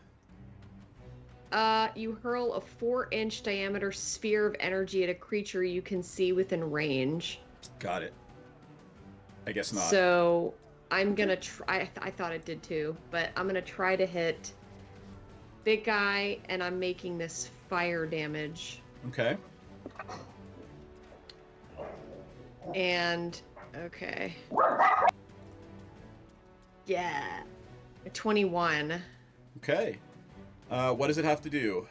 You hurl a 4-inch diameter sphere of energy at a creature you can see within range. Got it. I guess not. So I'm gonna try. I thought it did too, but I'm gonna try to hit big guy, and I'm making this fire damage. Okay. And okay. Yeah. A 21. Okay. What does it have to do?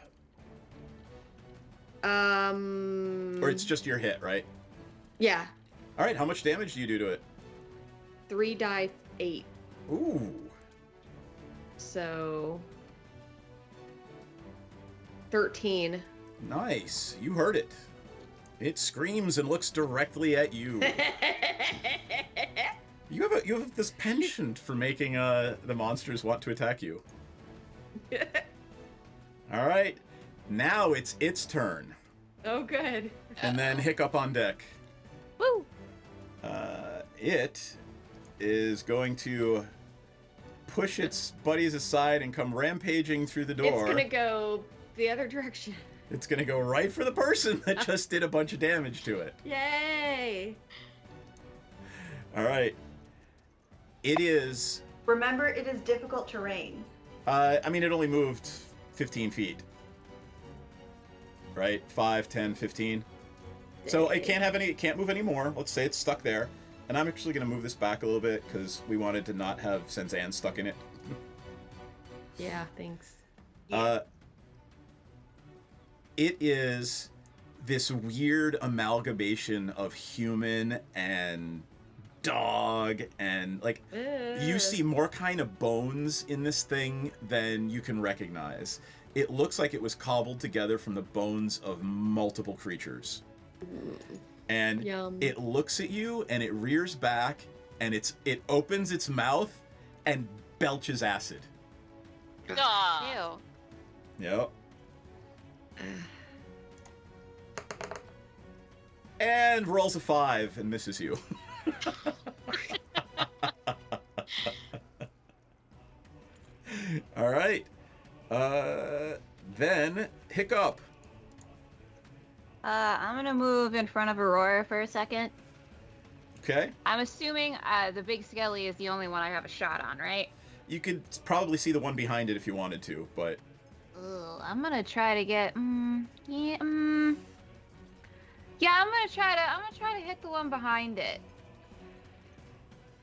Or it's just your hit, right? Yeah. All right. How much damage do you do to it? 3 die 8. Ooh. So 13. Nice. You heard it. It screams and looks directly at you. You have this penchant for making the monsters want to attack you. All right. Now it's its turn. Oh, good. And then Hiccup on deck. Woo! It is going to push its buddies aside and come rampaging through the door. It's gonna go the other direction. It's gonna go right for the person that just did a bunch of damage to it. Yay! All right. It is... Remember, it is difficult terrain. I mean, it only moved 15 feet. Right? 5, 10, 15. So it can't move anymore. Let's say it's stuck there. And I'm actually going to move this back a little bit because we wanted to not have Senzan stuck in it. Yeah, thanks. It is this weird amalgamation of human and dog and you see more kind of bones in this thing than you can recognize. It looks like it was cobbled together from the bones of multiple creatures. And it looks at you and it rears back and it opens its mouth and belches acid. Ew. Yep. And rolls a 5 and misses you. All right. Then Hiccup. I'm gonna move in front of Aurora for a second. Okay. I'm assuming the big skelly is the only one I have a shot on, right? You could probably see the one behind it if you wanted to, but... Ugh, I'm gonna try to get. Yeah, I'm gonna try to hit the one behind it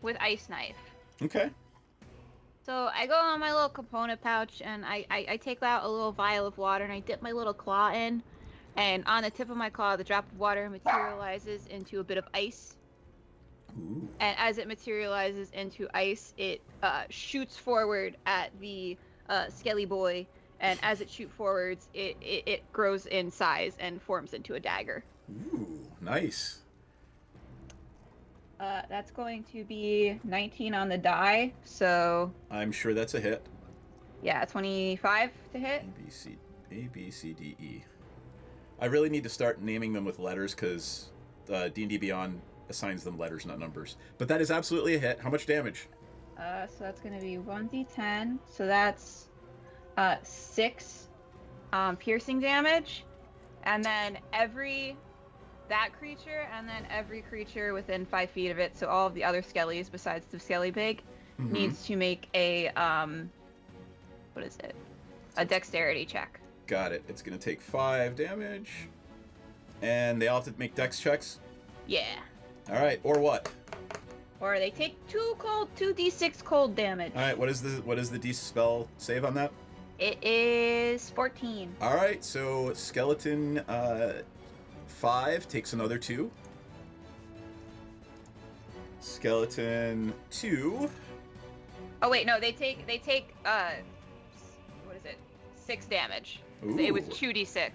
with ice knife. Okay. So I go on my little component pouch and I take out a little vial of water and I dip my little claw in, and on the tip of my claw, the drop of water materializes into a bit of ice. Ooh. And as it materializes into ice, it shoots forward at the skelly boy. And as it shoots forwards, it grows in size and forms into a dagger. Ooh, nice. That's going to be 19 on the die. So I'm sure that's a hit. yeah, 25 to hit. A, B, C, D, E. I really need to start naming them with letters because D&D Beyond assigns them letters, not numbers. But that is absolutely a hit. How much damage? So that's going to be 1d10. So that's 6 piercing damage. And then that creature, and then every creature within 5 feet of it, so all of the other skellies besides the skelly pig, needs to make a, what is it? A dexterity check. Got it. It's going to take 5 damage. And they all have to make dex checks? Yeah. All right, or what? Or they take 2d6 cold damage. All right, what is the D-spell save on that? It is 14. All right, so skeleton 5 takes another 2. Skeleton 2. Oh wait, no, they take what is it? 6 damage. So it was Ooh. 2d6.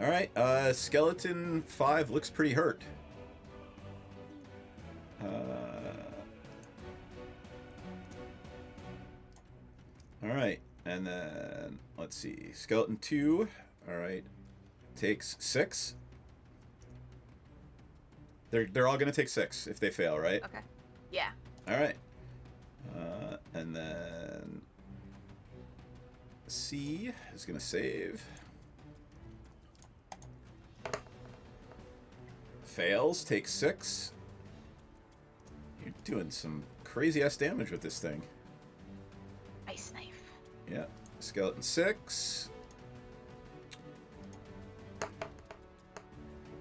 All right, skeleton 5 looks pretty hurt. All right, and then let's see, skeleton 2. All right, takes 6. They're all gonna take 6 if they fail, right? Okay. Yeah. All right. And then C is gonna save. Fails, takes 6. You're doing some crazy ass damage with this thing. Ice knife. Yeah. Skeleton 6.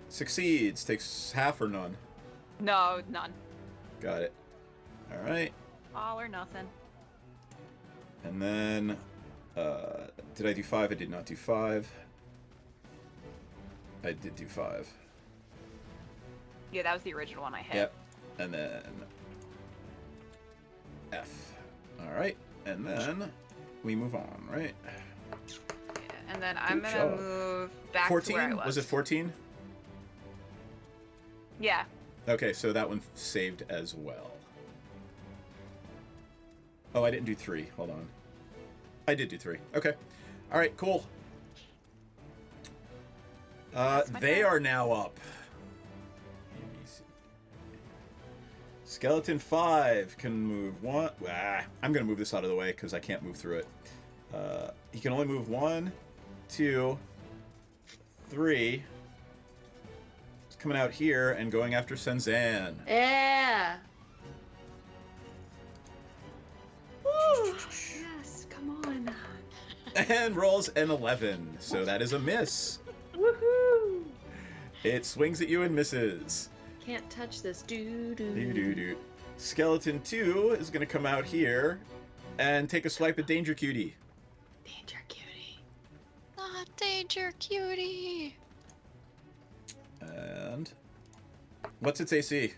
Succeeds, takes half or none. No, none. Got it. All right. All or nothing. And then, did I do 5? I did not do 5. I did do 5. Yeah, that was the original one I hit. Yep. And then F. All right. And then we move on, right? Yeah, and then I'm Good gonna job. move back 14? to where I was. Was it 14? Yeah. Okay, so that one saved as well. Oh, I didn't do 3. Hold on. I did do 3. Okay. All right, cool. They are now up. Skeleton 5 can move 1. I'm going to move this out of the way because I can't move through it. He can only move 1, 2, 3. He's coming out here and going after Senzan. Yeah. Woo. Yes, come on. And rolls an 11. So that is a miss. Woohoo! It swings at you and misses. Can't touch this. Doo. Skeleton 2 is going to come out here and take a swipe at Danger Cutie. Danger Cutie. Not Danger Cutie. And what's its AC?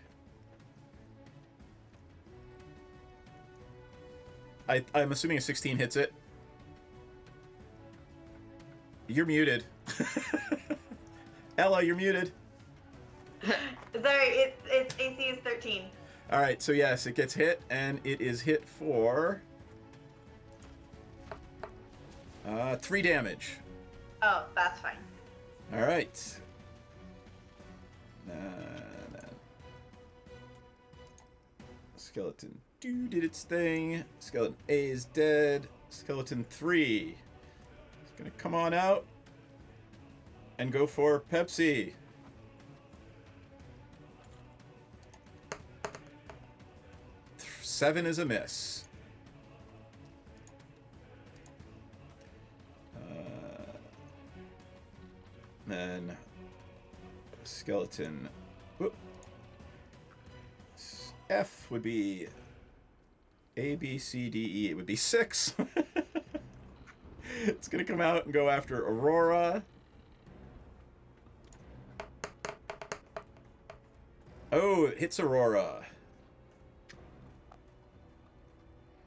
I'm assuming a 16 hits it. You're muted. Ella, you're muted. Sorry, its AC is 13. All right, so yes, it gets hit, and it is hit for 3 damage. Oh, that's fine. All right. Skeleton 2 did its thing. Skeleton A is dead. Skeleton 3 is gonna come on out and go for Pepsi. Seven is a miss. Then skeleton. Whoop. F would be A, B, C, D, E. It would be 6. It's gonna come out and go after Aurora. Oh, it hits Aurora.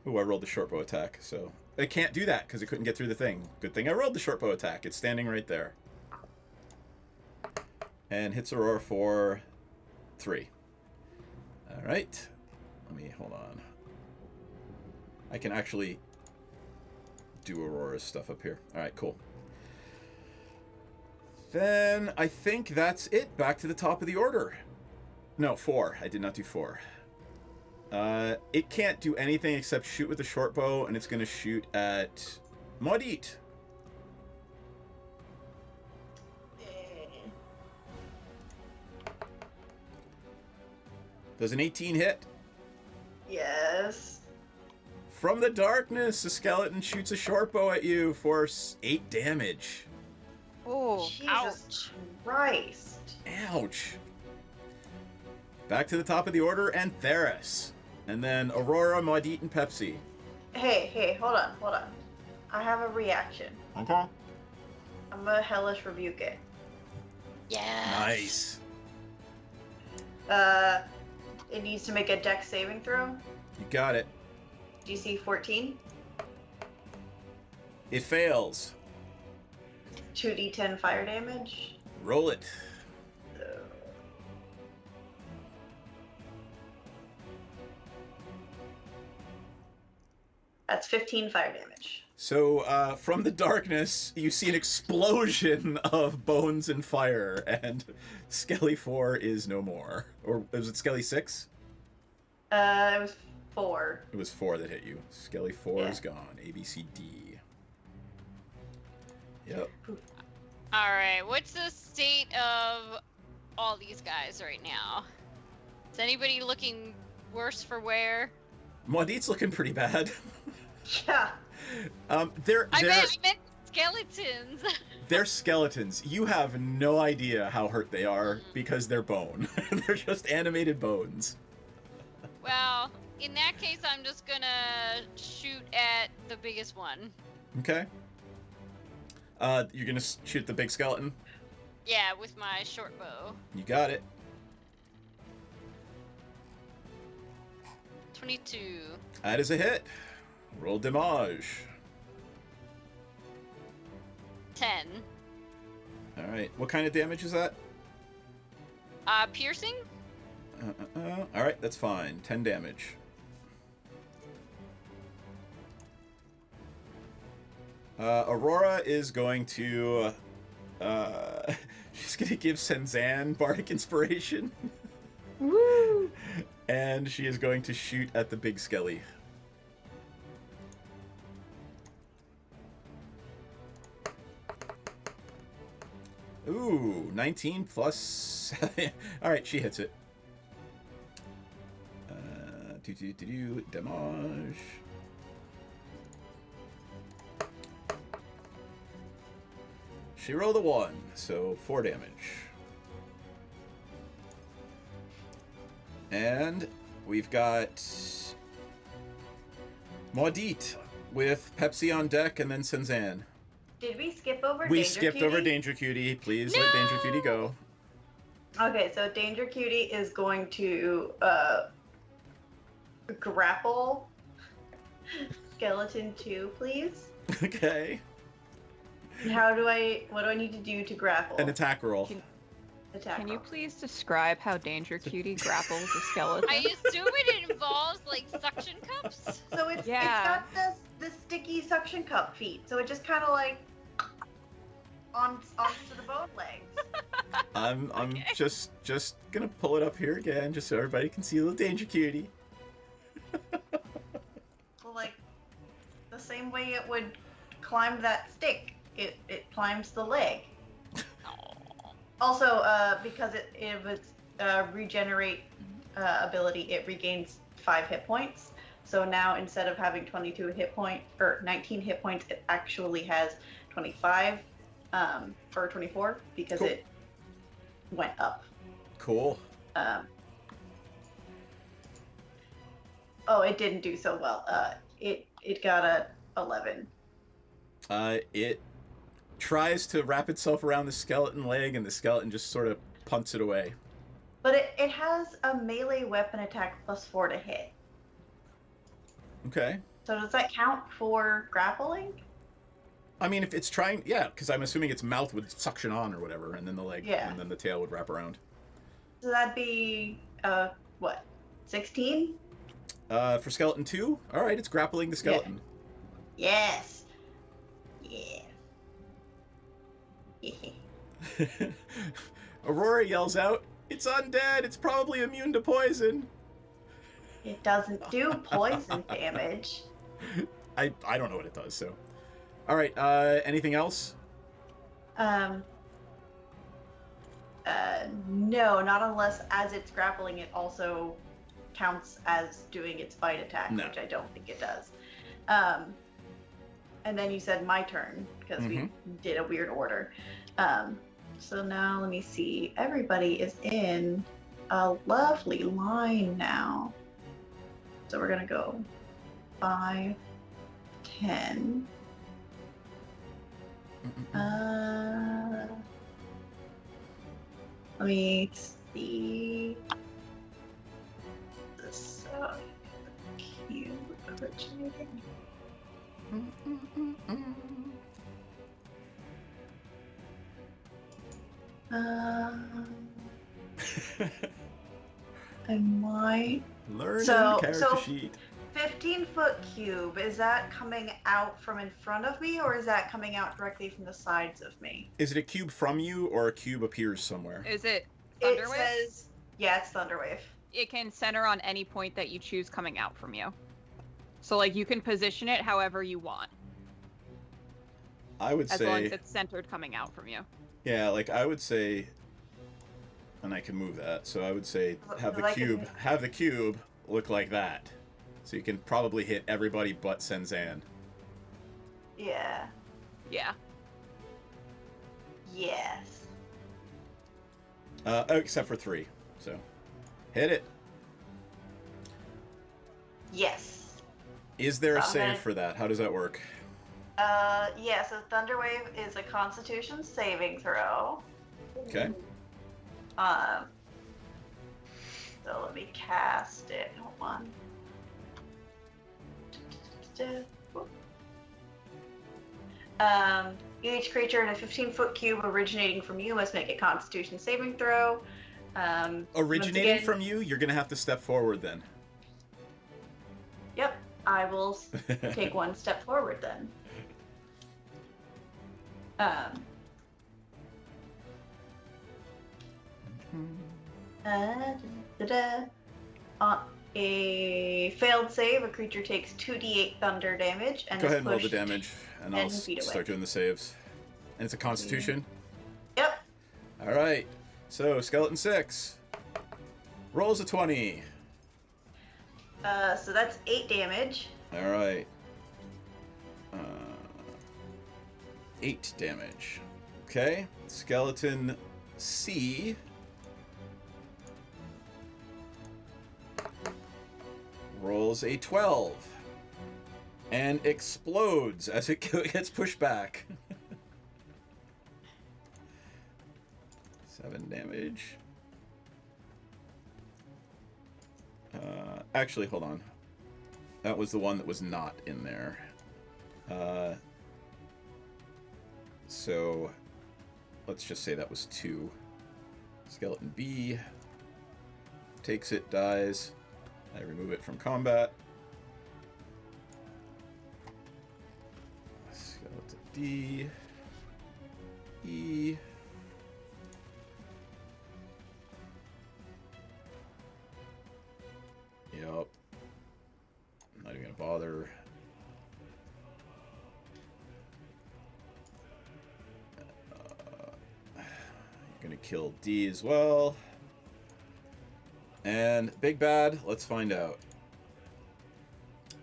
Ooh, I rolled the short bow attack, so it can't do that because it couldn't get through the thing. Good thing I rolled the short bow attack. It's standing right there. And hits Aurora for 3. All right. Let me hold on. I can actually do Aurora's stuff up here. All right, cool. Then I think that's it. Back to the top of the order. No, 4. I did not do 4. It can't do anything except shoot with a short bow, and it's going to shoot at Maudit. Does an 18 hit? Yes. From the darkness, a skeleton shoots a short bow at you for 8 damage. Oh, Jesus Christ. Ouch. Back to the top of the order, and Theris. And then Aurora, Maudit, and Pepsi. Hey, hold on. I have a reaction. Okay. I'm a hellish rebuke it. Yeah. Nice. It needs to make a dex saving throw. You got it. DC 14. It fails. 2d10 fire damage. Roll it. That's 15 fire damage. So, from the darkness, you see an explosion of bones and fire, and Skelly 4 is no more. Or was it Skelly 6? It was 4. It was 4 that hit you. Skelly 4 Yeah. is gone. A, B, C, D. Yep. Alright, what's the state of all these guys right now? Is anybody looking worse for wear? Maudit's looking pretty bad. Yeah. I meant skeletons. They're skeletons. You have no idea how hurt they are because they're bone. They're just animated bones. Well, in that case, I'm just gonna shoot at the biggest one. Okay. You're gonna shoot the big skeleton? Yeah, with my short bow. You got it. 22. That is a hit. Roll damage. 10. Alright, what kind of damage is that? Piercing? Alright, that's fine. 10 damage. Aurora is going to... she's going to give Senzan Bardic Inspiration. Woo! And she is going to shoot at the big skelly. Ooh, 19 plus... Alright, she hits it. Damage. She rolled a 1, so 4 damage. And we've got Maudit with Pepsi on deck and then Senzan. Did we skip over We Danger skipped Cutie? over Danger Cutie. Please let Danger Cutie go. Okay, so Danger Cutie is going to grapple Skeleton 2, please. Okay. What do I need to do to grapple? An attack roll. Can you please describe how Danger Cutie grapples a skeleton? I assume it involves like suction cups. So it's Yeah. got the sticky suction cup feet. So it just kind of like onto the bone legs. I'm just gonna pull it up here again, just so everybody can see a little Danger Cutie. So like the same way it would climb that stick, it climbs the leg. Also, because it was regenerate ability, it regains 5 hit points. So now instead of having 22 hit point or 19 hit points, it actually has 25 or 24 because Cool. it went up. Cool. Oh, it didn't do so well. It got a 11. It tries to wrap itself around the skeleton leg, and the skeleton just sort of punts it away. But it has a melee weapon attack +4 to hit. Okay. So does that count for grappling? I mean, if it's trying, yeah, because I'm assuming its mouth would suction on or whatever, and then the leg, Yeah. and then the tail would wrap around. So that'd be what? 16? For skeleton 2? All right, it's grappling the skeleton. Yes. Yeah. Aurora yells out, "It's undead! It's probably immune to poison!" It doesn't do poison damage. I don't know what it does, so. Alright, anything else? No, not unless as it's grappling it also counts as doing its bite attack, No. which I don't think it does. And then you said my turn, because we did a weird order. So now let me see. Everybody is in a lovely line now. So we're gonna go 5, 10. Let me see. This cube originating. I might. Learn So sheet. 15-foot cube, is that coming out from in front of me, or is that coming out directly from the sides of me? Is it a cube from you, or a cube appears somewhere? Is it It Thunderwave? says, yeah, it's Thunderwave. It can center on any point that you choose coming out from you. So, like, you can position it however you want. I would as say... long as it's centered coming out from you. Yeah, like, I would say... And I can move that, so I would say have the cube look like that. So you can probably hit everybody but Senzan. Yeah. Yeah. Yes. Except for 3. So, hit it. Yes. Is there a So I'm save gonna- for that? How does that work? Yeah, so Thunderwave is a Constitution saving throw. Okay. So let me cast it. Hold on. Each creature in a 15-foot cube originating from you must make a Constitution saving throw. Originating again- from you? You're going to have to step forward then. Yep, I will take one step forward then. On a failed save, a creature takes 2d8 thunder damage and Go is ahead and roll the pushed damage, and I'll 10 feet away. start doing the saves. And it's a Constitution? Yep. All right. So, Skeleton 6. Rolls a 20. So that's 8 damage. All right. 8 damage. Okay. Skeleton C. Rolls a 12. And explodes as it gets pushed back. 7 damage. Actually, hold on. That was the one that was not in there. So, let's just say that was 2. Skeleton B takes it, dies. I remove it from combat. Skeleton D. E. Yep. I'm not even gonna bother. You're gonna kill D as well. And Big Bad, let's find out.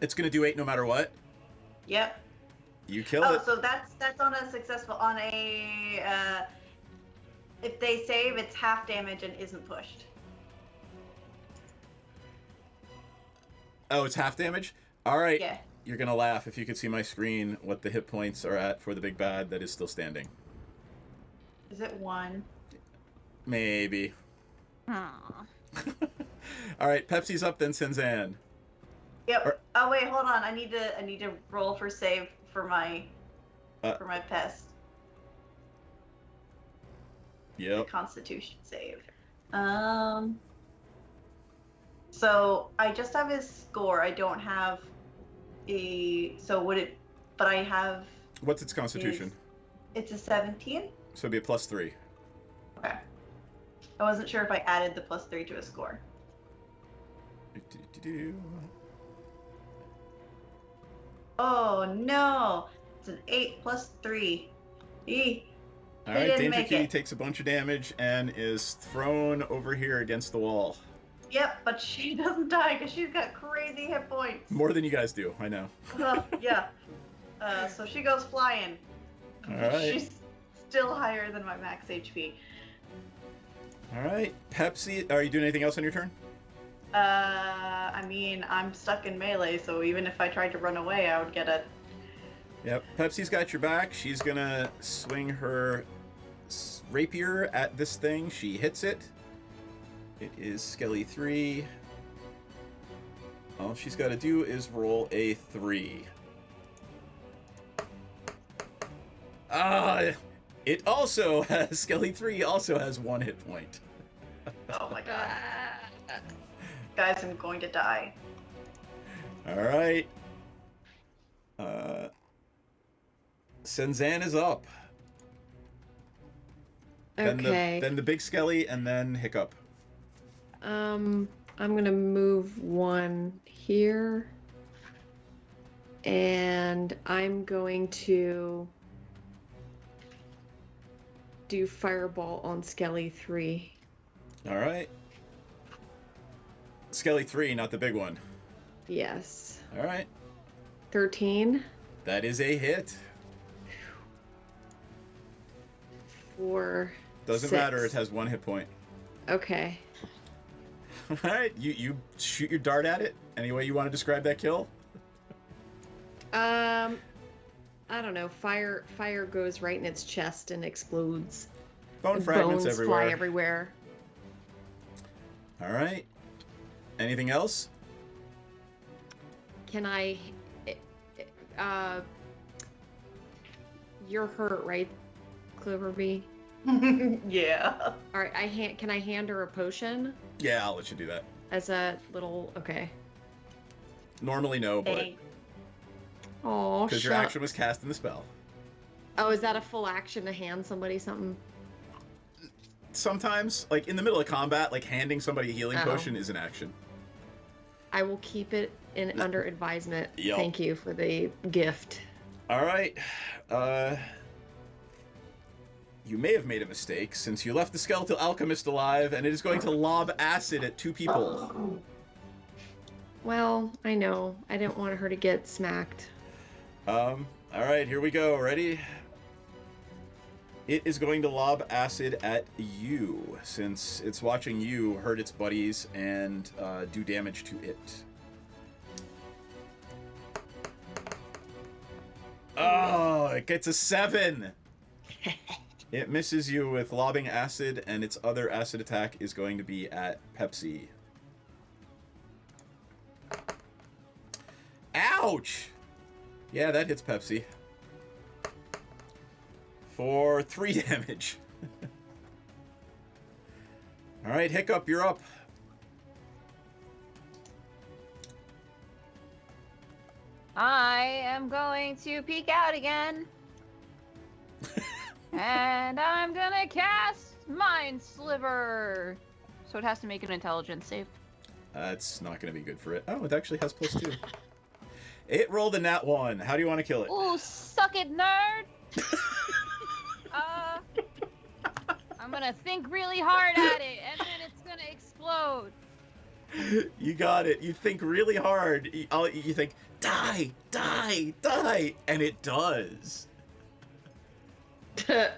It's gonna do 8 no matter what. Yep. You kill Oh, it. so that's on a successful if they save, it's half damage and isn't pushed. Oh, it's half damage? Alright. Yeah. You're gonna laugh if you could see my screen what the hit points are at for the Big Bad that is still standing. Is it 1? Maybe. Aww. Alright, Pepsi's up then, Senzan. Yep. Oh wait, hold on. I need to roll for save for my pest. Yep. Constitution save. So I just have his score. I don't have a. So would it? But I have. What's its constitution? It's a 17. So it'd be a +3. Okay. I wasn't sure if I added the +3 to his score. Oh no! It's an 8 + 3. All right, Danger Kitty takes a bunch of damage and is thrown over here against the wall. Yep, but she doesn't die because she's got crazy hit points. More than you guys do, I know. Yeah. So she goes flying. All right. She's still higher than my max HP. All right, Pepsi, are you doing anything else on your turn? I mean, I'm stuck in melee, so even if I tried to run away, I would get it. Yep, Pepsi's got your back. She's gonna swing her rapier at this thing. She hits it. It is Skelly 3. All she's got to do is roll a 3. It also has, Skelly 3 also has 1 hit point. Oh my god. Guys, I'm going to die. Alright. Senzan is up. Okay. Then the big Skelly, and then Hiccup. I'm gonna move 1 here. And I'm going to do Fireball on Skelly 3. Alright. Skelly 3, not the big one. Yes. Alright. 13. That is a hit. 4. Doesn't 6. matter, it has 1 hit point. Okay. Alright, you shoot your dart at it. Any way you want to describe that kill? I don't know. Fire goes right in its chest and explodes. Bone fragments Bones everywhere. fly everywhere. Alright. Anything else? Can I... You're hurt, right, Cloverbee? Yeah. Alright, can I hand her a potion? Yeah, I'll let you do that. As a little... Okay. Normally no, but... Oh, because your action was casting the spell. Oh, is that a full action to hand somebody something? Sometimes, like in the middle of combat, like handing somebody a healing Oh. potion is an action. I will keep it under advisement. Yep. Thank you for the gift. Alright. You may have made a mistake since you left the skeletal alchemist alive, and it is going to lob acid at 2 people. Well, I know. I didn't want her to get smacked. Alright, here we go. Ready? It is going to lob acid at you, since it's watching you hurt its buddies and do damage to it. Oh, it gets a 7! It misses you with lobbing acid, and its other acid attack is going to be at Pepsi. Ouch! Yeah, that hits Pepsi. For 3 damage. Alright, Hiccup, you're up. I am going to peek out again. And I'm gonna cast Mind Sliver. So it has to make an intelligence save. It's not going to be good for it. Oh, it actually has +2. It rolled a nat 1. How do you want to kill it? Ooh, suck it, nerd! I'm gonna think really hard at it, and then it's gonna explode. You got it. You think really hard. You think, die, die, die, and it does. All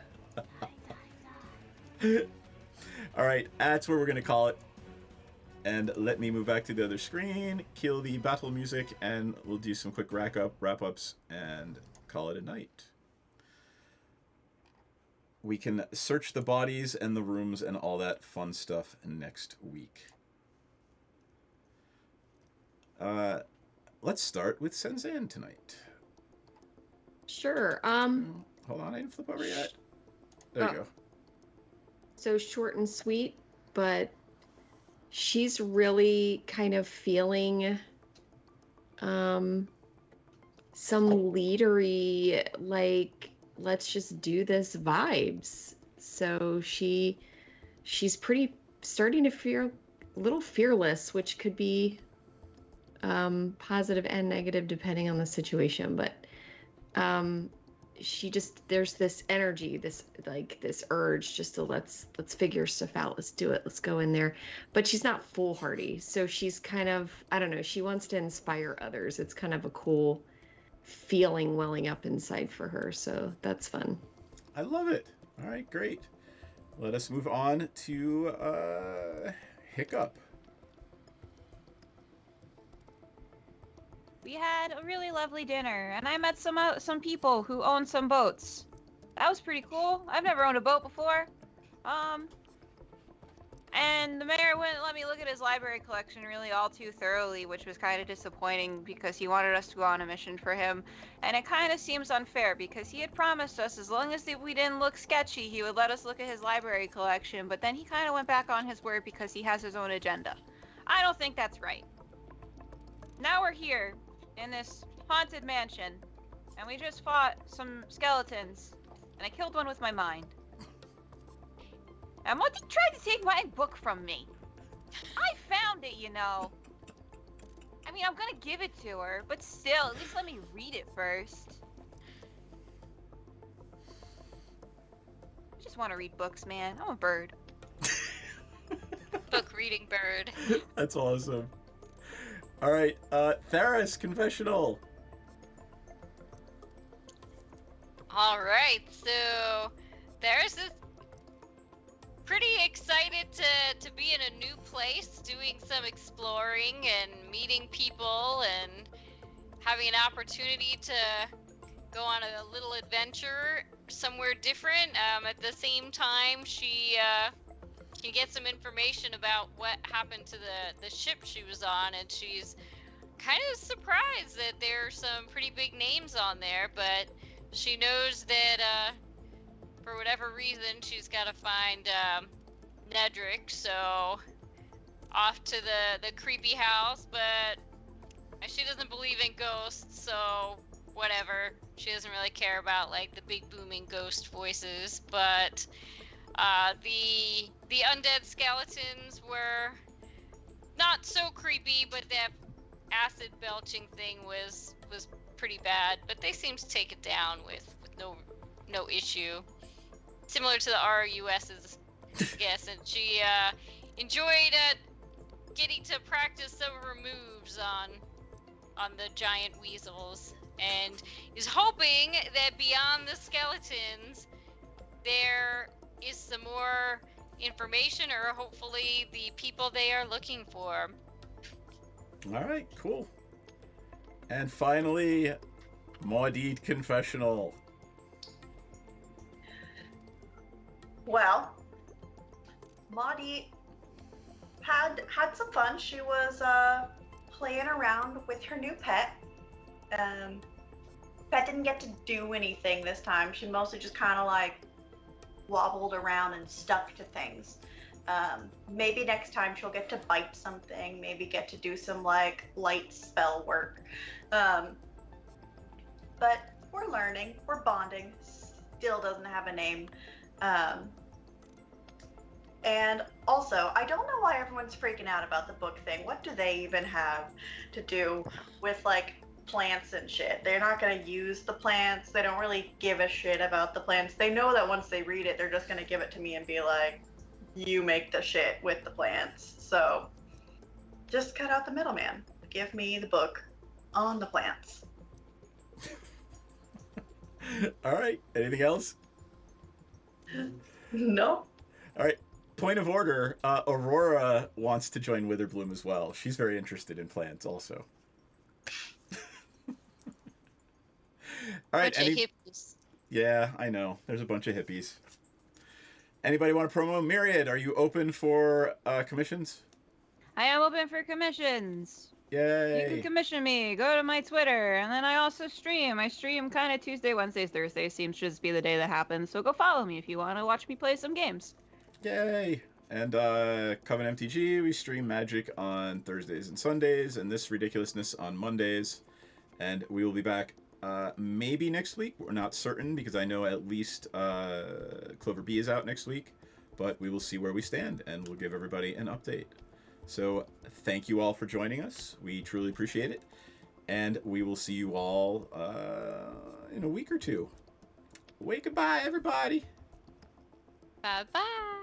right, that's where we're going to call it. And let me move back to the other screen, kill the battle music, and we'll do some quick wrap-ups, and call it a night. We can search the bodies and the rooms and all that fun stuff next week. Let's start with Senzan tonight. Sure. Hold on, I didn't flip over yet. There you go. So short and sweet, but she's really kind of feeling some leadery, like, let's just do this vibes. So she's pretty starting to feel a little fearless, which could be positive and negative depending on the situation. But there's this energy, this urge just to let's figure stuff out. Let's do it. Let's go in there. But she's not foolhardy. So she's kind of, I don't know, she wants to inspire others. It's kind of a cool feeling welling up inside for her. So that's fun. I love it. All right, great. Let us move on to Hiccup. We had a really lovely dinner, and I met some people who own some boats. That was pretty cool. I've never owned a boat before. And the mayor wouldn't let me look at his library collection really all too thoroughly, which was kind of disappointing because he wanted us to go on a mission for him. And it kind of seems unfair because he had promised us as long as we didn't look sketchy, he would let us look at his library collection, but then he kind of went back on his word because he has his own agenda. I don't think that's right. Now we're here in this haunted mansion, and we just fought some skeletons, and I killed one with my mind. And Monty tried to take my book from me. I found it, you know. I mean, I'm gonna give it to her, but still, at least let me read it first. I just want to read books, man. I'm a bird. Book reading bird. That's awesome. All right, Theris, confessional. All right, so Theris is pretty excited to be in a new place, doing some exploring and meeting people and having an opportunity to go on a little adventure somewhere different. At the same time, she can get some information about what happened to the ship she was on, and she's kind of surprised that there are some pretty big names on there, but she knows that for whatever reason she's got to find Nedrick, so off to the creepy house, but she doesn't believe in ghosts, so whatever. She doesn't really care about like the big booming ghost voices, but the undead skeletons were not so creepy, but that acid belching thing was pretty bad, but they seemed to take it down with no issue. Similar to the RUS's, I guess, and she enjoyed getting to practice some of her moves on the giant weasels, and is hoping that beyond the skeletons there is some more information, or hopefully the people they are looking for. All right, cool. And finally, Maudit confessional. Well, Maudit had some fun. She was playing around with her new pet. Pet didn't get to do anything this time. She mostly just kind of like wobbled around and stuck to things. Maybe next time she'll get to bite something, maybe get to do some like light spell work. But we're learning, we're bonding, still doesn't have a name. And also, I don't know why everyone's freaking out about the book thing. What do they even have to do with like plants and shit? They're not going to use the plants. They don't really give a shit about the plants. They know that once they read it, they're just going to give it to me and be like, you make the shit with the plants. So just cut out the middleman. Give me the book on the plants. All right, anything else? No. All right, point of order, Aurora wants to join Witherbloom as well. She's very interested in plants also. All right, Bunch of hippies. Yeah, I know. There's a bunch of hippies. Anybody want to promo? Myriad, are you open for commissions? I am open for commissions. Yay. You can commission me. Go to my Twitter. And then I also stream. I stream kind of Tuesday, Wednesdays, Thursdays. Seems to just be the day that happens. So go follow me if you want to watch me play some games. Yay. And Coven MTG, we stream Magic on Thursdays and Sundays, and this ridiculousness on Mondays. And we will be back maybe next week. We're not certain because I know at least Clover B is out next week, but we will see where we stand, and we'll give everybody an update. So thank you all for joining us. We truly appreciate it, and we will see you all in a week or two. Goodbye, everybody. Bye-bye.